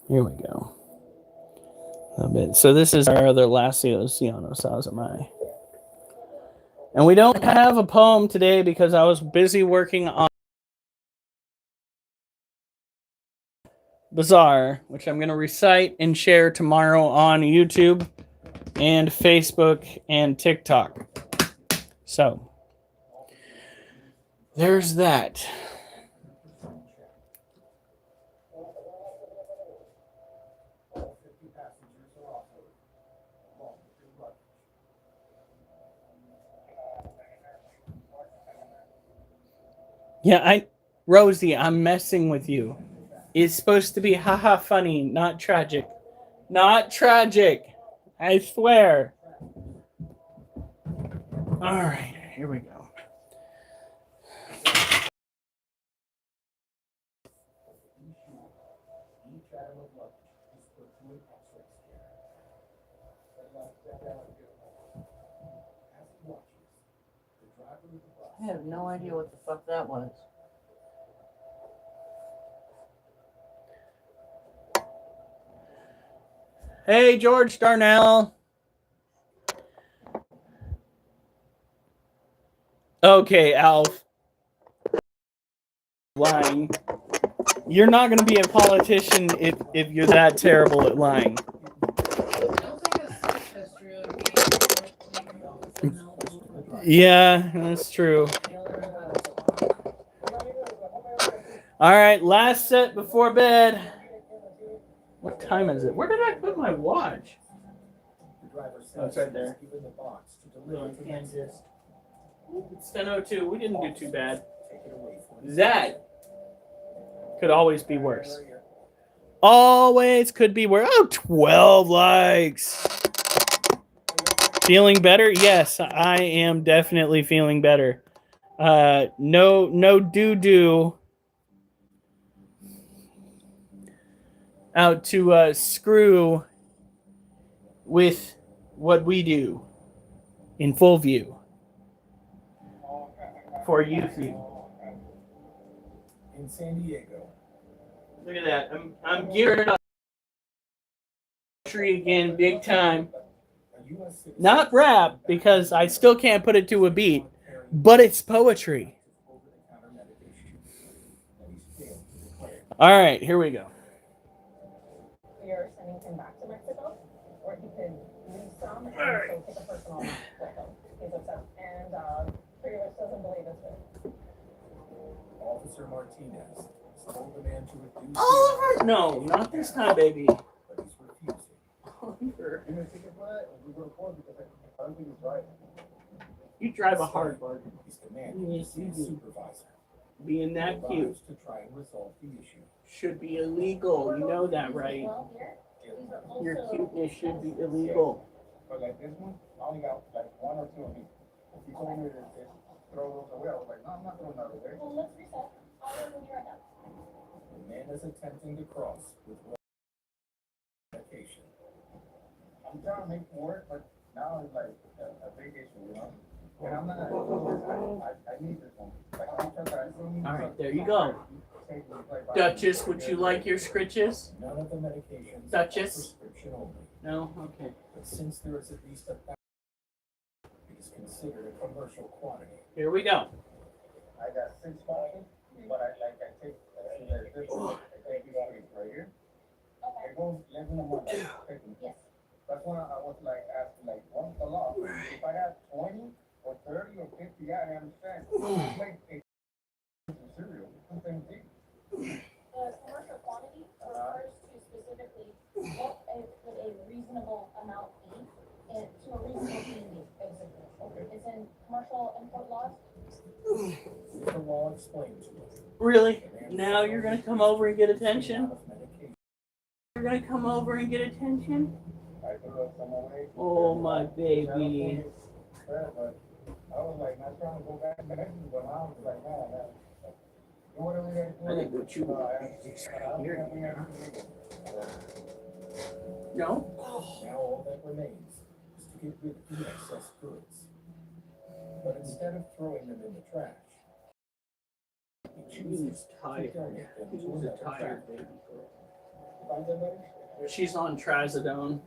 Here we go. A bit. So this is our other Lasiosiano sazamai. And we don't have a poem today because I was busy working on Bazaar, which I'm going to recite and share tomorrow on YouTube. and Facebook and TikTok. So there's that. All 50 passengers are off board, along with their luggage. Yeah, Rosie, I'm messing with you. It's supposed to be haha funny, not tragic. Not tragic. I swear. All right, here we go. Each item of luggage is put through an X-ray scanner. As he watches, the driver of the bus. I have no idea what the fuck that was. Hey, George Darnell. Okay, Alf. Lying. You're not going to be a politician if you're that terrible at lying. Yeah, that's true. All right, last set before bed. What time is it? Where did I put my watch? The driver says Oh, it's right there. he's given the box to deliver to Kansas. It's 10:02. We didn't do too bad. Take it away from him. That could always be worse. Always could be worse. Oh, 12 likes. Feeling better? Yes, I am definitely feeling better. No doo-doo out to screw with what we do in full view for YouTube. In San Diego. Look at that. I'm gearing up. Tree again, big time. Not rap, because I still can't put it to a beat, but it's poetry. All right, here we go. We are sending him back to Mexico, or he could leave some and so take a personal with him. He's upset, and pretty much doesn't believe it's good. Officer Martinez has told the man to reduce. Oliver, no, not this time, baby. But he's refusing. Oliver, You may take it for that, or we go to court because I don't think it's right. you drive a hard bargain. He's demanding to see his supervisor. Being that cute Arrives to try and resolve the issue. should be illegal. You know that, right? Your cuteness should be illegal. But like this one, I only got like one or two of these. He told me to just throw those away. I was like, no, I'm not throwing that away. Well, let's reset. I'll go with you right now. The man is attempting to cross with medication. I'm trying to make it work, but now it's like a big issue, you know? And I'm not, I need this one. Like, I'm trying to, All right, there you go. Duchess, would you like your scritches? None of the medications Duchess? are prescription only. No? Okay. But since there is at least a it is considered a commercial quantity. Here we go. I got 6 bottles, but I take, this one, I take these right here. It goes less than a month. Yes. That's when I was like asking, like, what's the law? If I got 20 or 30 or 50, yeah, I understand. Like, cereal, it's the same thing. The commercial quantity refers to specifically what would a reasonable amount be and to a reasonable community, basically. Okay. It's in commercial import laws. With the law explained to us. Really? Now you're going to come over and get attention? Of medication. You're going to come over and get attention? I threw up some away. Oh, my baby. But I was like, not trying to go back to Mexico, but I was like, man, whatever we gotta do. I think what you No? Now all that remains is to get rid of the excess goods. But instead of throwing them in the trash, he chooses to donate them to another tired family. baby. She's on trazodone,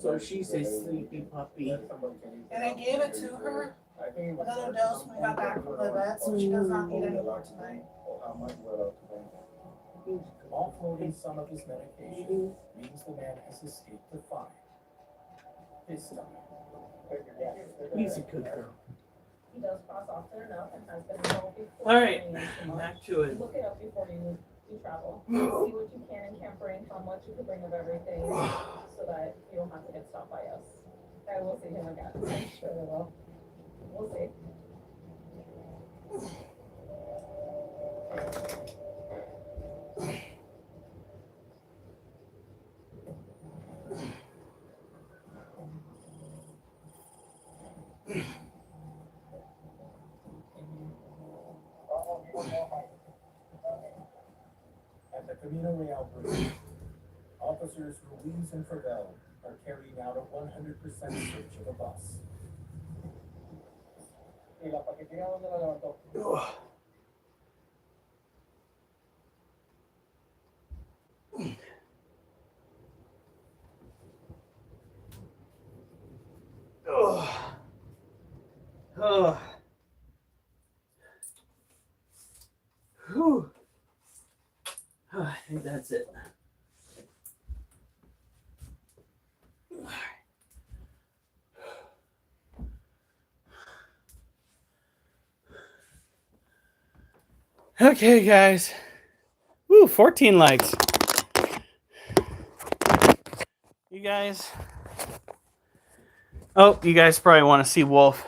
so she's a sleepy puppy. And I gave it to her. Another dose when we got back from the vet, so she does not need any more tonight. Offloading some of his medication means the man has escaped the fine. His style. He's a good girl. He does cross often enough and has been involved before. All right, so back to it. look it up before you travel. See what you can and can't bring, how much you can bring of everything, so that you don't have to get stopped by us. I will see him again. I'm sure we will. We'll see. At the Camino Real Bridge, officers Ruiz and Fravel are carrying out a 100% search of a bus. ¿Y la paquetería dónde la levantó? Oh. Whew. Oh, I think that's it. Okay, guys. Woo, 14 likes. You guys. Oh, you guys probably want to see Wolf.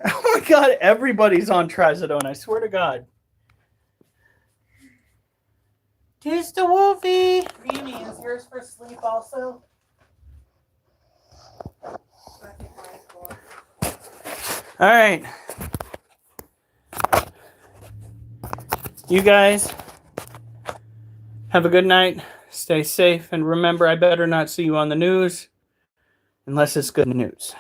Oh my God, everybody's on trazodone. I swear to God. Here's the Wolfie. Mimi, is yours for sleep also? All right. You guys have a good night. Stay safe. And remember, I better not see you on the news unless it's good news.